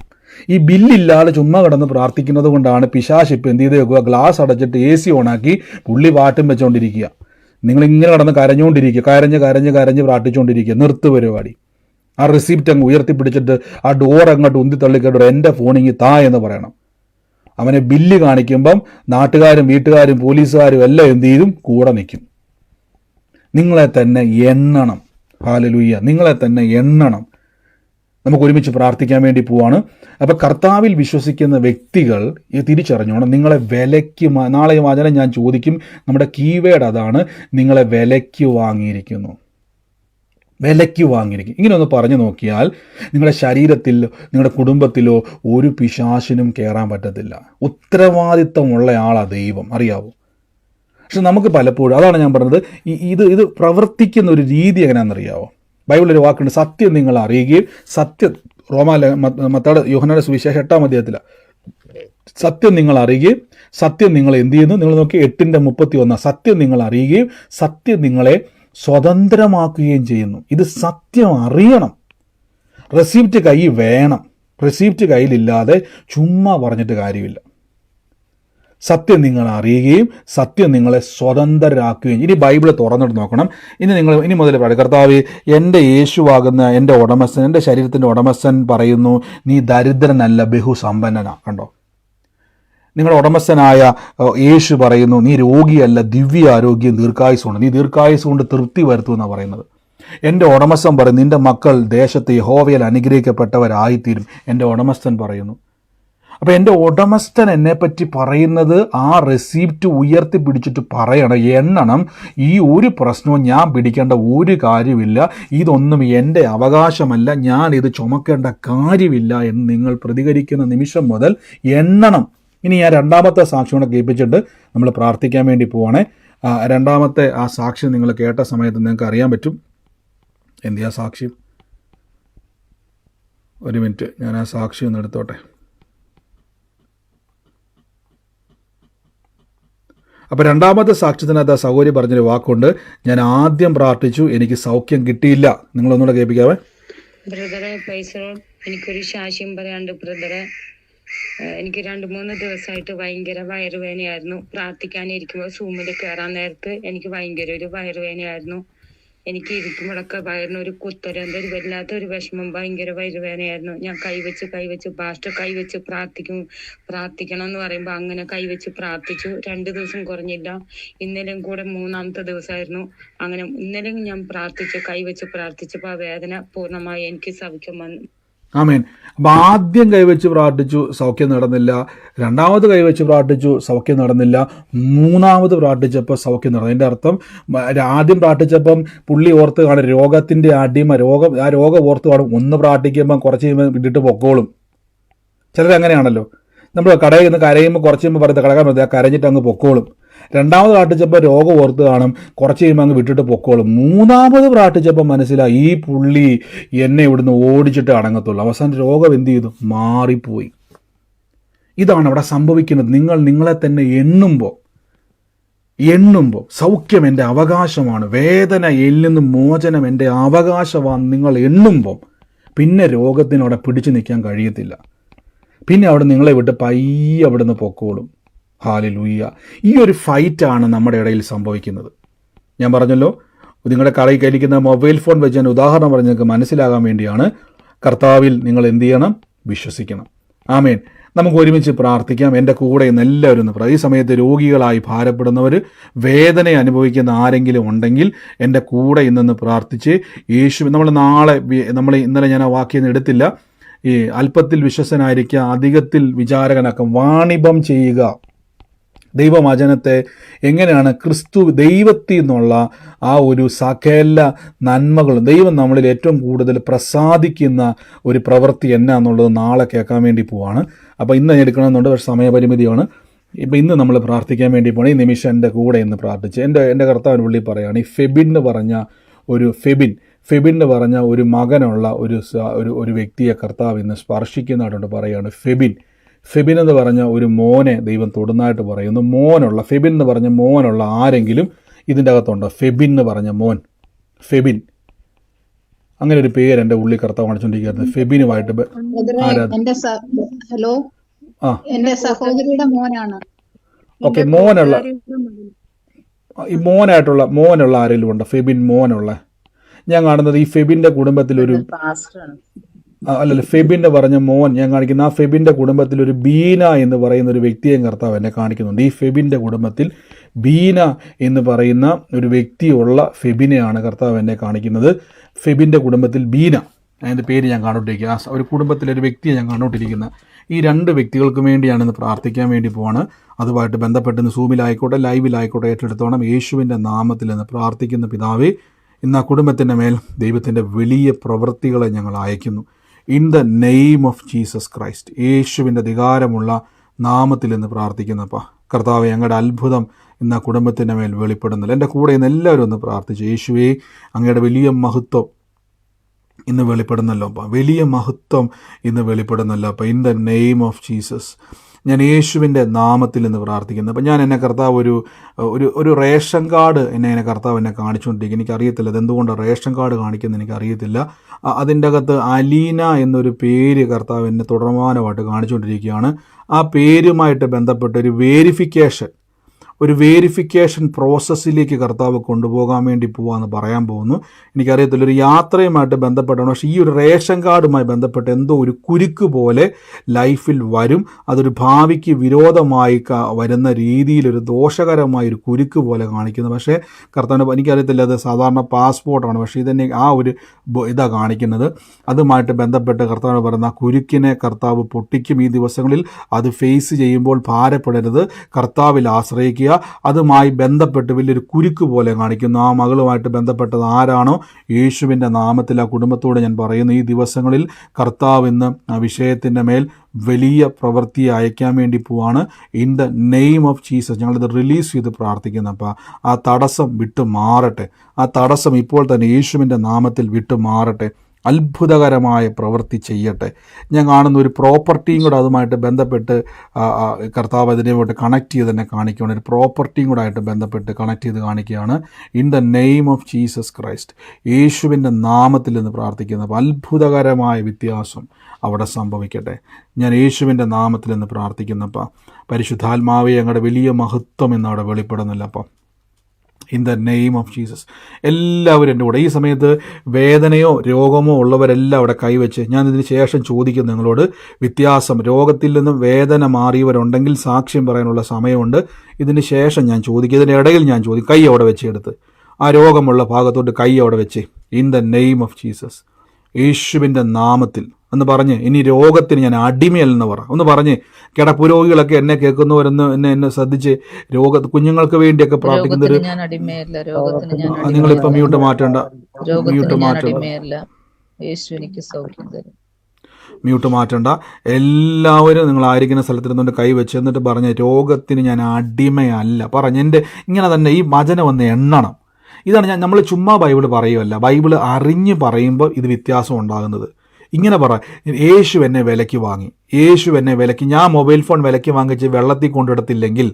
ഈ ബില്ലില്ലാതെ ചുമ്മാ കിടന്ന് പ്രാർത്ഥിക്കുന്നത് കൊണ്ടാണ് പിശാച് ഇപ്പം എന്ത് ചെയ്ത് വെക്കുക? ഗ്ലാസ് അടച്ചിട്ട് AC ഓണാക്കി പുള്ളി പാട്ടും വെച്ചുകൊണ്ടിരിക്കുക. നിങ്ങളിങ്ങനെ കിടന്ന് കരഞ്ഞുകൊണ്ടിരിക്കുക, കരഞ്ഞ് പ്രാർത്ഥിച്ചുകൊണ്ടിരിക്കുക. നിർത്ത് പരിപാടി. ആ റിസീപ്റ്റ് അങ്ങ് ഉയർത്തിപ്പിടിച്ചിട്ട് ആ ഡോർ അങ്ങോട്ട് ഉന്തി തള്ളിക്കേട്ടോ, എൻ്റെ ഫോണിങ്ങി താ എന്ന് പറയണം. അവനെ ബില്ല് കാണിക്കുമ്പം നാട്ടുകാരും വീട്ടുകാരും പോലീസുകാരും എല്ലാം എന്ത് ചെയ്തും കൂടെ നിൽക്കും. നിങ്ങളെ തന്നെ എണ്ണണം. ഹല്ലേലൂയ, നിങ്ങളെ തന്നെ എണ്ണണം. നമുക്ക് ഒരുമിച്ച് പ്രാർത്ഥിക്കാൻ വേണ്ടി പോവാണ്. അപ്പോൾ കർത്താവിൽ വിശ്വസിക്കുന്ന വ്യക്തികൾ ഈ തിരിച്ചറിഞ്ഞോണം, നിങ്ങളെ വിലയ്ക്ക് നാളെ ഈ വചനം ഞാൻ ചോദിക്കും. നമ്മുടെ കീവേഡ് അതാണ്, നിങ്ങളെ വിലയ്ക്ക് വാങ്ങിയിരിക്കുന്നു. വിലയ്ക്ക് വാങ്ങിയിരിക്കും. ഇങ്ങനെ ഒന്ന് പറഞ്ഞു നോക്കിയാൽ നിങ്ങളുടെ ശരീരത്തിലോ നിങ്ങളുടെ കുടുംബത്തിലോ ഒരു പിശാചിനും കയറാൻ പറ്റത്തില്ല. ഉത്തരവാദിത്തമുള്ള ആളാണ് ദൈവം, അറിയാവോ? പക്ഷെ നമുക്ക് പലപ്പോഴും, അതാണ് ഞാൻ പറഞ്ഞത്, ഇത് പ്രവർത്തിക്കുന്ന ഒരു രീതി എങ്ങനെയാണെന്നറിയാവോ? ബൈബിളിലൊരു വാക്കുണ്ട്, സത്യം നിങ്ങൾ അറിയുകയും മത്തായിയുടെ യോഹന്നാന്റെ സുവിശേഷം 8-ാം അധ്യായത്തിലാണ്, സത്യം നിങ്ങൾ അറിയുകയും സത്യം നിങ്ങൾ എന്ത് ചെയ്യുന്നു? നിങ്ങൾ നോക്കി 8:31, സത്യം നിങ്ങൾ അറിയുകയും സത്യം നിങ്ങളെ സ്വതന്ത്രമാക്കുകയും ചെയ്യുന്നു. ഇത് സത്യം അറിയണം. റെസിപ്റ്റ് കയ്യിൽ വേണം. റെസിപ്റ്റ് കയ്യിലില്ലാതെ ചുമ്മാ പറഞ്ഞിട്ട് കാര്യമില്ല. സത്യം നിങ്ങൾ അറിയുകയും സത്യം നിങ്ങളെ സ്വതന്ത്രരാക്കുകയും. ഇനി ബൈബിൾ തുറന്നിട്ട് നോക്കണം. ഇനി മുതൽ പറയും, കർത്താവേ, എൻ്റെ യേശുവാകുന്ന എൻ്റെ ഉടമസ്ഥൻ, എൻ്റെ ശരീരത്തിൻ്റെ ഉടമസ്ഥൻ പറയുന്നു, നീ ദരിദ്രനല്ല, ബഹുസമ്പന്നനാ. കണ്ടോ? നിങ്ങളുടെ ഉടമസ്ഥനായ യേശു പറയുന്നു, നീ രോഗിയല്ല, ദിവ്യ ആരോഗ്യം, ദീർഘായുസ്സുണ്ട്, നീ ദീർഘായുസ് കൊണ്ട് തൃപ്തി വരുത്തുമെന്നാണ് പറയുന്നത്. എൻ്റെ ഉടമസ്ഥൻ പറയും, നിൻ്റെ മക്കൾ ദേശത്ത് യഹോവയാൽ അനുഗ്രഹിക്കപ്പെട്ടവരായിത്തീരും, എൻ്റെ ഉടമസ്ഥൻ പറയുന്നു. അപ്പോൾ എൻ്റെ ഉടമസ്ഥൻ എന്നെപ്പറ്റി പറയുന്നത് ആ റെസിപ്റ്റ് ഉയർത്തി പിടിച്ചിട്ട് പറയണം, എണ്ണണം. ഈ ഒരു പ്രശ്നവും ഞാൻ പിടിക്കേണ്ട ഒരു കാര്യമില്ല, ഇതൊന്നും എൻ്റെ അവകാശമല്ല, ഞാൻ ഇത് ചുമക്കേണ്ട കാര്യമില്ല എന്ന് നിങ്ങൾ പ്രതികരിക്കുന്ന നിമിഷം മുതൽ എണ്ണണം. ഇനി ഞാൻ രണ്ടാമത്തെ സാക്ഷിയോടെ കേൾപ്പിച്ചിട്ട് നമ്മൾ പ്രാർത്ഥിക്കാൻ വേണ്ടി പോവാണേ. രണ്ടാമത്തെ ആ സാക്ഷ്യം നിങ്ങൾ കേട്ട സമയത്ത് നിങ്ങൾക്ക് അറിയാൻ പറ്റും എന്തിയാ സാക്ഷ്യം. ഒരു മിനിറ്റ്, ഞാൻ ആ സാക്ഷ്യം ഒന്ന് എടുത്തോട്ടെ. അപ്പോൾ രണ്ടാമത്തെ സാക്ഷ്യത്തിനകത്ത് ആ സഹോദരി പറഞ്ഞൊരു വാക്കുണ്ട്, ഞാൻ ആദ്യം പ്രാർത്ഥിച്ചു, എനിക്ക് സൗഖ്യം കിട്ടിയില്ല. നിങ്ങളൊന്നുകൂടെ കേൾപ്പിക്കാവേ. ബ്രദറെ, എനിക്കൊരു സാക്ഷ്യം പറയാണ്ട് ബ്രദറെ. എനിക്ക് 2-3 ദിവസമായിട്ട് ഭയങ്കര വയറുവേദനയായിരുന്നു. പ്രാർത്ഥിക്കാനിരിക്കുമ്പോൾ സൂമിൽ കയറാൻ നേരത്ത് എനിക്ക് ഭയങ്കര ഒരു വയറുവേദനയായിരുന്നു. എനിക്ക് ഇരിക്കുമ്പോഴൊക്കെ വയറിനൊരു കുത്തരം, എന്തൊരു വല്ലാത്തൊരു വിഷമം, ഭയങ്കര വയറുവേദനയായിരുന്നു. ഞാൻ കൈവച്ച് പാസ്റ്റർ പ്രാർത്ഥിക്കണം എന്ന് പറയുമ്പോൾ അങ്ങനെ കൈവച്ച് പ്രാർത്ഥിച്ചു. 2 ദിവസം കുറഞ്ഞില്ല. ഇന്നലെയും കൂടെ 3-ാമത്തെ ദിവസമായിരുന്നു. അങ്ങനെ ഇന്നലെയും ഞാൻ കൈവച്ച് പ്രാർത്ഥിച്ചപ്പോൾ ആ വേദന പൂർണ്ണമായി എനിക്ക് സൗഖ്യം വന്നു. ആമേൻ. അപ്പം ആദ്യം കൈവച്ച് പ്രാർത്ഥിച്ചു, സൗഖ്യം നടന്നില്ല. രണ്ടാമത് കൈവച്ച് പ്രാർത്ഥിച്ചു, സൗഖ്യം നടന്നില്ല. മൂന്നാമത് പ്രാർത്ഥിച്ചപ്പോൾ സൗഖ്യം നടന്നു. അതിൻ്റെ അർത്ഥം ആദ്യം പ്രാർത്ഥിച്ചപ്പം പുള്ളി ഓർത്ത് കാണും രോഗത്തിൻ്റെ അടിമ, ആ രോഗം ഓർത്ത് കാണും. ഒന്ന് പ്രാർത്ഥിക്കുമ്പം കുറച്ച് കഴിയുമ്പോൾ വിട്ടിട്ട് പൊക്കോളും. ചിലരങ്ങനെയാണല്ലോ, നമ്മൾ കടയിൽ നിന്ന് കരയുമ്പോൾ കുറച്ച് കഴിയുമ്പോൾ പറയുന്നത് കടക്കാൻ പറ്റില്ല, കരഞ്ഞിട്ട് അങ്ങ് പൊക്കോളും. രണ്ടാമത് പ്രാർത്ഥിച്ചപ്പോൾ രോഗം ഓർത്ത് കാണും, കുറച്ച് കഴിയുമ്പോൾ അങ്ങ് വിട്ടിട്ട് പൊക്കോളും. മൂന്നാമത് പ്രാർത്ഥിച്ചപ്പോൾ മനസ്സിലായി ഈ പുള്ളി എന്നെ ഇവിടുന്ന് ഓടിച്ചിട്ട് അടങ്ങത്തുള്ളൂ. അവസാനം രോഗം എന്ത് ചെയ്തു? മാറിപ്പോയി. ഇതാണ് അവിടെ സംഭവിക്കുന്നത്. നിങ്ങളെ തന്നെ എണ്ണുമ്പോൾ സൗഖ്യം എൻ്റെ അവകാശമാണ്, വേദന എല്ലിന്ന് മോചനം എൻ്റെ അവകാശമാണ് നിങ്ങൾ എണ്ണുമ്പോൾ പിന്നെ രോഗത്തിനവിടെ പിടിച്ചു നിൽക്കാൻ കഴിയത്തില്ല. പിന്നെ അവിടെ നിങ്ങളെ വിട്ട് പയ്യെ അവിടെ നിന്ന് പൊക്കോളും. ഹല്ലേലൂയ. ഈ ഒരു ഫൈറ്റാണ് നമ്മുടെ ഇടയിൽ സംഭവിക്കുന്നത്. ഞാൻ പറഞ്ഞല്ലോ, നിങ്ങളുടെ കയ്യിലിരിക്കുന്ന മൊബൈൽ ഫോൺ വെച്ച് ഞാൻ ഉദാഹരണം പറഞ്ഞ് നിങ്ങൾക്ക് മനസ്സിലാകാൻ വേണ്ടിയാണ്. കർത്താവിൽ നിങ്ങൾ എന്ത് ചെയ്യണം? വിശ്വസിക്കണം. ആമേൻ. നമുക്ക് ഒരുമിച്ച് പ്രാർത്ഥിക്കാം. എൻ്റെ കൂടെ ഇന്ന് എല്ലാവരും ഒന്ന് ഈ സമയത്ത് രോഗികളായി ഭാരപ്പെടുന്നവർ, വേദന അനുഭവിക്കുന്ന ആരെങ്കിലും ഉണ്ടെങ്കിൽ എൻ്റെ കൂടെ ഇന്നൊന്ന് പ്രാർത്ഥിച്ച് നമ്മൾ ഇന്നലെ ഞാൻ ആ വാക്യം എടുത്തില്ല. ഈ അല്പത്തിൽ വിശ്വസനായിരിക്കുക, അധികത്തിൽ വിചാരകനാക്കം, വാണിഭം ചെയ്യുക. ദൈവവചനത്തെ എങ്ങനെയാണ് ക്രിസ്തു ദൈവത്തിൽ നിന്നുള്ള ആ ഒരു സകല നന്മകളും ദൈവം നമ്മളിൽ ഏറ്റവും കൂടുതൽ പ്രസാദിക്കുന്ന ഒരു പ്രവൃത്തി എന്നാന്നുള്ളത് നാളെ കേൾക്കാൻ വേണ്ടി പോവാണ്. അപ്പോൾ ഇന്ന് എടുക്കണമെന്നുണ്ട്, പക്ഷേ സമയപരിമിതിയാണ്. ഇപ്പം ഇന്ന് നമ്മൾ പ്രാർത്ഥിക്കാൻ വേണ്ടി പോകണം. ഈ നിമിഷം എൻ്റെ കൂടെ ഇന്ന് പ്രാർത്ഥിച്ച് എൻ്റെ കർത്താവിന് പുള്ളി പറയുകയാണ്, ഈ ഫെബിൻ എന്ന് പറഞ്ഞ ഒരു മകനുള്ള ഒരു വ്യക്തിയെ കർത്താവ് ഇന്ന് സ്പർശിക്കുന്നതായിട്ടുണ്ട് പറയുകയാണ്. ഫെബിൻ എന്ന് പറഞ്ഞ ഒരു മോനെ ദൈവം തൊടുന്നതായിട്ട് പറയുന്നു. ഫെബിൻ എന്ന് പറഞ്ഞ മോനുള്ള ആരെങ്കിലും ഇതിൻ്റെ അകത്തുണ്ടോ? ഫെബിൻ എന്ന് പറഞ്ഞ മോൻ, അങ്ങനെ ഒരു പേര് എൻ്റെ ഉള്ളിൽ കർത്താവ് കാണിച്ചുകൊണ്ടിരിക്കുന്നത്. ഫെബിനുമായിട്ട് ഹലോ, എന്റെ സഹോദരിയുടെ മോനാണ്. ഓക്കെ, ഈ മോനുള്ള ആരെങ്കിലും ഉണ്ടോ? ഫെബിൻ മോനുള്ള ഞാൻ കാണുന്നത് ഈ ഫെബിൻ്റെ കുടുംബത്തിലൊരു ഫെബിൻ്റെ പറഞ്ഞ മോൻ ഞാൻ കാണിക്കുന്ന ആ ഫെബിൻ്റെ കുടുംബത്തിൽ ഒരു ബീന എന്ന് പറയുന്ന ഒരു വ്യക്തിയെ കർത്താവ് എന്നെ കാണിക്കുന്നുണ്ട്. ഈ ഫെബിൻ്റെ കുടുംബത്തിൽ ബീന എന്ന് പറയുന്ന ഒരു വ്യക്തിയുള്ള ഫെബിനെയാണ് കർത്താവ് എന്നെ കാണിക്കുന്നത്. ഫെബിൻ്റെ കുടുംബത്തിൽ ബീന, അതിൻ്റെ പേര് ഞാൻ കണ്ടോണ്ടിരിക്കുക. ആ ഒരു കുടുംബത്തിലൊരു വ്യക്തിയെ ഞാൻ കണ്ടോണ്ടിരിക്കുന്നത്. ഈ രണ്ട് വ്യക്തികൾക്ക് വേണ്ടിയാണെന്ന് പ്രാർത്ഥിക്കാൻ വേണ്ടി പോവാണ്. അതുമായിട്ട് ബന്ധപ്പെട്ട് സൂമിലായിക്കോട്ടെ ലൈവിലായിക്കോട്ടെ ഏറ്റെടുത്തോണം. യേശുവിൻ്റെ നാമത്തിൽ നിന്ന് പ്രാർത്ഥിക്കുന്ന പിതാവേ, ഇന്ന് ആ കുടുംബത്തിൻ്റെ മേൽ ദൈവത്തിൻ്റെ വലിയ പ്രവൃത്തികളെ ഞങ്ങൾ അയക്കുന്നു. In the name of Jesus Christ, യേശുവിൻ്റെ അധികാരമുള്ള നാമത്തിൽ നിന്ന് പ്രാർത്ഥിക്കുന്നപ്പാ കർത്താവെ, ഞങ്ങളുടെ അത്ഭുതം ഇന്ന് ആ കുടുംബത്തിൻ്റെ മേൽ വെളിപ്പെടുന്നില്ല. എൻ്റെ കൂടെ ഇന്ന് എല്ലാവരും ഒന്ന് പ്രാർത്ഥിച്ചു. യേശുവേ, അങ്ങയുടെ വലിയ മഹത്വം ഇന്ന് വെളിപ്പെടുന്നല്ലോ അപ്പ, വലിയ മഹത്വം ഇന്ന് വെളിപ്പെടുന്നല്ലോ അപ്പ. In the name of Jesus ഞാൻ യേശുവിൻ്റെ നാമത്തിൽ നിന്ന് പ്രാർത്ഥിക്കുന്നു. അപ്പം ഞാൻ എന്നെ കർത്താവ് ഒരു റേഷൻ കാർഡ് എന്നെ കർത്താവ് എന്നെ കാണിച്ചുകൊണ്ടിരിക്കും. എനിക്കറിയത്തില്ല അതെന്തുകൊണ്ടാണ് റേഷൻ കാർഡ് കാണിക്കുന്നത്, എനിക്കറിയത്തില്ല. അതിൻ്റെ അകത്ത് അലീന എന്നൊരു പേര് കർത്താവ് എന്നെ തുടർമാനമായിട്ട് കാണിച്ചുകൊണ്ടിരിക്കുകയാണ്. ആ പേരുമായിട്ട് ബന്ധപ്പെട്ട ഒരു വേരിഫിക്കേഷൻ പ്രോസസ്സിലേക്ക് കർത്താവ് കൊണ്ടുപോകാൻ വേണ്ടി പോകാമെന്ന് പറയാൻ പോകുന്നു. എനിക്കറിയത്തില്ല, ഒരു യാത്രയുമായിട്ട് ബന്ധപ്പെട്ടാണ്. പക്ഷേ ഈ ഒരു റേഷൻ കാർഡുമായി ബന്ധപ്പെട്ട് എന്തോ ഒരു കുരുക്ക് പോലെ ലൈഫിൽ വരും. അതൊരു ഭാവിക്ക് വിരോധമായി വരുന്ന രീതിയിൽ ഒരു ദോഷകരമായ ഒരു കുരുക്ക് പോലെ കാണിക്കുന്നത്. പക്ഷേ കർത്താവിന് എനിക്കറിയത്തില്ല, അത് സാധാരണ പാസ്പോർട്ടാണ്. പക്ഷേ ഇതന്നെ ആ ഒരു ഇതാണ് കാണിക്കുന്നത്. അതുമായിട്ട് ബന്ധപ്പെട്ട് കർത്താവ് പറയുന്ന ആ കുരുക്കിനെ കർത്താവ് പൊട്ടിക്കും. ഈ ദിവസങ്ങളിൽ അത് ഫേസ് ചെയ്യുമ്പോൾ ഭാരപ്പെടരുത്, കർത്താവിൽ ആശ്രയിക്കുക. അതുമായി ബന്ധപ്പെട്ട് വലിയൊരു കുരുക്ക് പോലെ കാണിക്കുന്നു. ആ മകളുമായിട്ട് ബന്ധപ്പെട്ടത് ആരാണോ, യേശുവിൻ്റെ നാമത്തിൽ ആ കുടുംബത്തോട് ഞാൻ പറയുന്നു, ഈ ദിവസങ്ങളിൽ കർത്താവ് ഇന്ന് ആ വിഷയത്തിൻ്റെ മേൽ വലിയ പ്രവൃത്തി അയക്കാൻ വേണ്ടി പോവാണ്. In the name of Jesus ഞങ്ങളിത് റിലീസ് ചെയ്ത് പ്രാർത്ഥിക്കുന്നു. അപ്പോൾ ആ തടസ്സം വിട്ടു മാറട്ടെ. ആ തടസ്സം ഇപ്പോൾ തന്നെ യേശുവിൻ്റെ നാമത്തിൽ വിട്ടു മാറട്ടെ. അത്ഭുതകരമായ പ്രവൃത്തി ചെയ്യട്ടെ. ഞാൻ കാണുന്ന ഒരു പ്രോപ്പർട്ടിയും കൂടെ അതുമായിട്ട് ബന്ധപ്പെട്ട് കർത്താവ് അതിനെയോട്ട് കണക്ട് ചെയ്ത് തന്നെ കാണിക്കുകയാണ്. ഒരു പ്രോപ്പർട്ടിയും കൂടെ ആയിട്ട് ബന്ധപ്പെട്ട് കണക്ട് ചെയ്ത് കാണിക്കുകയാണ്. In the name of Jesus Christ യേശുവിൻ്റെ നാമത്തിൽ നിന്ന് പ്രാർത്ഥിക്കുന്ന അത്ഭുതകരമായ വ്യത്യാസം അവിടെ സംഭവിക്കട്ടെ. ഞാൻ യേശുവിൻ്റെ നാമത്തിൽ നിന്ന് പ്രാർത്ഥിക്കുന്നപ്പോൾ പരിശുദ്ധാത്മാവെ ഞങ്ങളുടെ വലിയ മഹത്വം എന്ന് അവിടെ വെളിപ്പെടുന്നില്ല. അപ്പം in the name of Jesus എല്ലാവരും എൻ്റെ കൂടെ ഈ സമയത്ത് വേദനയോ രോഗമോ ഉള്ളവരെല്ലാം അവിടെ കൈവച്ച് ഞാൻ ഇതിന് ശേഷം ചോദിക്കും നിങ്ങളോട് വ്യത്യാസം, രോഗത്തിൽ നിന്നും വേദന മാറിയവരുണ്ടെങ്കിൽ സാക്ഷ്യം പറയാനുള്ള സമയമുണ്ട്. ഇതിന് ശേഷം ഞാൻ ചോദിക്കും, ഇതിൻ്റെ ഇടയിൽ ഞാൻ ചോദിക്കും. കൈ അവിടെ വെച്ചെടുത്ത് ആ രോഗമുള്ള ഭാഗത്തോട്ട് കൈ അവിടെ വെച്ച് in the name of Jesus യേശുവിൻ്റെ നാമത്തിൽ എന്ന് പറഞ്ഞ് ഇനി രോഗത്തിന് ഞാൻ അടിമയല്ലെന്ന് പറ ഒന്ന് പറഞ്ഞ് കിടപ്പുരോഗികളൊക്കെ എന്നെ കേൾക്കുന്നവരെന്ന് എന്നെ ശ്രദ്ധിച്ച് കുഞ്ഞുങ്ങൾക്ക് വേണ്ടിയൊക്കെ പ്രാർത്ഥിക്കുന്നത് നിങ്ങളിപ്പോൾ മ്യൂട്ട് മാറ്റണ്ട. എല്ലാവരും നിങ്ങൾ ആയിരിക്കുന്ന സ്ഥലത്തിരുന്നുകൊണ്ട് കൈവച്ച് എന്നിട്ട് പറഞ്ഞ് രോഗത്തിന് ഞാൻ അടിമയല്ല പറഞ്ഞ് എൻ്റെ ഇങ്ങനെ തന്നെ ഈ വചനം ഒന്ന് എണ്ണണം. ഇതാണ് നമ്മൾ ചുമ്മാ ബൈബിൾ പറയുമല്ല, ബൈബിൾ അറിഞ്ഞ് പറയുമ്പോൾ ഇത് വ്യത്യാസം ഉണ്ടാകുന്നത്. ഇങ്ങനെ പറ, യേശു എന്നെ വിലയ്ക്ക് വാങ്ങി, യേശു എന്നെ വിലയ്ക്ക്, ഞാൻ മൊബൈൽ ഫോൺ വിലയ്ക്ക് വാങ്ങിച്ച് വെള്ളത്തിൽ കൊണ്ടിടത്തില്ലെങ്കിൽ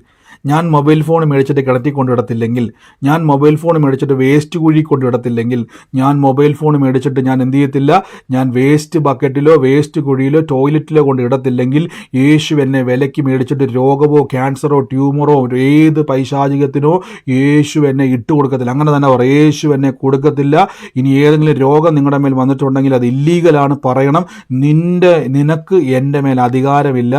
ഞാൻ മൊബൈൽ ഫോൺ മേടിച്ചിട്ട് കിണറ്റി കൊണ്ടിടത്തില്ലെങ്കിൽ, ഞാൻ മൊബൈൽ ഫോൺ മേടിച്ചിട്ട് വേസ്റ്റ് കുഴി കൊണ്ടിടത്തില്ലെങ്കിൽ, ഞാൻ മൊബൈൽ ഫോൺ മേടിച്ചിട്ട് ഞാൻ എന്ത് ചെയ്യത്തില്ല, ഞാൻ വേസ്റ്റ് ബക്കറ്റിലോ വേസ്റ്റ് കുഴിയിലോ ടോയ്ലറ്റിലോ കൊണ്ട് ഇടത്തില്ലെങ്കിൽ, യേശു എന്നെ വിലയ്ക്ക് മേടിച്ചിട്ട് രോഗമോ ക്യാൻസറോ ട്യൂമറോ ഏത് പൈശാചികത്തിനോ യേശു എന്നെ ഇട്ട് കൊടുക്കത്തില്ല. അങ്ങനെ തന്നെ പറ, യേശു എന്നെ കൊടുക്കത്തില്ല. ഇനി ഏതെങ്കിലും രോഗം നിങ്ങളുടെ മേൽ വന്നിട്ടുണ്ടെങ്കിൽ അത് ഇല്ലീഗലാണ്, പറയണം. നിനക്ക് എൻ്റെ മേൽ അധികാരമില്ല.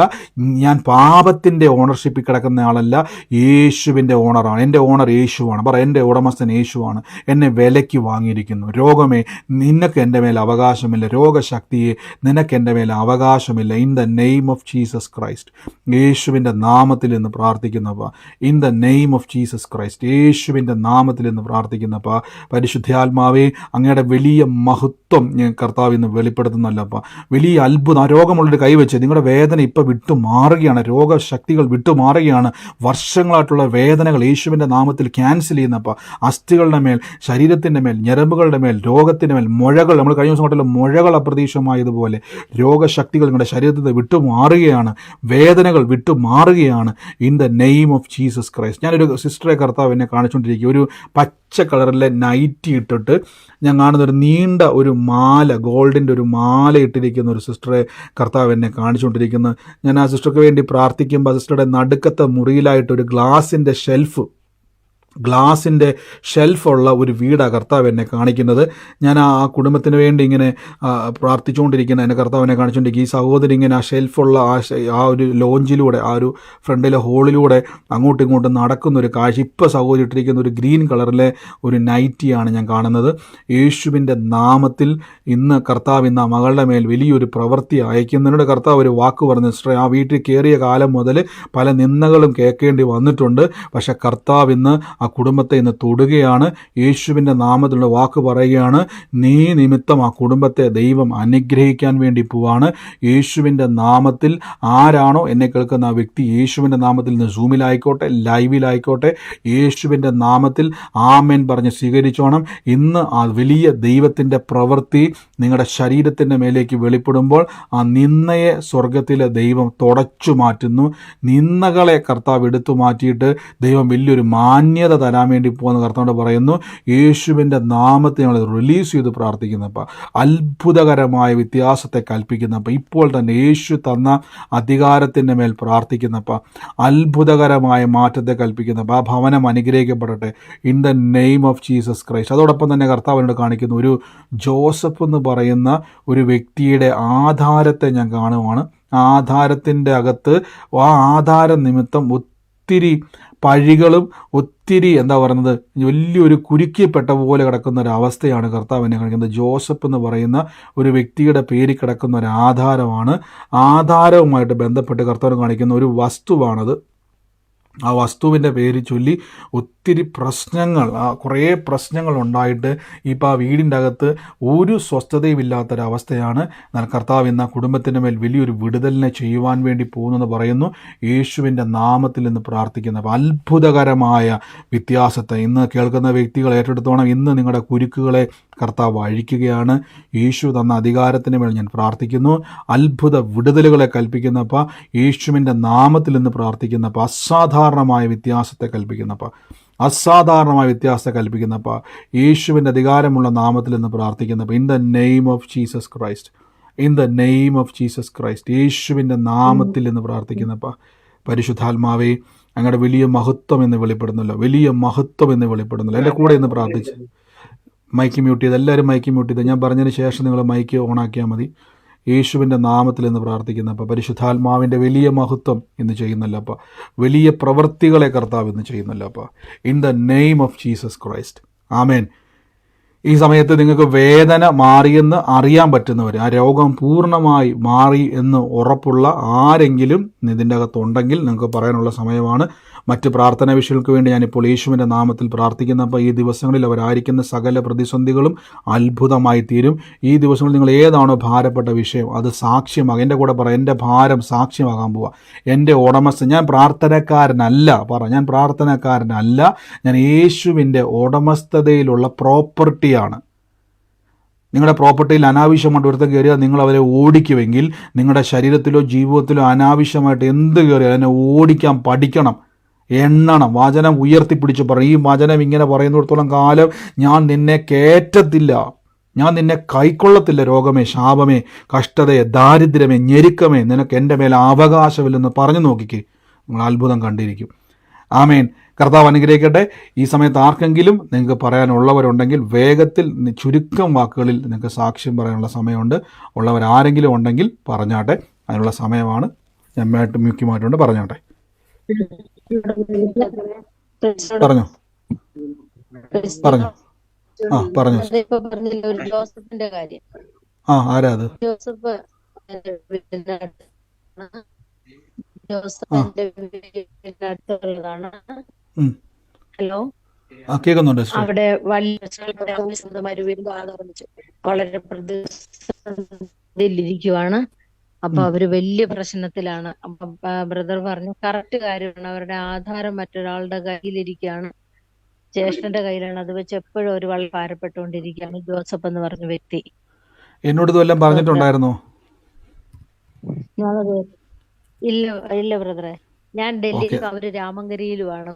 ഞാൻ പാപത്തിൻ്റെ ഓണർഷിപ്പിൽ കിടക്കുന്ന ആളല്ല, യേശുവിൻ്റെ ഓണറാണ്. എൻ്റെ ഓണർ യേശുവാണ്. പറ, എൻ്റെ ഉടമസ്ഥൻ യേശുവാണ്. എന്നെ വിലയ്ക്ക് വാങ്ങിയിരിക്കുന്നു. രോഗമേ, നിനക്ക് എൻ്റെ മേൽ അവകാശമില്ല. രോഗശക്തിയെ, നിനക്ക് എൻ്റെ മേൽ അവകാശമില്ല. In the name of Jesus Christ, യേശുവിൻ്റെ നാമത്തിൽ നിന്ന് പ്രാർത്ഥിക്കുന്നപ്പ. In the name of Jesus Christ, യേശുവിൻ്റെ നാമത്തിൽ നിന്ന് പ്രാർത്ഥിക്കുന്നപ്പ. പരിശുദ്ധാത്മാവേ, അങ്ങയുടെ വലിയ മഹത്വം ഞാൻ കർത്താവ് ഇന്ന് വെളിപ്പെടുത്തുന്നല്ലപ്പ. വലിയ അത്ഭുതം. ആ രോഗമുള്ളൊരു കൈവച്ച് നിങ്ങളുടെ വേദന ഇപ്പോൾ വിട്ടുമാറുകയാണ്. രോഗശക്തികൾ വിട്ടുമാറുകയാണ്. വർഷങ്ങളായിട്ടുള്ള വേദനകൾ യേശുവിൻ്റെ നാമത്തിൽ ക്യാൻസൽ ചെയ്യുന്നപ്പ. അസ്ഥികളുടെ മേൽ, ശരീരത്തിൻ്റെ മേൽ, ഞരമ്പുകളുടെ മേൽ, രോഗത്തിൻ്റെ മേൽ, മുഴകൾ, നമ്മൾ കഴിഞ്ഞ ദിവസം കണ്ടല്ലോ മുഴകൾ അപ്രതീക്ഷിതമായതുപോലെ രോഗശക്തികൾ നിങ്ങളുടെ ശരീരത്തിൽ നിന്ന് വിട്ടുമാറുകയാണ്. വേദനകൾ വിട്ടുമാറുകയാണ്. In the name of Jesus Christ. ഞാനൊരു സിസ്റ്ററെ കർത്താവ് എന്നെ കാണിച്ചുകൊണ്ടിരിക്കുക. ഒരു പച്ച കളറിലെ നൈറ്റി ഇട്ടിട്ട് ഞാൻ കാണുന്നൊരു നീണ്ട ഒരു മാല, ഗോൾഡിൻ്റെ ഒരു മാല ഇട്ടിരിക്കുന്ന ഒരു സിസ്റ്ററെ കർത്താവ് എന്നെ കാണിച്ചുകൊണ്ടിരിക്കുന്നത്. ഞാൻ ആ സിസ്റ്റർക്ക് വേണ്ടി പ്രാർത്ഥിക്കുമ്പോൾ ആ സിസ്റ്ററുടെ നടുക്കത്തെ മുറിയിലായിട്ടൊരു ഗ്ലാസിൻ്റെ ഷെൽഫുള്ള ഒരു വീടാണ് കർത്താവ് എന്നെ കാണിക്കുന്നത്. ഞാൻ ആ കുടുംബത്തിന് വേണ്ടി ഇങ്ങനെ പ്രാർത്ഥിച്ചുകൊണ്ടിരിക്കുന്ന എന്നെ കർത്താവ് എന്നെ കാണിച്ചുകൊണ്ടിരിക്കുക. ഈ സഹോദരി ഇങ്ങനെ ആ ഷെൽഫുള്ള ആ ഒരു ലോഞ്ചിലൂടെ, ആ ഒരു ഫ്രണ്ടിലെ ഹോളിലൂടെ അങ്ങോട്ടും ഇങ്ങോട്ടും നടക്കുന്ന ഒരു കാഴ്ച. ഇപ്പോൾ സഹോദരി ഇട്ടിരിക്കുന്ന ഒരു ഗ്രീൻ കളറിലെ ഒരു നൈറ്റിയാണ് ഞാൻ കാണുന്നത്. യേശുവിൻ്റെ നാമത്തിൽ ഇന്ന് കർത്താവ് ഇന്ന് ആ മകളുടെ മേൽ വലിയൊരു പ്രവൃത്തി അയക്കുന്നതിനോട് കർത്താവ് ഒരു വാക്ക് പറഞ്ഞു. സിസ്റ്റർ, ആ വീട്ടിൽ കയറിയ കാലം മുതൽ പല നിന്ദകളും കേൾക്കേണ്ടി വന്നിട്ടുണ്ട്. പക്ഷെ കർത്താവ് ഇന്ന് ആ കുടുംബത്തെ ഇന്ന് തൊടുകയാണ്. യേശുവിൻ്റെ നാമത്തിലുള്ള വാക്ക് പറയുകയാണ്, നീ നിമിത്തം ആ കുടുംബത്തെ ദൈവം അനുഗ്രഹിക്കാൻ വേണ്ടി പോവാണ്. യേശുവിൻ്റെ നാമത്തിൽ ആരാണോ എന്നെ കേൾക്കുന്ന ആ വ്യക്തി യേശുവിൻ്റെ നാമത്തിൽ നിന്ന് സൂമിലായിക്കോട്ടെ, ലൈവിലായിക്കോട്ടെ, യേശുവിൻ്റെ നാമത്തിൽ ആമേൻ പറഞ്ഞ് സ്വീകരിച്ചോണം. ഇന്ന് ആ വലിയ ദൈവത്തിൻ്റെ പ്രവൃത്തി നിങ്ങളുടെ ശരീരത്തിൻ്റെ മേലേക്ക് വെളിപ്പെടുമ്പോൾ ആ നിന്ദയെ സ്വർഗത്തിലെ ദൈവം തുടച്ചു മാറ്റുന്നു. നിന്ദകളെ കർത്താവ് എടുത്തു മാറ്റിയിട്ട് ദൈവം വലിയൊരു മാന്യത തരാൻ വേണ്ടി പോകുന്ന കർത്താവ് പറയുന്നു. യേശുവിൻ്റെ നാമത്തെ ഞങ്ങൾ റിലീസ് ചെയ്ത് പ്രാർത്ഥിക്കുന്നപ്പോൾ അത്ഭുതകരമായ വ്യത്യാസത്തെ കൽപ്പിക്കുന്നപ്പോൾ ഇപ്പോൾ തന്നെ യേശു തന്ന അധികാരത്തിൻ്റെ മേൽ പ്രാർത്ഥിക്കുന്നപ്പോൾ അത്ഭുതകരമായ മാറ്റത്തെ കൽപ്പിക്കുന്നപ്പോൾ ആ ഭവനം അനുഗ്രഹിക്കപ്പെടട്ടെ in the name of Jesus Christ. അതോടൊപ്പം തന്നെ കർത്താവിനോട് കാണിക്കുന്ന ഒരു ജോസഫ് എന്ന് പറയുന്ന ഒരു വ്യക്തിയുടെ ആധാരത്തെ ഞാൻ കാണുവാണ്. ആധാരത്തിൻ്റെ അകത്ത് ആ ആധാര നിമിത്തം ഒത്തിരി പഴികളും ഒത്തിരി വലിയൊരു കുരുക്കിപ്പെട്ട പോലെ കിടക്കുന്ന ഒരു അവസ്ഥയാണ് കർത്താവിനെ കാണിക്കുന്നത്. ജോസഫ് എന്ന് പറയുന്ന ഒരു വ്യക്തിയുടെ പേരിൽ കിടക്കുന്ന ഒരു ആധാരമാണ്. ആധാരവുമായിട്ട് ബന്ധപ്പെട്ട് കർത്താവ് കാണിക്കുന്ന ഒരു വസ്തുവാണത്. ആ വസ്തുവിൻ്റെ പേര് ചൊല്ലി ഒത്തിരി പ്രശ്നങ്ങൾ, കുറേ പ്രശ്നങ്ങൾ ഉണ്ടായിട്ട് ഇപ്പോൾ ആ വീടിൻ്റെ അകത്ത് ഒരു സ്വസ്ഥതയും ഇല്ലാത്തൊരവസ്ഥയാണ്. എന്നാൽ കർത്താവ് ഇന്ന് ആ കുടുംബത്തിൻ്റെ മേൽ വലിയൊരു വിടുതലിനെ ചെയ്യുവാൻ വേണ്ടി പോകുന്നെന്ന് പറയുന്നു. യേശുവിൻ്റെ നാമത്തിൽ നിന്ന് പ്രാർത്ഥിക്കുന്ന അത്ഭുതകരമായ വ്യത്യാസത്തെ ഇന്ന് കേൾക്കുന്ന വ്യക്തികൾ ഏറ്റെടുത്തോണം. ഇന്ന് നിങ്ങളുടെ കുരുക്കുകളെ കർത്താവ് അഴിക്കുകയാണ്. യേശു തന്ന അധികാരത്തിന് മേൽ ഞാൻ പ്രാർത്ഥിക്കുന്നു. അത്ഭുത വിടുതലുകളെ കൽപ്പിക്കുന്നപ്പോൾ യേശുവിൻ്റെ നാമത്തിൽ നിന്ന് പ്രാർത്ഥിക്കുന്നപ്പോൾ അസാധാരണമായ വ്യത്യാസത്തെ കൽപ്പിക്കുന്നപ്പോൾ യേശുവിൻ്റെ അധികാരമുള്ള നാമത്തിൽ നിന്ന് പ്രാർത്ഥിക്കുന്നപ്പോൾ in the name of Jesus Christ, in the name of Jesus Christ, യേശുവിൻ്റെ നാമത്തിൽ നിന്ന് പ്രാർത്ഥിക്കുന്നപ്പോൾ പരിശുദ്ധാത്മാവേ അങ്ങയുടെ വലിയ മഹത്വം എന്ന് വെളിപ്പെടുന്നല്ലോ, വലിയ മഹത്വം എന്ന് വെളിപ്പെടുന്നല്ലോ. എൻ്റെ കൂടെ ഇന്ന് പ്രാർത്ഥിച്ച് മൈക്ക് മ്യൂട്ട് ചെയ്ത്, എല്ലാവരും മൈക്ക് മ്യൂട്ട് ചെയ്ത്, ഞാൻ പറഞ്ഞതിന് ശേഷം നിങ്ങൾ മൈക്ക് ഓണാക്കിയാൽ മതി. യേശുവിൻ്റെ നാമത്തിൽ എന്ന് പ്രാർത്ഥിക്കുന്നപ്പോൾ പരിശുദ്ധാത്മാവിൻ്റെ വലിയ മഹത്വം ഇന്ന് ചെയ്യുന്നല്ലോ. വലിയ പ്രവൃത്തികളെ കർത്താവ് ഇന്ന് ചെയ്യുന്നല്ലോ. In the name of Jesus Christ, amen. ഈ സമയത്ത് നിങ്ങൾക്ക് വേദന മാറിയെന്ന് അറിയാൻ പറ്റുന്നവർ, ആ രോഗം പൂർണ്ണമായി മാറി എന്ന് ഉറപ്പുള്ള ആരെങ്കിലും ഇതിൻ്റെ അകത്തുണ്ടെങ്കിൽ നിങ്ങൾക്ക് പറയാനുള്ള സമയമാണ്. മറ്റ് പ്രാർത്ഥനാ വിഷയങ്ങൾക്ക് വേണ്ടി ഞാനിപ്പോൾ യേശുവിൻ്റെ നാമത്തിൽ പ്രാർത്ഥിക്കുന്നപ്പോൾ ഈ ദിവസങ്ങളിൽ അവരായിരിക്കുന്ന സകല പ്രതിസന്ധികളും അത്ഭുതമായി തീരും. ഈ ദിവസങ്ങളിൽ നിങ്ങൾ ഏതാണോ ഭാരപ്പെട്ട വിഷയം അത് സാക്ഷ്യമാകും. എൻ്റെ കൂടെ പറ, എൻ്റെ ഭാരം സാക്ഷ്യമാകാൻ പോവുക. എൻ്റെ ഉടമസ്ഥൻ, ഞാൻ പ്രാർത്ഥനക്കാരനല്ല, ഞാൻ പ്രാർത്ഥനക്കാരനല്ല, ഞാൻ യേശുവിൻ്റെ ഉടമസ്ഥതയിലുള്ള പ്രോപ്പർട്ടിയാണ്. നിങ്ങളുടെ പ്രോപ്പർട്ടിയിൽ അനാവശ്യമായിട്ട് ഒരുത്തം കയറിയാൽ നിങ്ങൾ അവരെ ഓടിക്കുമെങ്കിൽ നിങ്ങളുടെ ശരീരത്തിലോ ജീവിതത്തിലോ അനാവശ്യമായിട്ട് എന്ത് കയറിയാൽ അതിനെ ഓടിക്കാൻ പഠിക്കണം. എണ്ണണം. വചനം ഉയർത്തിപ്പിടിച്ച് പറയും. ഈ വചനം ഇങ്ങനെ പറയുന്നിടത്തോളം കാലം ഞാൻ നിന്നെ കയറ്റത്തില്ല, ഞാൻ നിന്നെ കൈക്കൊള്ളത്തില്ല. രോഗമേ, ശാപമേ, കഷ്ടതയെ, ദാരിദ്ര്യമേ, ഞെരുക്കമേ, നിനക്ക് എൻ്റെ മേലെ അവകാശമില്ലെന്ന് പറഞ്ഞു നോക്കിക്കേ, നിങ്ങൾ അത്ഭുതം കണ്ടിരിക്കും. ആമേൻ. കർത്താവ് അനുഗ്രഹിക്കട്ടെ. ഈ സമയത്ത് ആർക്കെങ്കിലും നിങ്ങൾക്ക് പറയാനുള്ളവരുണ്ടെങ്കിൽ വേഗത്തിൽ ചുരുക്കം വാക്കുകളിൽ നിങ്ങൾക്ക് സാക്ഷ്യം പറയാനുള്ള സമയമുണ്ട്. ഉള്ളവരാരെങ്കിലും ഉണ്ടെങ്കിൽ പറഞ്ഞാട്ടെ, അതിനുള്ള സമയമാണ്. ഞാൻ മുഖ്യമായിട്ടുണ്ട്, പറഞ്ഞാട്ടെ. പറഞ്ഞോ പറഞ്ഞോ പറഞ്ഞോ. ഇപ്പൊ പറഞ്ഞില്ല ഒരു ജോസഫിന്റെ കാര്യം. ആരാ അത്? ജോസഫ് ജോസഫിന്റെ വീടിനടുത്തുള്ളതാണ്. ഹലോ, കേൾക്കുന്നുണ്ട്. അവിടെ വലിയ വീണ്ടും ആളർമിച്ചു വളരെ പ്രതിസന്ധിയിലിരിക്കുവാണ്. അപ്പൊ അവര് വലിയ പ്രശ്നത്തിലാണ്. അപ്പൊ ബ്രദർ പറഞ്ഞു കറക്റ്റ് കാര്യമാണ്. അവരുടെ ആധാരം മറ്റൊരാളുടെ കയ്യിലിരിക്കുകയാണ്, ജ്യേഷ്ഠന്റെ കയ്യിലാണ്. അത് വെച്ച് എപ്പോഴും ഒരു വളരെ ഭാരപ്പെട്ടുകൊണ്ടിരിക്കുകയാണ് ജോസഫ് എന്ന് പറഞ്ഞ വ്യക്തി. എന്നോട് ഇതെല്ലാം പറഞ്ഞിട്ടുണ്ടായിരുന്നോ? ഇല്ല ഇല്ല ബ്രദറെ, ഞാൻ ഡൽഹിയിലും അവര് രാമങ്കരിയിലുമാണ്.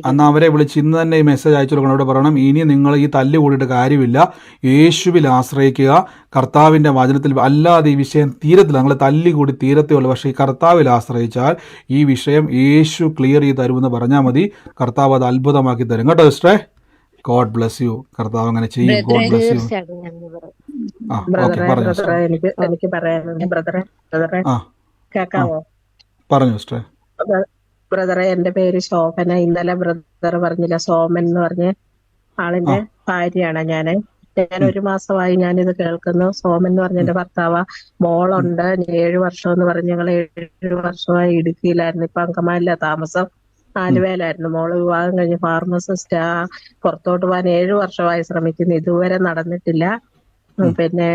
അന്ന് അവരെ വിളിച്ച് ഇന്ന് തന്നെ ഈ മെസ്സേജ് അയച്ചു കൊടുക്കണം. അവിടെ പറയണം, ഇനി നിങ്ങൾ ഈ തല്ല് കൂടിയിട്ട് കാര്യമില്ല, യേശുവിൽ ആശ്രയിക്കുക, കർത്താവിൻ്റെ വചനത്തിൽ, അല്ലാതെ ഈ വിഷയം തീരത്തില്ല. നിങ്ങൾ തല്ലി കൂടി തീരത്തേ ഉള്ളൂ. പക്ഷേ ഈ കർത്താവിൽ ആശ്രയിച്ചാൽ ഈ വിഷയം യേശു ക്ലിയർ ചെയ്ത് തരുമെന്ന് പറഞ്ഞാൽ മതി. കർത്താവ് അത് അത്ഭുതമാക്കി തരും കേട്ടോ സിസ്റ്ററെ. God bless you. കർത്താവ് അങ്ങനെ ചെയ്യും. God bless you. എനിക്ക് പറയാനുണ്ട് ബ്രദറെ, കേക്കാവോ? പറഞ്ഞു സിസ്റ്ററെ. ബ്രദറെ, എന്റെ പേര് ശോഭന. ഇന്നലെ ബ്രദർ പറഞ്ഞില്ല, സോമൻ എന്ന് പറഞ്ഞ ആളിന്റെ ഭാര്യയാണ് ഞാന്. ഞാൻ 1 മാസമായി ഞാനിത് കേൾക്കുന്നു. സോമൻ എന്ന് പറഞ്ഞ എന്റെ ഭർത്താവ്. മോളുണ്ട്, 7 വർഷം എന്ന് പറഞ്ഞ് ഞങ്ങൾ 7 വർഷമായി ഇടുക്കിയിലായിരുന്നു. ഇപ്പൊ അങ്കമാലില താമസം, ആലുവയിലായിരുന്നു. മോള് വിവാഹം കഴിഞ്ഞ് ഫാർമസിസ്റ്റ് പുറത്തോട്ട് പോകാൻ 7 വർഷമായി ശ്രമിക്കുന്നു, ഇതുവരെ നടന്നിട്ടില്ല. പിന്നെ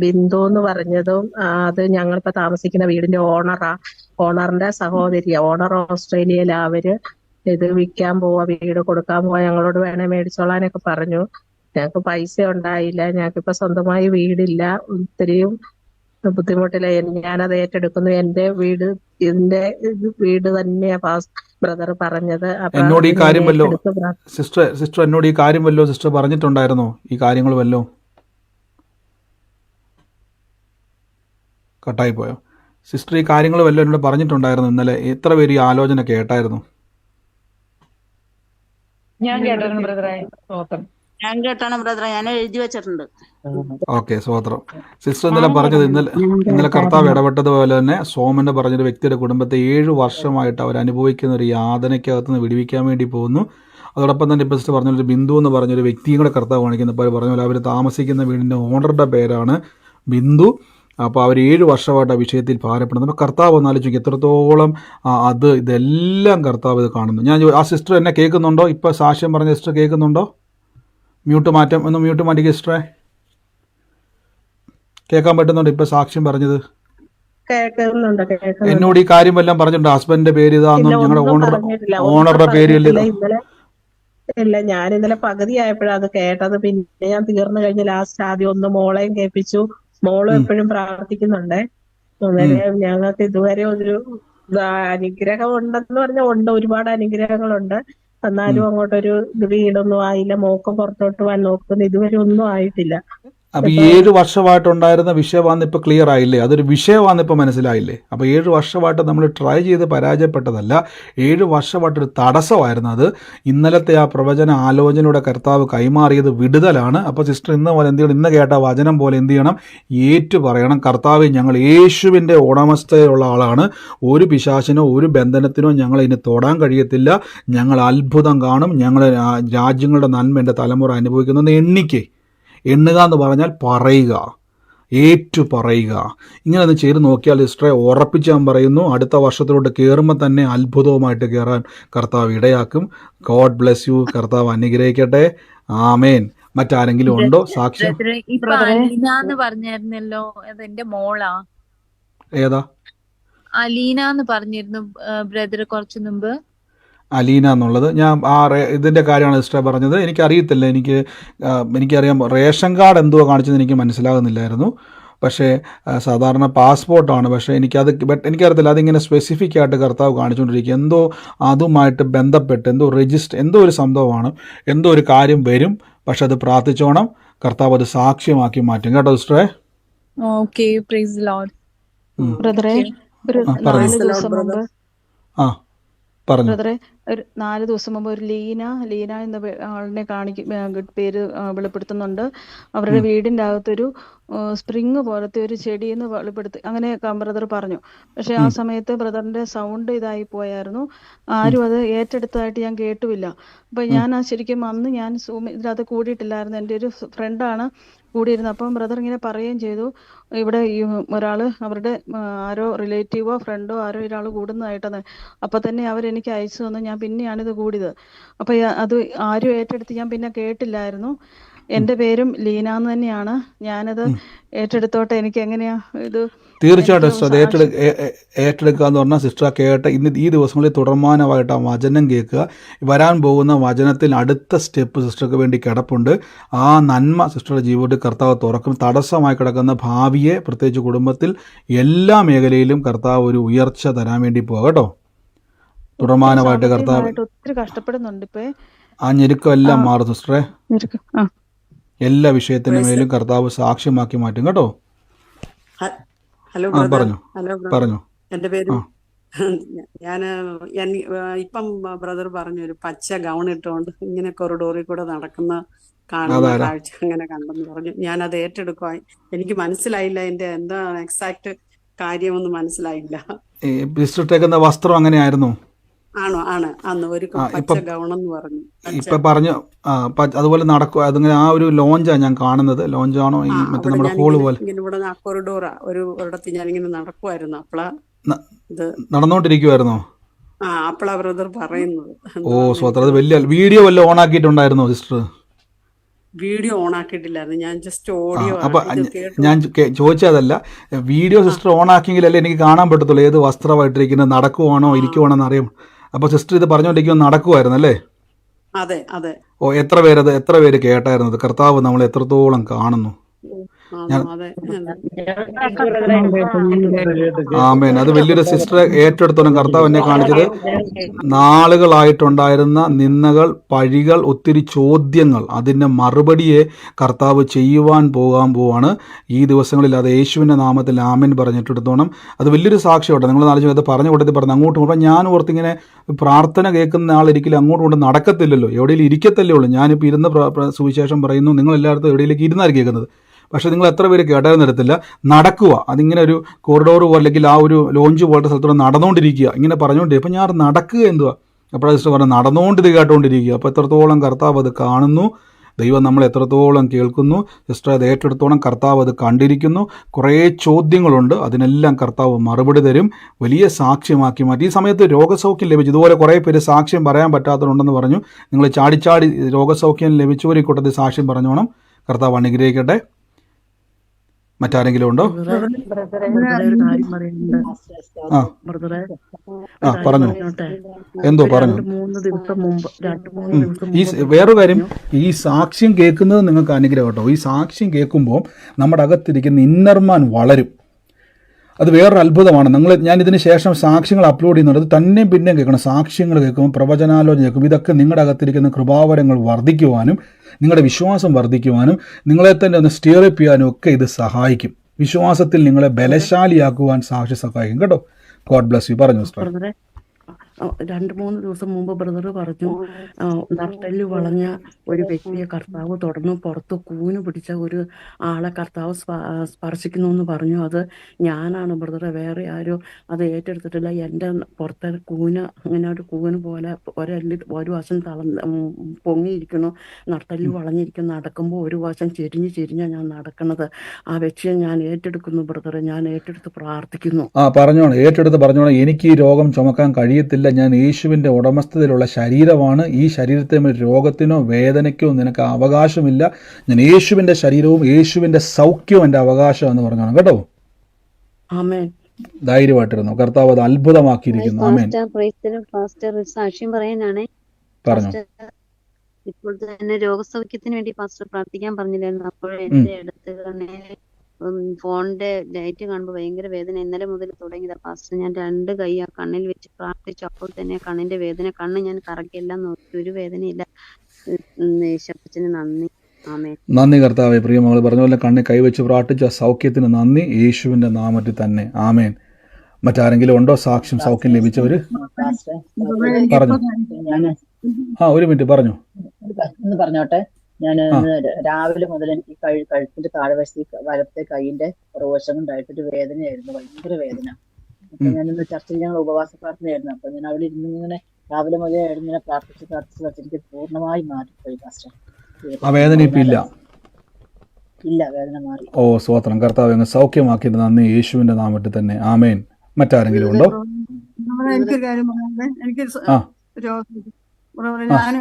ബിന്ദു എന്ന് പറഞ്ഞതും അത് ഞങ്ങളിപ്പോ താമസിക്കുന്ന വീടിന്റെ ഓണറിന്റെ സഹോദരിയാ. ഓണർ ഓസ്ട്രേലിയയിലാ. അവര് ഇത് വിൽക്കാൻ പോവാ, വീട് കൊടുക്കാൻ പോവാ, ഞങ്ങളോട് വേണേ മേടിച്ചോളാനൊക്കെ പറഞ്ഞു. ഞങ്ങക്ക് പൈസ ഉണ്ടായില്ല, ഞങ്ങൾക്കിപ്പോ സ്വന്തമായി വീടില്ല, ഒത്തിരിയും ബുദ്ധിമുട്ടില്ല. ഞാനത് ഏറ്റെടുക്കുന്നു. എന്റെ വീട്, ഇതിന്റെ വീട് തന്നെയാ ബ്രദർ പറഞ്ഞത്. എന്നോട് ഈ കാര്യം വല്ലോ സിസ്റ്റർ എന്നോട് ഈ കാര്യം വല്ലോ സിസ്റ്റർ പറഞ്ഞിട്ടുണ്ടായിരുന്നോ? ഈ കാര്യങ്ങൾ വല്ലോ കട്ടായി പോയോ? സിസ്റ്റർ ഈ കാര്യങ്ങൾ വല്ലതും എന്നോട് പറഞ്ഞിട്ടുണ്ടായിരുന്നു ഇന്നലെ? എത്ര പേര് ഈ ആലോചന കേട്ടായിരുന്നു? ഞാൻ കേട്ടാണ് ബ്രദറെ. ഞാൻ കേട്ടാണ് ബ്രദറെ, ഞാൻ എഴുതി വെച്ചിട്ടുണ്ട്. ഓക്കെ, സ്വോത്രം. സിസ്റ്റർ ഇന്നലെ പറഞ്ഞത്, ഇന്നലെ കർത്താവ് ഇടപെട്ടതുപോലെ തന്നെ സോമന്റെ പറഞ്ഞൊരു വ്യക്തിയുടെ കുടുംബത്തെ 7 വർഷമായിട്ട് അവർ അനുഭവിക്കുന്ന ഒരു യാതനയ്ക്കകത്ത് നിന്ന് വിടുവിക്കാൻ വേണ്ടി പോകുന്നു. അതോടൊപ്പം തന്നെ ഇപ്പോൾ സിസ്റ്റർ പറഞ്ഞൊരു ബിന്ദു എന്ന് പറഞ്ഞൊരു വ്യക്തിയും കൂടെ കർത്താവ് കാണിക്കുന്നപ്പോൾ പറഞ്ഞ പോലെ അവർ താമസിക്കുന്ന വീടിൻ്റെ ഓണറുടെ പേരാണ് ബിന്ദു. അപ്പോൾ അവർ 7 വർഷമായിട്ട് ആ വിഷയത്തിൽ ഭാരപ്പെടുന്നു. അപ്പോൾ കർത്താവ് ഒന്നാലോചിക്കും എത്രത്തോളം ഇതെല്ലാം കർത്താവ് ഇത് കാണുന്നു. ഞാൻ ആ സിസ്റ്റർ എന്നെ കേൾക്കുന്നുണ്ടോ? ഇപ്പോൾ സാക്ഷ്യം പറഞ്ഞ സിസ്റ്റർ കേൾക്കുന്നുണ്ടോ? മ്യൂട്ട് മാറ്റിക്കുക സിസ്റ്ററെ. കേൾക്കാൻ പറ്റുന്നുണ്ടോ ഇപ്പോൾ സാക്ഷ്യം പറഞ്ഞത്? എന്നോട് ഈ കാര്യം എല്ലാം പറഞ്ഞിട്ടുണ്ട്. ഹസ്ബൻഡിന്റെ പേര് ഇതാണെന്നും ഞങ്ങളുടെ ഓണറുടെ പേര് ഇല്ല. ഞാൻ ഇന്നലെ പകുതിയായപ്പോഴാണ് അത് കേട്ടത്. പിന്നെ ഞാൻ തീർന്നു കഴിഞ്ഞ ലാസ്റ്റ് ആദ്യം ഒന്ന് മോളെയും കേൾപ്പിച്ചു. മോളും എപ്പോഴും പ്രാർത്ഥിക്കുന്നുണ്ട്. ഞങ്ങൾക്ക് ഇതുവരെ ഒരു അനുഗ്രഹം ഉണ്ടെന്ന് പറഞ്ഞാൽ ഉണ്ട്, ഒരുപാട് അനുഗ്രഹങ്ങളുണ്ട്. എന്നാലും അങ്ങോട്ടൊരു വീടൊന്നും ആയില്ല. മോക്കം പുറത്തോട്ട് പോകാൻ നോക്കുന്നു, ഇതുവരെ ഒന്നും ആയിട്ടില്ല. അപ്പോൾ 7 വർഷമായിട്ടുണ്ടായിരുന്ന വിഷയമാണ് ഇപ്പോൾ ക്ലിയർ ആയില്ലേ? അതൊരു വിഷയമാണ് ഇപ്പോൾ മനസ്സിലായില്ലേ? അപ്പോൾ 7 വർഷമായിട്ട് നമ്മൾ ട്രൈ ചെയ്ത് പരാജയപ്പെട്ടതല്ല, 7 വർഷമായിട്ടൊരു തടസ്സമായിരുന്നു അത്. ഇന്നലത്തെ ആ പ്രവചന ആലോചനയുടെ കർത്താവ് കൈമാറിയത് വിടുതലാണ്. അപ്പോൾ സിസ്റ്റർ ഇന്ന് കേട്ട വചനം പോലെ എന്ത് ചെയ്യണം? ഏറ്റു പറയണം, കർത്താവ് ഞങ്ങൾ യേശുവിൻ്റെ ഉടമസ്ഥയുള്ള ആളാണ്, ഒരു പിശാചിനോ ഒരു ബന്ധനത്തിനോ ഞങ്ങൾ ഇതിന് തൊടാൻ കഴിയത്തില്ല, ഞങ്ങൾ അത്ഭുതം കാണും, ഞങ്ങൾ രാജ്യങ്ങളുടെ നന്മ എൻ്റെ തലമുറ അനുഭവിക്കുന്നത് എണ്ണുക എന്ന് പറഞ്ഞാൽ പറയുക, ഏറ്റു പറയുക. ഇങ്ങനെ ഒന്ന് ചെയ്ത് നോക്കിയാൽ സിസ്റ്ററെ ഉറപ്പിച്ച് ഞാൻ പറയുന്നു, അടുത്ത വർഷത്തിലോട്ട് കയറുമ്പോൾ തന്നെ അത്ഭുതവുമായിട്ട് കയറാൻ കർത്താവ് ഇടയാക്കും. God bless you. കർത്താവ് അനുഗ്രഹിക്കട്ടെ. ആമേൻ. മറ്റാരെങ്കിലും ഉണ്ടോ സാക്ഷ്യം? അലീന പറഞ്ഞായിരുന്നല്ലോ, അതെന്റെ മോളാ. ഏതാ അലീന എന്ന് പറഞ്ഞിരുന്നു ബ്രദർ കുറച്ചു മുമ്പ്. അലീന എന്നുള്ളത് ഞാൻ ഇതിൻ്റെ കാര്യമാണ് സിസ്റ്റർ പറഞ്ഞത്. എനിക്കറിയത്തില്ല, എനിക്കറിയാം റേഷൻ കാർഡ് എന്തോ കാണിച്ചത് എനിക്ക് മനസ്സിലാകുന്നില്ലായിരുന്നു. പക്ഷേ സാധാരണ പാസ്പോർട്ടാണ്. പക്ഷേ എനിക്കറിയത്തില്ല, അതിങ്ങനെ സ്പെസിഫിക് ആയിട്ട് കർത്താവ് കാണിച്ചുകൊണ്ടിരിക്കുക. എന്തോ അതുമായിട്ട് ബന്ധപ്പെട്ട് എന്തോ ഒരു സംഭവമാണ്, എന്തോ ഒരു കാര്യം വരും. പക്ഷെ അത് പ്രാർത്ഥിച്ചോണം, കർത്താവ് അത് സാക്ഷ്യമാക്കി മാറ്റും. കേട്ടോ സിസ്റ്ററെ? Okay, praise lord. ബ്രദറെ, ഒരു പറഞ്ഞു. 4 ദിവസം മുമ്പ് ആ പറഞ്ഞു. ബ്രദറെ, ഒരു 4 ദിവസം മുമ്പ് ഒരു ലീന എന്ന ആളിനെ പേര് വെളിപ്പെടുത്തുന്നുണ്ട്. അവരുടെ വീടിന്റെ അകത്തൊരു സ്പ്രിങ് പോലത്തെ ഒരു ചെടിയെന്ന് വെളിപ്പെടുത്തി, അങ്ങനെ ബ്രദർ പറഞ്ഞു. പക്ഷെ ആ സമയത്ത് ബ്രദറിന്റെ സൗണ്ട് ഇതായി പോയായിരുന്നു. ആരും അത് ഏറ്റെടുത്തതായിട്ട് ഞാൻ കേട്ടുമില്ല. അപ്പൊ ഞാൻ ശരിക്കും അന്ന് ഞാൻ ഇതിനകത്ത് കൂടിയിട്ടില്ലായിരുന്നു. എൻ്റെ ഒരു ഫ്രണ്ടാണ് കൂടിയിരുന്നത്. അപ്പം ബ്രദർ ഇങ്ങനെ പറയുകയും ചെയ്തു, ഇവിടെ ഈ ഒരാള് അവരുടെ ആരോ റിലേറ്റീവോ ഫ്രണ്ടോ ആരോ ഒരാൾ കൂടുന്നതായിട്ടെന്ന്. അപ്പൊ തന്നെ അവരെനിക്ക് അയച്ചു തന്നു. ഞാൻ പിന്നെയാണ് ഇത് കൂടിയത്. അപ്പൊ അത് ആരും ഏറ്റെടുത്ത് ഞാൻ പിന്നെ കേട്ടില്ലായിരുന്നു. എൻ്റെ പേരും ലീന എന്ന് തന്നെയാണ്. ഞാനത് ഏറ്റെടുത്തോട്ടെ, എനിക്ക് എങ്ങനെയാ ഇത്? തീർച്ചയായിട്ടും സിസ്റ്റർ, അത് ഏറ്റെടുക്കുക എന്ന് പറഞ്ഞാൽ സിസ്റ്റർ കേട്ട് ഈ ദിവസങ്ങളിൽ തുടർമാനമായിട്ട് ആ വചനം കേൾക്കുക. വരാൻ പോകുന്ന വചനത്തിൽ അടുത്ത സ്റ്റെപ്പ് സിസ്റ്റർക്ക് വേണ്ടി കിടപ്പുണ്ട്. ആ നന്മ സിസ്റ്ററുടെ ജീവിതത്തിൽ കർത്താവ് തുറക്കും. തടസ്സമായി കിടക്കുന്ന ഭാവിയെ, പ്രത്യേകിച്ച് കുടുംബത്തിൽ എല്ലാ മേഖലയിലും കർത്താവ് ഒരു ഉയർച്ച തരാൻ വേണ്ടി പോകുക കേട്ടോ. തുടർമാനമായിട്ട് കർത്താവ് ഒത്തിരി കഷ്ടപ്പെടുന്നുണ്ട്. ഇപ്പൊ ആ ഞെരുക്കമെല്ലാം മാറും സിസ്റ്ററെ. എല്ലാ വിഷയത്തിന് Praise മേലും കർത്താവ് സാക്ഷ്യമാക്കി മാറ്റും കേട്ടോ. ഹലോ ആ ബ്രദർ. പറഞ്ഞു ഹലോ പറഞ്ഞു. എൻ്റെ പേര് ആ ഞാൻ ഇപ്പം ബ്രദർ പറഞ്ഞു, ഒരു പച്ച ഗൗൺ ഇട്ടുകൊണ്ട് ഇങ്ങനെ കൊറിഡോറിൽ കൂടെ കാണുന്ന അതാരാ? കാഴ്ച അങ്ങനെ കണ്ടെന്ന് പറഞ്ഞു. ഞാൻ അത് ഏറ്റെടുക്കുക. എനിക്ക് മനസ്സിലായില്ല, എൻ്റെ എന്താ എക്സാക്ട് കാര്യമൊന്നും മനസ്സിലായില്ല. ഈ സിസ്റ്റർ ഇട്ടേക്കുന്ന വസ്ത്രം അങ്ങനെയായിരുന്നു. ആണ് അന്ന് ഒരു ആ പച്ച ഇപ്പം ഗൗൺ എന്ന് പറഞ്ഞു. ഇപ്പം പറഞ്ഞു. അതുപോലെ നടക്കുക. അതിങ്ങനെ ആ ഒരു ലോഞ്ചാണ് ഞാൻ കാണുന്നത്. ലോഞ്ചാണോ ഈ മറ്റേ അവിടെ നമ്മുടെ ഞാൻ ഹോള് പോലെ ഇങ്ങനെ ഇവിടെ ആ കൊറിഡോറാ ഒരിടത്ത് ഞാനിങ്ങനെ നടക്കുമായിരുന്നു. അപ്പളാ ന- ഇത് നടന്നുകൊണ്ടിരിക്കുവായിരുന്നോ? അപ്പളാ ബ്രദർ പറയുന്നത്. ഓ എന്താണെന്ന് സ്വത്രം. അത് എനിക്ക് വലിയ വീഡിയോ വല്ലതും ഓൺ ആക്കിയിട്ടുണ്ടായിരുന്നോ സിസ്റ്റർ? വീഡിയോ ഓൺ ആക്കിയിട്ടില്ലായിരുന്നു. ഞാൻ ജസ്റ്റ് ആ ഓഡിയോ അപ്പം ഇത് കേട്ടു. ഞാൻ ചോദിച്ചതല്ല, വീഡിയോ ആ സിസ്റ്റർ ഓൺ ആക്കിയെങ്കിലല്ലേ എനിക്ക് കാണാൻ പറ്റത്തുള്ളൂ ഏത് വസ്ത്രമായിട്ടിരിക്കുന്നത്, നടക്കുവാണോ ആ ഇരിക്കുവാണോ എന്ന് അറിയാം. അപ്പോൾ സിസ്റ്റർ ഇത് പറഞ്ഞുകൊണ്ടിരിക്കുമ്പോൾ നടക്കുമായിരുന്നു അല്ലേ? അതെ അതെ. ഓ എത്ര പേര് കേട്ടായിരുന്നത്? കർത്താവ് നമ്മൾ എത്രത്തോളം കാണുന്നു. ഞാൻ അതെ. ആമേൻ. അത് വലിയൊരു സിസ്റ്ററെ ഏറ്റെടുത്തോളം കർത്താവ് എന്നെ കാണിച്ചത് നാളുകളായിട്ടുണ്ടായിരുന്ന നിന്ദകൾ, പഴികൾ, ഒത്തിരി ചോദ്യങ്ങൾ, അതിൻ്റെ മറുപടിയെ കർത്താവ് ചെയ്യുവാൻ പോവാണ് ഈ ദിവസങ്ങളിൽ. അത് യേശുവിൻ്റെ നാമത്തിൽ ആമേൻ പറഞ്ഞിട്ടെടുത്തോണം. അത് വലിയൊരു സാക്ഷ്യമായിട്ട് നിങ്ങൾ നാല് അത് പറഞ്ഞു കൊടുത്ത് പറഞ്ഞു അങ്ങോട്ടും ഇങ്ങോട്ടും. ഞാൻ ഓർത്തിങ്ങനെ പ്രാർത്ഥന കേൾക്കുന്ന ആളൊരിക്കലും അങ്ങോട്ടും ഇങ്ങോട്ടും നടക്കത്തില്ലല്ലോ, എവിടെയെങ്കിലും ഇരിക്കത്തല്ലേ ഉള്ളൂ. ഞാനിപ്പോൾ ഇരുന്ന് സുവിശേഷം പറയുന്നു, നിങ്ങൾ എല്ലായിടത്തും എവിടെയെങ്കിലും ഇരുന്നായിരിക്കും കേൾക്കുന്നത്. പക്ഷേ നിങ്ങൾ എത്ര പേര് കേട്ടതെന്നിടത്തില്ല. നടക്കുക, അതിങ്ങനെ ഒരു കോറിഡോർ പോലെ അല്ലെങ്കിൽ ആ ഒരു ലോഞ്ച് പോലത്തെ സ്ഥലത്തൂടെ നടന്നുകൊണ്ടിരിക്കുക, ഇങ്ങനെ പറഞ്ഞുകൊണ്ടിരിക്കുക. അപ്പോൾ ഞാൻ നടക്കുക എന്തുവാ? അപ്പോഴാണ് സിസ്റ്റർ പറഞ്ഞത് നടന്നുകൊണ്ട് ഇത് കേട്ടുകൊണ്ടിരിക്കുക. അപ്പോൾ എത്രത്തോളം കർത്താവ് അത് കാണുന്നു, ദൈവം നമ്മൾ എത്രത്തോളം കേൾക്കുന്നു. സിസ്റ്റർ അത് ഏറ്റെടുത്തോളം കർത്താവ് അത് കണ്ടിരിക്കുന്നു. കുറേ ചോദ്യങ്ങളുണ്ട്, അതിനെല്ലാം കർത്താവ് മറുപടി തരും. വലിയ സാക്ഷ്യമാക്കി മാറ്റി. ഈ സമയത്ത് രോഗസൗഖ്യം ലഭിച്ചു. ഇതുപോലെ കുറേ പേര് സാക്ഷ്യം പറയാൻ പറ്റാത്തതുണ്ടെന്ന് പറഞ്ഞു. നിങ്ങൾ ചാടിച്ചാടി രോഗസൗഖ്യം ലഭിച്ചവരെ കൂട്ടത്തിൽ സാക്ഷ്യം പറഞ്ഞോണം. കർത്താവ് അനുഗ്രഹിക്കട്ടെ. മറ്റാരെങ്കിലും ഉണ്ടോ? ഒരു കാര്യം പറയുന്നുണ്ട് ആ ബ്രദറെ. ആ പറഞ്ഞു. എന്തോ പറഞ്ഞു. 2-3 ദിവസം മുമ്പ് വേറൊരു കാര്യം, ഈ സാക്ഷ്യം കേൾക്കുന്നത് നിങ്ങൾക്ക് അനുഗ്രഹം കേട്ടോ. ഈ സാക്ഷ്യം കേൾക്കുമ്പോൾ നമ്മുടെ അകത്തിരിക്കുന്ന ഇന്നർമാൻ വളരും. അത് വേറൊരു അത്ഭുതമാണ്. ഞാൻ ഇതിന് ശേഷം സാക്ഷ്യങ്ങൾ അപ്ലോഡ് ചെയ്യുന്നുണ്ട്. അത് തന്നെ പിന്നെയും കേൾക്കണം. സാക്ഷ്യങ്ങൾ കേൾക്കുമ്പോൾ, പ്രവചനാലോചന കേൾക്കും, ഇതൊക്കെ നിങ്ങളുടെ അകത്തിരിക്കുന്ന കൃപാവരങ്ങൾ വർദ്ധിക്കുവാനും നിങ്ങളുടെ വിശ്വാസം വർദ്ധിക്കുവാനും നിങ്ങളെ തന്നെ ഒന്ന് സ്റ്റിയറപ്പ് ചെയ്യാനും ഒക്കെ ഇത് സഹായിക്കും. വിശ്വാസത്തിൽ നിങ്ങളെ ബലശാലിയാക്കുവാൻ സാക്ഷി സഹായിക്കും കേട്ടോ. God bless you. പറഞ്ഞു സിസ്റ്റർ. ബ്രദറെ, 2-3 ദിവസം മുമ്പ് ബ്രദർ പറഞ്ഞു, നട്ടല് വളഞ്ഞ ഒരു വ്യക്തിയെ കർത്താവ് തുടർന്ന് പുറത്ത് കൂന് പിടിച്ച ഒരു ആളെ കർത്താവ് സ്പർശിക്കുന്നു എന്ന് പറഞ്ഞു. അത് ഞാനാണ് ബ്രദറെ, വേറെ ആരും അത് ഏറ്റെടുത്തിട്ടില്ല. എൻ്റെ പുറത്തെ കൂന് ഇങ്ങനെ ഒരു കൂന് പോലെ ഒരു വശം പൊങ്ങിയിരിക്കുന്നു, നട്ടല് വളഞ്ഞിരിക്കുന്നു. നടക്കുമ്പോൾ ഒരു വശം ചെരിഞ്ഞാണ് ഞാൻ നടക്കുന്നത്. ആ വ്യക്തിയെ ഞാൻ ഏറ്റെടുക്കുന്നു ബ്രദറെ, ഞാൻ ഏറ്റെടുത്ത് പ്രാർത്ഥിക്കുന്നു. പറഞ്ഞോണം, ഏറ്റെടുത്ത് പറഞ്ഞോണം. എനിക്ക് ഈ രോഗം ചുമക്കാൻ കഴിയത്തില്ല, ഞാൻ യേശുവിൻ്റെ ഉടമസ്ഥതയിലുള്ള ശരീരമാണ്. ഈ ശരീരത്തെ രോഗത്തിനോ വേദനയ്ക്കോ നിനക്ക് അവകാശമില്ല. ഞാൻ യേശുവിൻ്റെ ശരീരവും യേശുവിൻ്റെ സൗഖ്യവും എൻ്റെ അവകാശമെന്ന് പറഞ്ഞോണം കേട്ടോ. ആമേൻ. ധൈര്യമായിട്ടിരുന്നു. കർത്താവ് അത് അത്ഭുതമാക്കിയിരിക്കുന്നു. ആമേൻ. പാസ്റ്റർ സാക്ഷ്യം പറയാനാണ്. പറഞ്ഞു. ഇപ്പോൾ തന്നെ രോഗസൗഖ്യത്തിന് വേണ്ടി പാസ്റ്റർ പ്രാർത്ഥിക്കാൻ പറഞ്ഞില്ലായിരുന്നു. അപ്പോൾ എന്റെ അടുത്ത് ഫോണിന്റെ ലൈറ്റ് കാണുമ്പോൾ ഭയങ്കര വേദന. ഇന്നലെ മുതൽ തുടങ്ങിയതാ പാസ്റ്റർ. ഞാൻ 2 കൈ ആ കണ്ണിൽ വെച്ച് പ്രാർത്ഥിച്ചു. അപ്പോൾ തന്നെ കണ്ണിന്റെ വേദന, കണ്ണ് ഞാൻ കറക്കിയെല്ലാം നോക്കി, ഒരു വേദനയില്ല. യേശപ്പച്ചന് നന്ദി. ആമേൻ. നന്ദി കർത്താവെ. പ്രിയമകൾ പറഞ്ഞ പോലെ കണ്ണിൽ കൈവച്ച് പ്രാർത്ഥിച്ച സൗഖ്യത്തിന് നന്ദി, യേശുവിൻ്റെ നാമത്തിൽ തന്നെ. ആമേൻ. മറ്റാരെങ്കിലും ഉണ്ടോ സാക്ഷ്യം സൗഖ്യം ലഭിച്ചവര്? പറഞ്ഞു. ഒരു മിനിറ്റ് പറഞ്ഞു. ഒന്ന് പറഞ്ഞോട്ടെ. ഞാൻ രാവിലെ മുതൽ എനിക്ക് കഴുത്തിന്റെ താഴ്വശത്ത് വലത്തെ കൈയിന്റെ പുറവശം കൊണ്ടായിട്ടൊരു വേദനയായിരുന്നു, ഭയങ്കര വേദന. അപ്പൊ ഞാനിന്ന് ചർച്ചയിൽ ഞങ്ങൾ ഉപവാസ പ്രാർത്ഥനയായിരുന്നു. അപ്പൊ ഞാൻ അവിടെ ഇരുന്ന് ഇങ്ങനെ രാവിലെ മുതൽ ഇങ്ങനെ പ്രാർത്ഥിച്ച് എനിക്ക് പൂർണ്ണമായി മാറിപ്പോയി പാസ്റ്റർ. ആ വേദന ഇപ്പൊ ഇല്ല? ഇല്ല, വേദന മാറി. ഓ സ്വോത്രം. കർത്താവ് അങ്ങ് സൗഖ്യമാക്കിയിട്ട് നന്ദി, യേശുവിന്റെ നാമത്തിൽ തന്നെ. ആമേൻ. മറ്റാരെങ്കിലും ഉണ്ടോ? എനിക്കൊരു കാര്യം പറയാതെ, എനിക്ക് ഞാൻ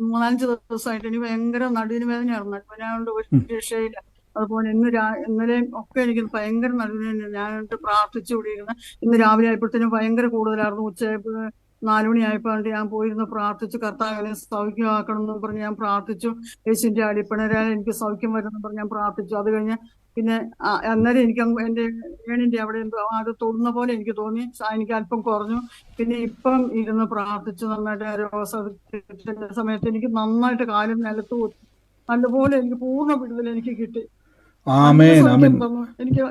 മൂന്നാലഞ്ച് ദിവസമായിട്ട് എനിക്ക് ഭയങ്കര നടുവിന് വേദനയായിരുന്നു. അപ്പൊ ഞാൻ ഒരു രക്ഷയില്ല. അതുപോലെ ഇന്നലെയും ഒക്കെ എനിക്ക് ഭയങ്കര നടുവിന് ഞാൻ പ്രാർത്ഥിച്ചു കൂടിയിരുന്ന. ഇന്ന് രാവിലെ ആയപ്പോഴത്തേനും ഭയങ്കര കൂടുതലായിരുന്നു. ഉച്ചയായപ്പോൾ 4 മണിയായപ്പോൾ ഞാൻ പോയിരുന്ന് പ്രാർത്ഥിച്ചു. കർത്താവിനെ സൗഖ്യമാക്കണം എന്ന് പറഞ്ഞ് ഞാൻ പ്രാർത്ഥിച്ചു. യേശുവിന്റെ അടിപ്പിണരാൽ എനിക്ക് സൗഖ്യം വരുമെന്ന് പറഞ്ഞ് ഞാൻ പ്രാർത്ഥിച്ചു. അത് കഴിഞ്ഞ് പിന്നെ അന്നേരം എനിക്ക് എന്റെ ഏണിന്റെ അവിടെ എന്തോ അത് തൊടുന്ന പോലെ എനിക്ക് തോന്നി. എനിക്ക് അല്പം കുറഞ്ഞു. പിന്നെ ഇപ്പം ഇരുന്ന് പ്രാർത്ഥിച്ചു. നന്നായിട്ട് രോഗസൗഖ്യത്തിന്റെ സമയത്ത് എനിക്ക് നന്നായിട്ട് കാലും നിലത്ത് നല്ലപോലെ എനിക്ക് പൂർണ്ണ വിടുതൽ എനിക്ക് കിട്ടി. എനിക്ക്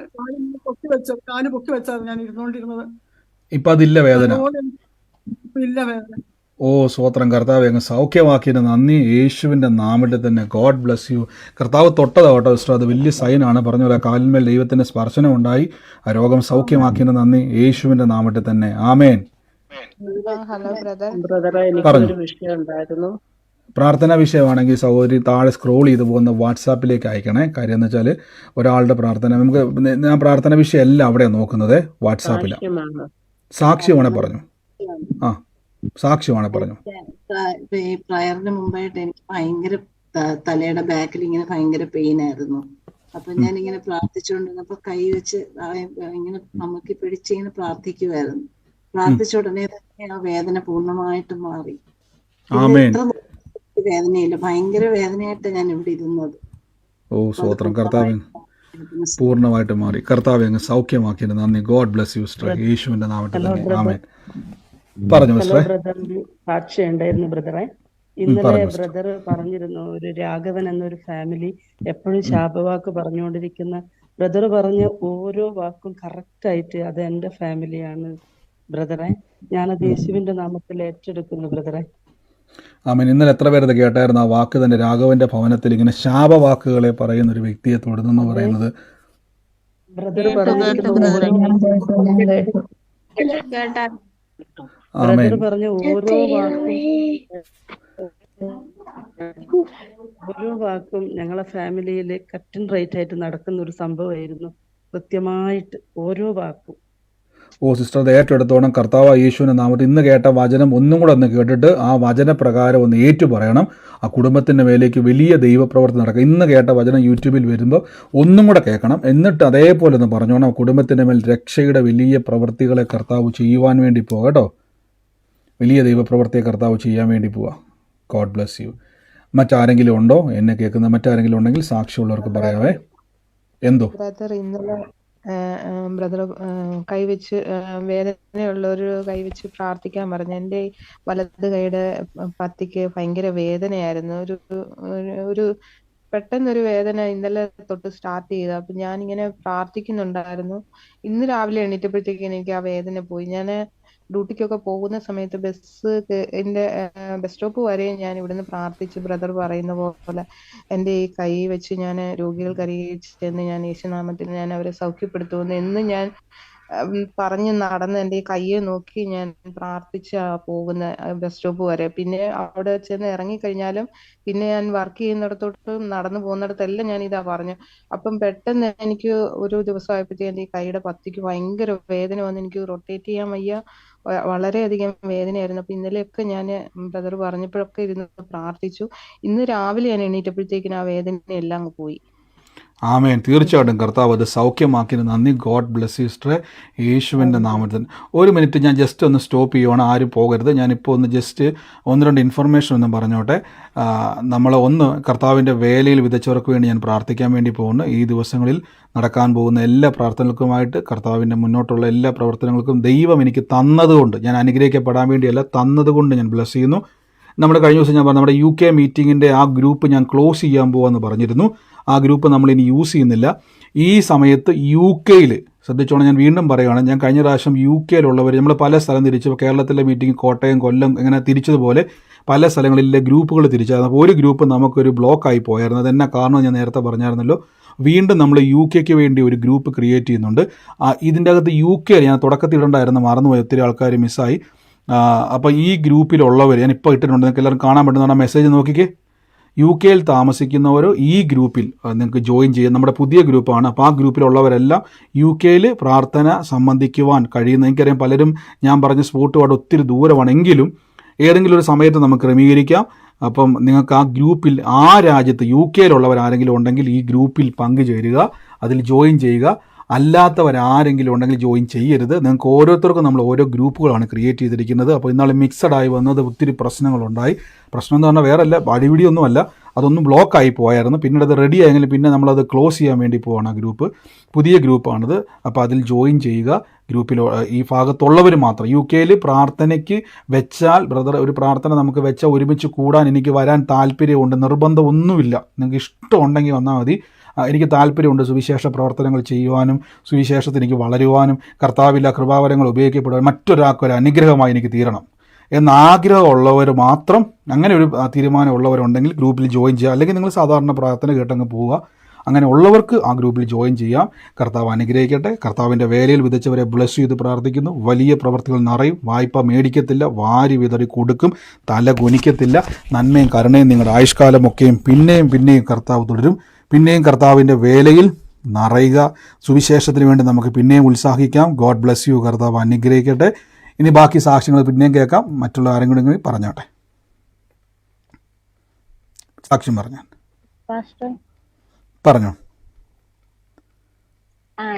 കാല് പൊക്കി വെച്ചാണ് ഞാൻ ഇരുന്നോണ്ടിരുന്നത്. ഇപ്പൊ അതില്ല വേദന? ഇല്ല വേദന. ഓ സ്വോത്രം. കർത്താവ് അങ്ങ് സൗഖ്യമാക്കിയിട്ട് നന്ദി, യേശുവിൻ്റെ നാമത്തിൽ തന്നെ. God bless you. കർത്താവ് തൊട്ടതാ കേട്ടോ സിസ്റ്റർ, അത് വലിയ സൈനാണ്. പറഞ്ഞ പോലെ കാലിന്മേൽ ദൈവത്തിൻ്റെ സ്പർശനം ഉണ്ടായി. ആ രോഗം സൗഖ്യമാക്കിയിട്ട് നന്ദി, യേശുവിൻ്റെ നാമത്തിൽ തന്നെ. ആമേൻ. എനിക്കൊരു വിഷയം ഉണ്ടായിരുന്നു. പ്രാർത്ഥനാ വിഷയമാണെങ്കിൽ സഹോദരി താഴെ സ്ക്രോൾ ചെയ്ത് പോകുന്ന വാട്സാപ്പിലേക്ക് അയക്കണേ. കാര്യം എന്ന് വെച്ചാൽ ഒരാളുടെ പ്രാർത്ഥന നമുക്ക്, ഞാൻ പ്രാർത്ഥന വിഷയമല്ല അവിടെ നോക്കുന്നത്, വാട്സാപ്പിലാണ്. സാക്ഷ്യമാണെ പറഞ്ഞു. സാക്ഷ്യമാണ് പറഞ്ഞു. ഈ പ്രയറിന് മുമ്പായിട്ട് എനിക്ക് ഭയങ്കര തലയുടെ ബാക്കിൽ ഇങ്ങനെ ഭയങ്കര പെയിൻ ആയിരുന്നു. അപ്പൊ ഞാൻ ഇങ്ങനെ പ്രാർത്ഥിച്ചുകൊണ്ടിരുന്നപ്പോ കൈ വെച്ച് ഇങ്ങനെ നമുക്ക് പിടിച്ചിങ്ങനെ പ്രാർത്ഥിക്കുമായിരുന്നു. പ്രാർത്ഥിച്ച ഉടനെ തന്നെ ആ വേദന പൂർണ്ണമായിട്ട് മാറി. വേദനയില്ല, ഭയങ്കര വേദനയായിട്ട് ഞാൻ ഇവിടെ ഇരുന്നത്. ഓ സ്വോത്രം. കർത്താവ് പൂർണ്ണമായിട്ട് മാറി. കർത്താവ് അങ്ങ് സൗഖ്യമാക്കിയിട്ട് നന്ദി. ഗോഡ് ബ്ലസ് യു സിസ്റ്റർ, യേശുവിന്റെ നാമത്തിൽ തന്നെ. ആമേൻ. പറഞ്ഞു സാക്ഷി ഉണ്ടായിരുന്നു ബ്രദറെ. ഇന്നലെ ബ്രദർ പറഞ്ഞിരുന്നു, ഒരു രാഘവൻ എന്നൊരു ഫാമിലി എപ്പോഴും ശാപവാക്ക് പറഞ്ഞുകൊണ്ടിരിക്കുന്ന. ബ്രദർ പറഞ്ഞ ഓരോ വാക്കും കറക്റ്റ് ആയിട്ട് അത് എന്റെ ഫാമിലിയാണ് ബ്രദറെ. ഞാനത് യേശുവിന്റെ നാമത്തിൽ ഏറ്റെടുക്കുന്നു ബ്രദറെ. ആമേൻ. ഇന്നലെ എത്ര പേരത് കേട്ടായിരുന്നു ആ വാക്ക് തന്നെ? രാഘവന്റെ ഭവനത്തിൽ ഇങ്ങനെ ശാപവാക്കുകളെ പറയുന്ന ഒരു വ്യക്തിയെ തൊടുന്നെന്ന് പറയുന്നത് ബ്രദർ പറഞ്ഞ ഓരോ വാക്കും ഞങ്ങളെ ഫാമിലിയിൽ കട്ട് ആൻഡ് റൈറ്റ് ആയിട്ട് നടക്കുന്ന ഒരു സംഭവമായിരുന്നു. കൃത്യമായിട്ട് ഓരോ വാക്കും. ഓ സിസ്റ്റർ, അത് ഏറ്റെടുത്തോണം. കർത്താവ് യേശുവിന്റെ നാമത്തിൽ ഇന്ന് കേട്ട വചനം ഒന്നും കൂടെ ഒന്ന് കേട്ടിട്ട് ആ വചനപ്രകാരം ഒന്ന് ഏറ്റു പറയണം. ആ കുടുംബത്തിൻ്റെ മേലേക്ക് വലിയ ദൈവപ്രവർത്തി നടക്കുക. ഇന്ന് കേട്ട വചനം യൂട്യൂബിൽ വരുമ്പോൾ ഒന്നും കൂടെ കേൾക്കണം. എന്നിട്ട് അതേപോലെ ഒന്ന് പറഞ്ഞോണം. ആ കുടുംബത്തിൻ്റെ മേൽ രക്ഷയുടെ വലിയ പ്രവൃത്തികളെ കർത്താവ് ചെയ്യുവാൻ വേണ്ടി പോകാം കേട്ടോ. വലിയ ദൈവപ്രവർത്തിയെ കർത്താവ് ചെയ്യാൻ വേണ്ടി പോവാം. God bless you. മറ്റാരെങ്കിലും ഉണ്ടോ? എന്നെ കേൾക്കുന്ന മറ്റാരെങ്കിലും ഉണ്ടെങ്കിൽ സാക്ഷ്യമുള്ളവർക്ക് പറയാവേ. എന്തോ ഇന്നലെ ബ്രദർ കൈവച്ച് വേദനയുള്ളൊരു കൈവച്ച് പ്രാർത്ഥിക്കാൻ പറഞ്ഞു. എൻ്റെ വലത് കൈയുടെ പത്തിക്ക് ഭയങ്കര വേദനയായിരുന്നു. ഒരു പെട്ടെന്നൊരു വേദന ഇന്നലെ തൊട്ട് സ്റ്റാർട്ട് ചെയ്തു. അപ്പൊ ഞാനിങ്ങനെ പ്രാർത്ഥിക്കുന്നുണ്ടായിരുന്നു. ഇന്ന് രാവിലെ എണീറ്റപ്പോഴത്തേക്കും എനിക്ക് ആ വേദന പോയി. ഞാൻ ഡ്യൂട്ടിക്കൊക്കെ പോകുന്ന സമയത്ത് ബസ് സ്റ്റോപ്പ് വരെ ഞാൻ ഇവിടുന്ന് പ്രാർത്ഥിച്ചു. ബ്രദർ പറയുന്ന പോലെ എൻ്റെ ഈ കൈ വെച്ച് ഞാൻ രോഗികൾക്കരികിൽ ചെന്ന് ഞാൻ യേശുനാമത്തിൽ ഞാൻ അവരെ സൗഖ്യപ്പെടുത്തുമെന്ന് എന്ന് ഞാൻ പറഞ്ഞ് നടന്ന് എൻ്റെ ഈ കയ്യെ നോക്കി ഞാൻ പ്രാർത്ഥിച്ച പോകുന്ന ബസ് സ്റ്റോപ്പ് വരെ. പിന്നെ അവിടെ ചെന്ന് ഇറങ്ങിക്കഴിഞ്ഞാലും പിന്നെ ഞാൻ വർക്ക് ചെയ്യുന്നിടത്തോട്ട് നടന്നു പോകുന്നിടത്തെല്ലാം ഞാൻ ഇതാ പറഞ്ഞു. അപ്പം പെട്ടെന്ന് എനിക്ക് ഒരു ദിവസമായപ്പോഴത്തേക്ക് എൻ്റെ ഈ കൈയുടെ പത്തിക്ക് ഭയങ്കര വേദന വന്ന് എനിക്ക് റൊട്ടേറ്റ് ചെയ്യാൻ വയ്യ. വളരെയധികം വേദനയായിരുന്നു. അപ്പൊ ഇന്നലെയൊക്കെ ഞാൻ ബ്രദർ പറഞ്ഞപ്പോഴൊക്കെ ഇരുന്ന് പ്രാർത്ഥിച്ചു. ഇന്ന് രാവിലെ ഞാൻ എണീറ്റപ്പോഴത്തേക്കിന് ആ വേദന എല്ലാം അങ്ങ് പോയി. ആമേൻ. തീർച്ചയായിട്ടും കർത്താവ് അത് സൗഖ്യമാക്കിന് നന്ദി. ഗോഡ് ബ്ലെസ് യു സിസ്റ്ററെ, യേശുവിൻ്റെ നാമത്തിൽ. ഒരു മിനിറ്റ് ഞാൻ ജസ്റ്റ് ഒന്ന് സ്റ്റോപ്പ് ചെയ്യുവാണ്, ആരും പോകരുത്. ഞാനിപ്പോൾ ഒന്ന് ജസ്റ്റ് 1-2 ഇൻഫർമേഷൻ ഒന്ന് പറഞ്ഞോട്ടെ. നമ്മൾ കർത്താവിൻ്റെ വേലയിൽ വിതച്ചവർക്ക് വേണ്ടി ഞാൻ പ്രാർത്ഥിക്കാൻ വേണ്ടി പോകുന്നു. ഈ ദിവസങ്ങളിൽ നടക്കാൻ പോകുന്ന എല്ലാ പ്രാർത്ഥനകൾക്കുമായിട്ട് കർത്താവിൻ്റെ മുന്നോട്ടുള്ള എല്ലാ പ്രവർത്തനങ്ങൾക്കും ദൈവം എനിക്ക് തന്നതുകൊണ്ട്, ഞാൻ അനുഗ്രഹിക്കപ്പെടാൻ വേണ്ടിയല്ല, തന്നതുകൊണ്ട് ഞാൻ ബ്ലെസ് ചെയ്യുന്നു. നമ്മുടെ കഴിഞ്ഞ ദിവസം ഞാൻ പറഞ്ഞു, നമ്മുടെ UK മീറ്റിങ്ങിൻ്റെ ആ ഗ്രൂപ്പ് ഞാൻ ക്ലോസ് ചെയ്യാൻ പോകാമെന്ന് പറഞ്ഞിരുന്നു. ആ ഗ്രൂപ്പ് നമ്മളിനി യൂസ് ചെയ്യുന്നില്ല. ഈ സമയത്ത് UK ശ്രദ്ധിച്ചോണം, ഞാൻ വീണ്ടും പറയുകയാണ്, ഞാൻ കഴിഞ്ഞ പ്രാവശ്യം UK നമ്മൾ പല സ്ഥലം തിരിച്ചു, കേരളത്തിലെ മീറ്റിംഗ് കോട്ടയം, കൊല്ലം ഇങ്ങനെ തിരിച്ചതുപോലെ പല സ്ഥലങ്ങളിലെ ഗ്രൂപ്പുകൾ തിരിച്ചായിരുന്നു. അപ്പോൾ ഒരു ഗ്രൂപ്പ് നമുക്കൊരു ബ്ലോക്കായി പോയായിരുന്നു. അതെന്നാ കാരണം ഞാൻ നേരത്തെ പറഞ്ഞായിരുന്നല്ലോ. വീണ്ടും നമ്മൾ UK വേണ്ടി ഒരു ഗ്രൂപ്പ് ക്രിയേറ്റ് ചെയ്യുന്നുണ്ട്. ഇതിൻ്റെ അകത്ത് UK ഞാൻ തുടക്കത്തിൽ ഇടണ്ടായിരുന്നു, മറന്നുപോയി, ഒത്തിരി ആൾക്കാർ മിസ്സായി. അപ്പോൾ ഈ ഗ്രൂപ്പിലുള്ളവർ ഞാൻ ഇപ്പോൾ ഇട്ടിട്ടുണ്ട്, നിങ്ങൾക്ക് എല്ലാവരും കാണാൻ പറ്റുന്ന മെസ്സേജ് നോക്കിക്കേ. UK താമസിക്കുന്നവരോ ഈ ഗ്രൂപ്പിൽ നിങ്ങൾക്ക് ജോയിൻ ചെയ്യാം. നമ്മുടെ പുതിയ ഗ്രൂപ്പാണ്. അപ്പോൾ ആ ഗ്രൂപ്പിലുള്ളവരെല്ലാം UK പ്രാർത്ഥന സംബന്ധിക്കുവാൻ കഴിയുന്ന, എനിക്കറിയാം പലരും ഞാൻ പറഞ്ഞ സ്പോട്ടുപാട് ഒത്തിരി ദൂരമാണെങ്കിലും ഏതെങ്കിലും ഒരു സമയത്ത് നമുക്ക് ക്രമീകരിക്കാം. അപ്പം നിങ്ങൾക്ക് ആ ഗ്രൂപ്പിൽ, ആ രാജ്യത്ത് UK ആരെങ്കിലും ഉണ്ടെങ്കിൽ ഈ ഗ്രൂപ്പിൽ പങ്കുചേരുക, അതിൽ ജോയിൻ ചെയ്യുക. അല്ലാത്തവരാരെങ്കിലും ഉണ്ടെങ്കിൽ ജോയിൻ ചെയ്യരുത്. നിങ്ങൾക്ക് ഓരോരുത്തർക്കും നമ്മൾ ഓരോ ഗ്രൂപ്പുകളാണ് ക്രിയേറ്റ് ചെയ്തിരിക്കുന്നത്. അപ്പോൾ ഇന്നാൾ മിക്സഡായി വന്നത് ഒത്തിരി പ്രശ്നങ്ങളുണ്ടായി. പ്രശ്നം എന്ന് പറഞ്ഞാൽ വേറെ അല്ല, അടിപിടിയൊന്നുമല്ല, അതൊന്നും ബ്ലോക്കായി പോയായിരുന്നു. പിന്നീട് അത് റെഡി ആയെങ്കിൽ പിന്നെ നമ്മളത് ക്ലോസ് ചെയ്യാൻ വേണ്ടി പോവാണ്. ആ ഗ്രൂപ്പ് പുതിയ ഗ്രൂപ്പാണിത്. അപ്പോൾ അതിൽ ജോയിൻ ചെയ്യുക. ഗ്രൂപ്പിൽ ഈ ഭാഗത്തുള്ളവർ മാത്രം. UK പ്രാർത്ഥനയ്ക്ക് വെച്ചാൽ, ബ്രദർ ഒരു പ്രാർത്ഥന നമുക്ക് വെച്ചാൽ ഒരുമിച്ച് കൂടാൻ എനിക്ക് വരാൻ താല്പര്യമുണ്ട്, നിർബന്ധം ഒന്നുമില്ല. നിങ്ങൾക്ക് ഇഷ്ടമുണ്ടെങ്കിൽ വന്നാൽ മതി. എനിക്ക് താല്പര്യമുണ്ട് സുവിശേഷ പ്രവർത്തനങ്ങൾ ചെയ്യുവാനും സുവിശേഷത്തിൽ എനിക്ക് വളരുവാനും കർത്താവില്ല കൃപാവരങ്ങൾ ഉപയോഗിക്കപ്പെടുവാൻ മറ്റൊരാൾക്കൊരു അനുഗ്രഹമായി എനിക്ക് തീരണം എന്നാഗ്രഹമുള്ളവർ മാത്രം, അങ്ങനെ ഒരു തീരുമാനമുള്ളവരുണ്ടെങ്കിൽ ഗ്രൂപ്പിൽ ജോയിൻ ചെയ്യുക. അല്ലെങ്കിൽ നിങ്ങൾ സാധാരണ പ്രാർത്ഥന കേട്ടങ്ങ് പോവുക. അങ്ങനെ ഉള്ളവർക്ക് ആ ഗ്രൂപ്പിൽ ജോയിൻ ചെയ്യാം. കർത്താവ് അനുഗ്രഹിക്കട്ടെ. കർത്താവിൻ്റെ വേലയിൽ വിതച്ചവരെ ബ്ലസ് ചെയ്ത് പ്രാർത്ഥിക്കുന്നു. വലിയ പ്രവർത്തികൾ നിറയും. വായ്പ മേടിക്കത്തില്ല, വാരി വിതറി കൊടുക്കും, തല കുനിക്കത്തില്ല. നന്മയും കരുണയും നിങ്ങളുടെ ആയുഷ്കാലമൊക്കെയും പിന്നെയും കർത്താവ് തുടരും. പിന്നെയും കർത്താവിൻ്റെ വേലയിൽ നിറയുക. സുവിശേഷത്തിന് വേണ്ടി നമുക്ക് പിന്നെയും ഉത്സാഹിക്കാം. God bless you. കർത്താവ് അനുഗ്രഹിക്കട്ടെ. ഇനി ബാക്കി സാക്ഷ്യങ്ങൾ പിന്നെയും കേൾക്കാം. മറ്റുള്ള ആരെങ്കിലും കൂടി പറഞ്ഞോട്ടെ. സാക്ഷ്യം പറഞ്ഞു.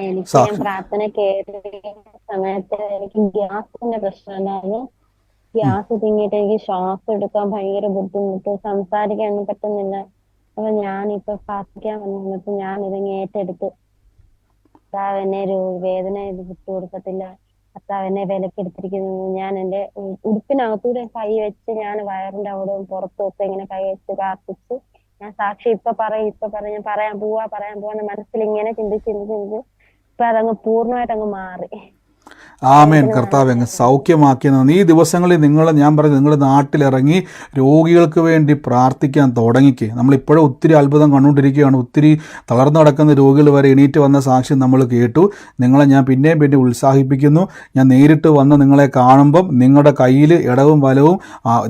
എനിക്ക് ഞാൻ പ്രാർത്ഥന കേറിയ സമയത്ത് എനിക്ക് ഗ്യാസിന്റെ പ്രശ്നം ഉണ്ടായിരുന്നു. ഗ്യാസ് തിങ്ങിയിട്ട് എനിക്ക് ശ്വാസം എടുക്കാൻ ഭയങ്കര ബുദ്ധിമുട്ട്, സംസാരിക്കാനൊന്നും പറ്റുന്നില്ല. അപ്പൊ ഞാനിപ്പൊ പ്രാർത്ഥിക്കാൻ വന്നപ്പോ ഞാൻ ഇതങ്ങ് ഏറ്റെടുത്തു. കർത്താവ് എന്നെ വേദന ഇത് വിട്ടുകൊടുക്കത്തില്ല, കർത്താവ് എന്നെ വിലക്കെടുത്തിരിക്കുന്നു. ഞാൻ എന്റെ ഉടുപ്പിനകത്തൂടെ കൈ വെച്ച് ഞാൻ വയറിന്റെ അവിടെ പുറത്തും ഒക്കെ ഇങ്ങനെ കൈ വെച്ച് പ്രാർത്ഥിച്ചു. ഞാൻ സാക്ഷി ഇപ്പൊ പറയും ഞാൻ പറയാൻ പോവാന്ന് മനസ്സിൽ ഇങ്ങനെ ചിന്തിച്ച് ഇപ്പൊ അതങ്ങ് പൂർണ്ണമായിട്ട് അങ്ങ് മാറി. ആമേൻ. കർത്താവ് അങ്ങ് സൗഖ്യമാക്കിയെന്ന്. ഈ ദിവസങ്ങളിൽ ഞാൻ പറഞ്ഞു, നിങ്ങൾ നാട്ടിലിറങ്ങി രോഗികൾക്ക് വേണ്ടി പ്രാർത്ഥിക്കാൻ തുടങ്ങിക്കേ. നമ്മളിപ്പോഴും ഒത്തിരി അത്ഭുതം കണ്ടുകൊണ്ടിരിക്കുകയാണ്. ഒത്തിരി തളർന്നു കിടക്കുന്ന രോഗികൾ വരെ എണീറ്റ് വന്ന സാക്ഷ്യം നമ്മൾ കേട്ടു. നിങ്ങളെ ഞാൻ പിന്നെയും ഉത്സാഹിപ്പിക്കുന്നു. ഞാൻ നേരിട്ട് വന്ന് നിങ്ങളെ കാണുമ്പം നിങ്ങളുടെ കയ്യിൽ ഇടവും വലവും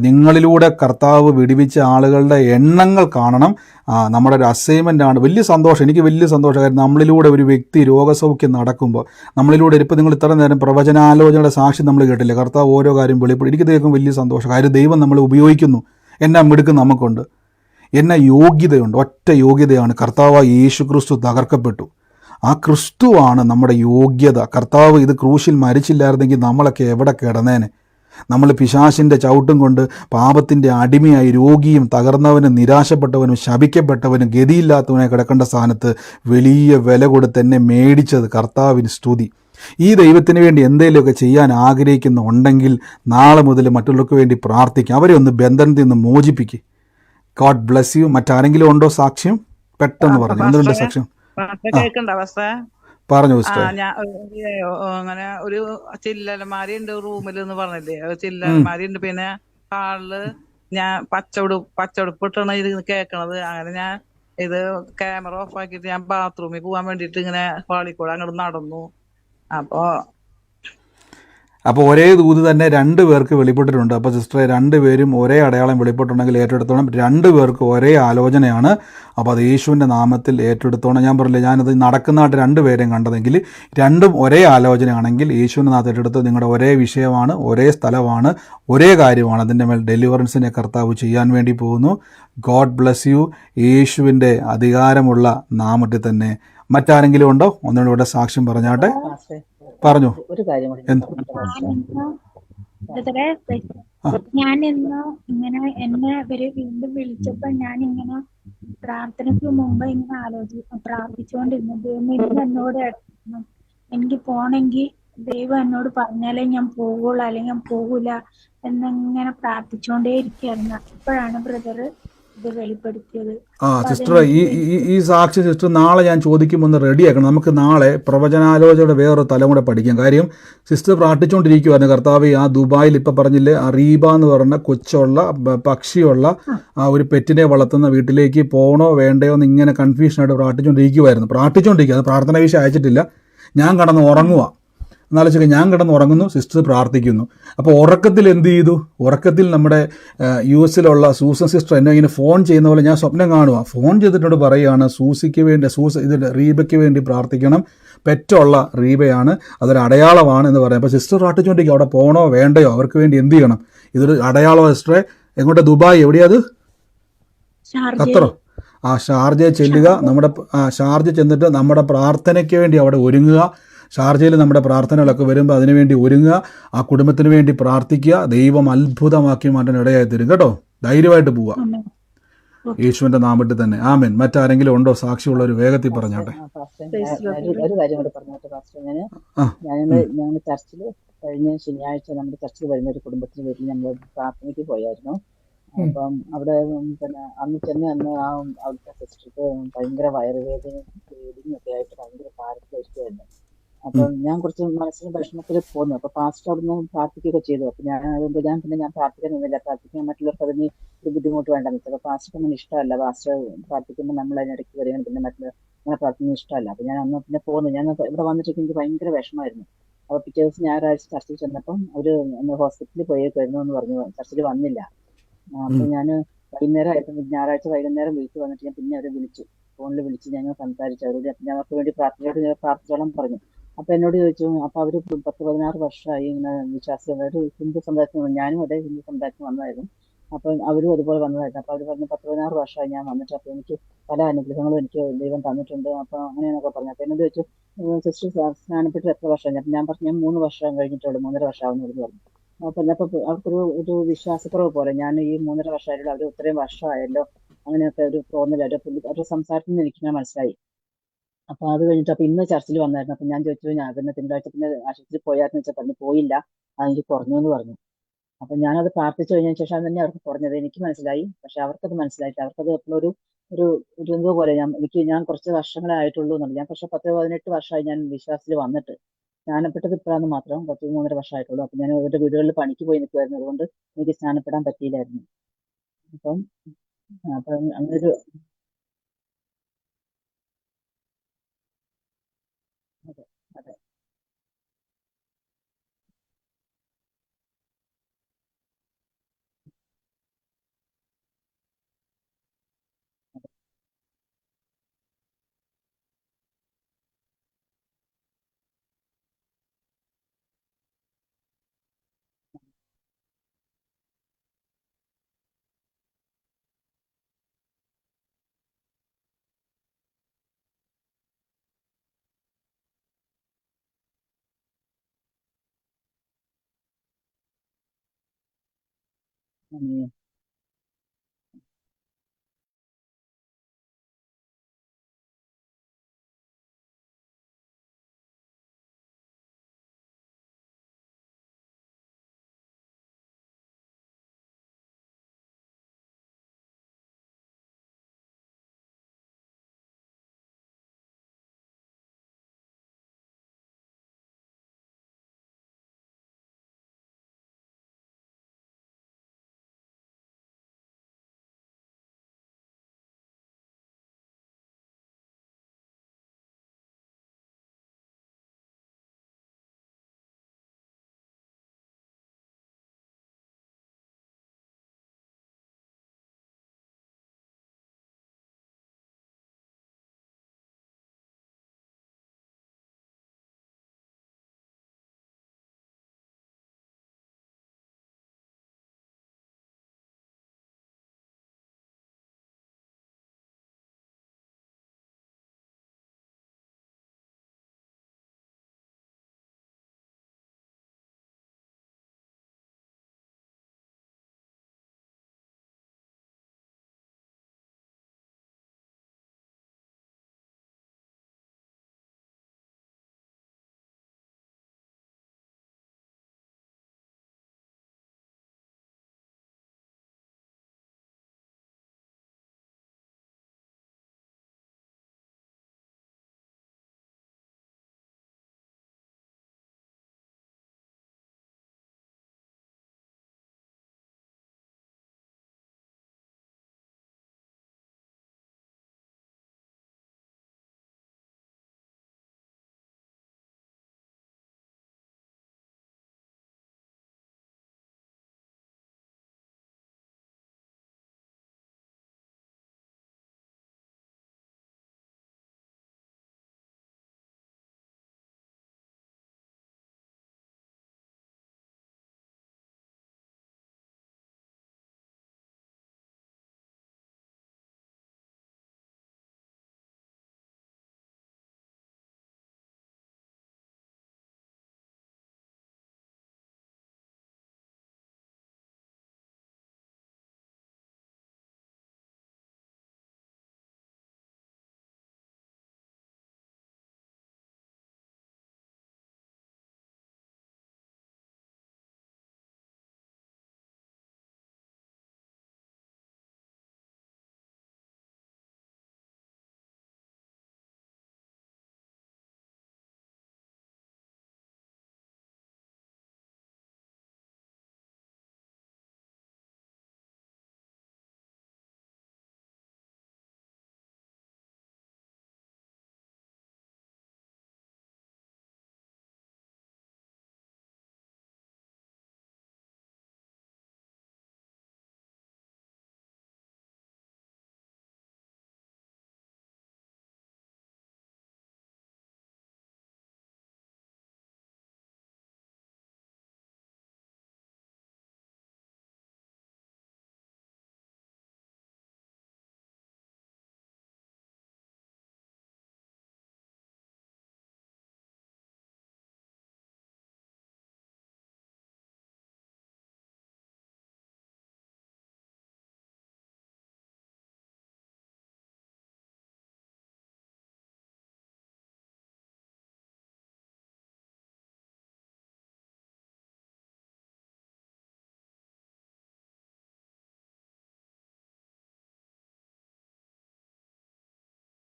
നിങ്ങളിലൂടെ കർത്താവ് വിടുവിച്ച ആളുകളുടെ എണ്ണങ്ങൾ കാണണം. നമ്മുടെ ഒരു അസൈൻമെൻ്റ് ആണ്. വലിയ സന്തോഷം, എനിക്ക് വലിയ സന്തോഷം. കാര്യം നമ്മളിലൂടെ ഒരു വ്യക്തി രോഗസൗഖ്യം നടക്കുമ്പോൾ നമ്മളിലൂടെ ഇപ്പോൾ നിങ്ങൾ ഇത്ര നേരം പ്രവചനാലോചനയുടെ സാക്ഷി നമ്മൾ കേട്ടില്ലേ, കർത്താവ് ഓരോ കാര്യം വെളിപ്പെടും. എനിക്ക് കേൾക്കും വലിയ സന്തോഷം. കാര്യം ദൈവം നമ്മളെ ഉപയോഗിക്കുന്നു. എന്നാ മിടുക്ക് നമുക്കുണ്ട്, എന്നാ യോഗ്യതയുണ്ട്. ഒറ്റ യോഗ്യതയാണ്, കർത്താവായ യേശു ക്രിസ്തു തകർക്കപ്പെട്ടു. ആ ക്രിസ്തുവാണ് നമ്മുടെ യോഗ്യത. കർത്താവ് ഇത് ക്രൂശിൽ മരിച്ചില്ലായിരുന്നെങ്കിൽ നമ്മളൊക്കെ എവിടെ കിടന്നേനെ? നമ്മൾ പിശാചിൻ്റെ ചവിട്ടും കൊണ്ട് പാപത്തിൻ്റെ അടിമയായി രോഗിയും തകർന്നവനും നിരാശപ്പെട്ടവനും ശപിക്കപ്പെട്ടവനും ഗതിയില്ലാത്തവനെ കിടക്കേണ്ട സ്ഥാനത്ത് വലിയ വില കൊടുത്ത് എന്നെ മേടിച്ചത് കർത്താവിന് സ്തുതി. ഈ ദൈവത്തിന് വേണ്ടി എന്തെങ്കിലുമൊക്കെ ചെയ്യാൻ ആഗ്രഹിക്കുന്നുണ്ടെങ്കിൽ നാളെ മുതൽ മറ്റുള്ളവർക്ക് വേണ്ടി പ്രാർത്ഥിക്കുക. അവരെ ഒന്ന് ബന്ധനത്തിൽ നിന്ന് മോചിപ്പിക്കുക. God bless you. മറ്റാരെങ്കിലും ഉണ്ടോ സാക്ഷ്യം? പെട്ടെന്ന് പറഞ്ഞു. എന്തുണ്ട് സാക്ഷ്യം? പറഞ്ഞു. അങ്ങനെ ഒരു ചില്ലലമാരി ഉണ്ട് റൂമിൽ എന്ന് പറഞ്ഞില്ലേ, ചില്ലലമാരി ഉണ്ട്. പിന്നെ ഹാളില് ഞാൻ പച്ചടുപ്പ് ഇട്ടാണ് ഇത് കേൾക്കണത്. അങ്ങനെ ഞാൻ ഇത് ക്യാമറ ഓഫ് ആക്കിയിട്ട് ഞാൻ ബാത്റൂമിൽ പോകാൻ വേണ്ടിട്ട് ഇങ്ങനെ ഹാളിൽ കൂടെ അങ്ങോട്ട് നടന്നു. അപ്പൊ അപ്പോൾ ഒരേ ദൂത് തന്നെ 2 പേർക്ക് വെളിപ്പെട്ടിട്ടുണ്ട്. അപ്പോൾ സിസ്റ്ററെ 2 പേരും ഒരേ അടയാളം വെളിപ്പെട്ടുണ്ടെങ്കിൽ ഏറ്റെടുത്തോണം. 2 പേർക്ക് ഒരേ ആലോചനയാണ്. അപ്പോൾ അത് യേശുവിൻ്റെ നാമത്തിൽ ഏറ്റെടുത്തോണം. ഞാൻ പറഞ്ഞില്ലേ, ഞാനത് നടക്കുന്നതായിട്ട് 2 പേരെയും കണ്ടതെങ്കിൽ രണ്ടും ഒരേ ആലോചനയാണെങ്കിൽ യേശുവിൻ്റെ നാമത്തിൽ ഏറ്റെടുത്ത് നിങ്ങളുടെ ഒരേ വിഷയമാണ്, ഒരേ സ്ഥലമാണ്, ഒരേ കാര്യമാണ്. അതിൻ്റെ മേൽ ഡെലിവറൻസിനെ കർത്താവ് ചെയ്യാൻ വേണ്ടി പോകുന്നു. God bless you. യേശുവിൻ്റെ അധികാരമുള്ള നാമത്തിൽ തന്നെ. മറ്റാരെങ്കിലും ഉണ്ടോ? ഒന്നുകൂടെ ഇവിടെ സാക്ഷ്യം പറഞ്ഞാട്ടെ. പാസ്റ്ററെ, പറഞ്ഞു. ഒരു കാര്യം കൂടി എന്ത്? ഞാനിന്ന് ബ്രദറെ ഞാനിന്ന് ഇങ്ങനെ എന്നെ ഇവര് വീണ്ടും വിളിച്ചപ്പോ ഞാൻ ഇങ്ങനെ പ്രാർത്ഥനയ്ക്ക് മുമ്പ് ഇങ്ങനെ പ്രാർത്ഥിച്ചുകൊണ്ടിരുന്നു. ദൈവം ഇന്ന് എന്നോട് ഇടപെടണം. എനിക്ക് പോണെങ്കിൽ ദൈവം എന്നോട് പറഞ്ഞാലേ ഞാൻ പോകുള്ളൂ, അല്ലെങ്കിൽ ഞാൻ പോകൂല എന്നിങ്ങനെ പ്രാർത്ഥിച്ചുകൊണ്ടേ ഇരിക്കുകയായിരുന്നു. അപ്പോഴാണ് ബ്രദർ ഇത് വെളിപ്പെടുത്തിയത്. സിസ്റ്റർ, ഈ സാക്ഷി സിസ്റ്റർ നാളെ ഞാൻ ചോദിക്കുമ്പോൾ ഒന്ന് റെഡിയാക്കണം. നമുക്ക് നാളെ പ്രവചനാലോചനയുടെ വേറൊരു തലം കൂടെ പഠിക്കാം. കാര്യം സിസ്റ്റർ പ്രാർത്ഥിച്ചുകൊണ്ടിരിക്കുവായിരുന്നു, കർത്താവ് ആ ദുബായിൽ ഇപ്പം പറഞ്ഞില്ലേ, അറീബ എന്ന് പറഞ്ഞ കൊച്ചുള്ള പക്ഷിയുള്ള ആ ഒരു പെറ്റിനെ വളർത്തുന്ന വീട്ടിലേക്ക് പോകണോ വേണ്ടയോ എന്ന് ഇങ്ങനെ കൺഫ്യൂഷനായിട്ട് പ്രാർത്ഥിച്ചുകൊണ്ടിരിക്കുക. അത് പ്രാർത്ഥന വിഷയം അയച്ചിട്ടില്ല. ഞാൻ കടന്ന് ഉറങ്ങുക. എന്നാലോചിക്കുക, ഞാൻ കിടന്ന് ഉറങ്ങുന്നു, സിസ്റ്റർ പ്രാർത്ഥിക്കുന്നു. അപ്പോൾ ഉറക്കത്തിൽ എന്ത് ചെയ്തു? ഉറക്കത്തിൽ നമ്മുടെ US സൂസൻ സിസ്റ്റർ എന്നെ ഇങ്ങനെ ഫോൺ ചെയ്യുന്ന പോലെ ഞാൻ സ്വപ്നം കാണുക. ഫോൺ ചെയ്തിട്ടോട് പറയുകയാണ്, റീബയ്ക്ക് വേണ്ടി പ്രാർത്ഥിക്കണം, പെറ്റുള്ള റീബയാണ്, അതൊരു അടയാളമാണ് എന്ന് പറയാം. അപ്പോൾ സിസ്റ്റർ പ്രാർത്ഥിച്ചുകൊണ്ടിരിക്കുക, അവിടെ പോകണോ വേണ്ടയോ, അവർക്ക് വേണ്ടി എന്ത് ചെയ്യണം? ഇതൊരു അടയാളമോ സിസ്റ്ററെ? എങ്ങോട്ട്? ദുബായ് എവിടെയാത്? ഖത്തറോ? ഷാർജയിൽ ചെല്ലുക. ഷാർജ ചെന്നിട്ട് നമ്മുടെ പ്രാർത്ഥനയ്ക്ക് വേണ്ടി അവിടെ ഒരുങ്ങുക. ഷാർജയിൽ നമ്മുടെ പ്രാർത്ഥനകളൊക്കെ വരുമ്പോൾ അതിനുവേണ്ടി ഒരുങ്ങുക, ആ കുടുംബത്തിന് വേണ്ടി പ്രാർത്ഥിക്കുക. ദൈവം അത്ഭുതമാക്കി മാറ്റാൻ ഇടയായി തരും കേട്ടോ. ധൈര്യമായിട്ട് പോവുക യേശുവിൻ്റെ നാമത്തിൽ തന്നെ. ആമേൻ. മറ്റാരെങ്കിലും ഉണ്ടോ സാക്ഷിയുള്ള ഒരു വേഗത്തിൽ പറഞ്ഞാട്ടെ. ഒരു കാര്യം കൂടെ പറഞ്ഞോട്ടെ പാസ്റ്റർ. ഞങ്ങൾ ചർച്ചിൽ കഴിഞ്ഞ ശനിയാഴ്ച നമ്മുടെ ചർച്ചിൽ വരുന്ന ഒരു കുടുംബത്തിന് വീട്ടിൽ നമ്മൾ പ്രാർത്ഥനയ്ക്ക് പോയായിരുന്നു. അപ്പം അവിടെ അന്ന് അവിടുത്തെ സിസ്റ്റർക്ക് ഭയങ്കര വയറുവേദനയും ബ്ലീഡിങ്ങും ഒക്കെ ആയിട്ട് ഭയങ്കര ഭാരത്തിലിരിക്കുമായിരുന്നു. അപ്പം ഞാൻ കുറച്ച് മനസ്സിന് വിഷമത്തിൽ പോന്നു. അപ്പൊ പാസ്റ്റർ അവിടുന്ന് പ്രാർത്ഥിക്കുകയൊക്കെ ചെയ്തു. അപ്പൊ അതുകൊണ്ട് ഞാൻ പ്രാർത്ഥിക്കാൻ നിന്നില്ല. പ്രാർത്ഥിക്കാൻ മറ്റുള്ളവർക്ക് അതിന് ഒരു ബുദ്ധിമുട്ട് വേണ്ടെന്ന് വെച്ചാൽ പാസ്റ്റർ അങ്ങനെ ഇഷ്ടമല്ല. പാസ്റ്റർ പ്രാർത്ഥിക്കുമ്പോൾ നമ്മൾ അതിനിടയ്ക്ക് വരികയാണ്, പിന്നെ അങ്ങനെ പ്രാർത്ഥിക്കുന്നത് ഇഷ്ടമല്ല. അപ്പൊ ഞാൻ അന്ന് പിന്നെ പോന്നു. ഞാൻ ഇവിടെ വന്നിട്ട് എനിക്ക് ഭയങ്കര വിഷമമായിരുന്നു. അപ്പൊ പിറ്റേ ദിവസം ഞായറാഴ്ച ചർച്ചിൽ ചെന്നപ്പം അവര് ഹോസ്പിറ്റലിൽ പോയേക്കായിരുന്നു എന്ന് പറഞ്ഞു, ചർച്ചിൽ വന്നില്ല. അപ്പൊ ഞാൻ വൈകുന്നേരം ഞായറാഴ്ച വൈകുന്നേരം വീട്ടിൽ വന്നിട്ട് ഞാൻ പിന്നെ അവരെ വിളിച്ചു, ഫോണിൽ വിളിച്ച് ഞങ്ങൾ സംസാരിച്ചു. അവരോട് ഞങ്ങൾക്ക് വേണ്ടി പ്രാർത്ഥിച്ചോളം പറഞ്ഞു. അപ്പൊ എന്നോട് ചോദിച്ചു, അപ്പൊ അവര് 10-16 വർഷമായി ഇങ്ങനെ വിശ്വാസികളായിട്ട് ഹിന്ദു സമുദായത്തിൽ, ഞാനും അതേ ഹിന്ദു സമുദായത്തിൽ വന്നതായിരുന്നു. അപ്പൊ അവരും അതുപോലെ വന്നതായിരുന്നു. അപ്പൊ അവര് പറഞ്ഞു 10-16 വർഷമായി ഞാൻ വന്നിട്ട്, അപ്പൊ എനിക്ക് പല അനുഗ്രഹങ്ങളും എനിക്ക് ദൈവം തന്നിട്ടുണ്ട്. അപ്പൊ അങ്ങനെയൊക്കെ പറഞ്ഞു. അപ്പൊ എന്നോട് ചോദിച്ചു, സിസ്റ്റർ സ്നാനപ്പെട്ട് എത്ര വർഷമായി? അപ്പൊ ഞാൻ പറഞ്ഞു, ഞാൻ 3 വർഷം കഴിഞ്ഞിട്ടുള്ളൂ, 3.5 വർഷം ആവുന്നു പറഞ്ഞു. അപ്പൊ അവർക്കൊരു വിശ്വാസക്കുറവ് പോലെ, ഞാൻ ഈ 3.5 വർഷമായിട്ടുള്ള അവർ ഇത്രയും വർഷമായല്ലോ, അങ്ങനെയൊക്കെ ഒരു തോന്നല് അവരുടെ സംസാരത്തിൽ നിന്ന് എനിക്ക് മനസ്സിലായി. അപ്പൊ അത് കഴിഞ്ഞിട്ട് അപ്പൊ ഇന്ന് ചർച്ചിൽ വന്നായിരുന്നു. അപ്പൊ ഞാൻ ചോദിച്ചു, ഞാൻ പിന്നെ തിങ്കളാഴ്ച പിന്നെ ആശുപത്രിയിൽ പോയായിരുന്നു വെച്ചാൽ പറഞ്ഞു പോയില്ല, അതെനിക്ക് കുറഞ്ഞു എന്ന് പറഞ്ഞു. അപ്പൊ ഞാനത് പ്രാർത്ഥിച്ചു കഴിഞ്ഞതിന് ശേഷം തന്നെ അവർക്ക് കുറഞ്ഞത് എനിക്ക് മനസ്സിലായി. പക്ഷെ അവർക്കത് മനസ്സിലായിട്ട് അവർക്കത് എപ്പോഴും ഒരു എന്തോ പോലെ ഞാൻ കുറച്ച് വർഷങ്ങളെ ആയിട്ടുള്ളൂ എന്നുള്ളത്. ഞാൻ പക്ഷെ 10-18 വർഷമായി ഞാൻ വിശ്വാസത്തിൽ വന്നിട്ട്. സ്നാനപ്പെട്ടത് ഇപ്പോഴാന്ന് മാത്രം 10-3.5 വർഷമായിട്ടുള്ളൂ. അപ്പൊ ഞാൻ അവരുടെ വീടുകളിൽ പണിക്ക് പോയി നിൽക്കുമായിരുന്നു, അതുകൊണ്ട് എനിക്ക് സ്നാനപ്പെടാൻ പറ്റിയില്ലായിരുന്നു. അപ്പം അങ്ങനൊരു അതെ അതെ അതെ.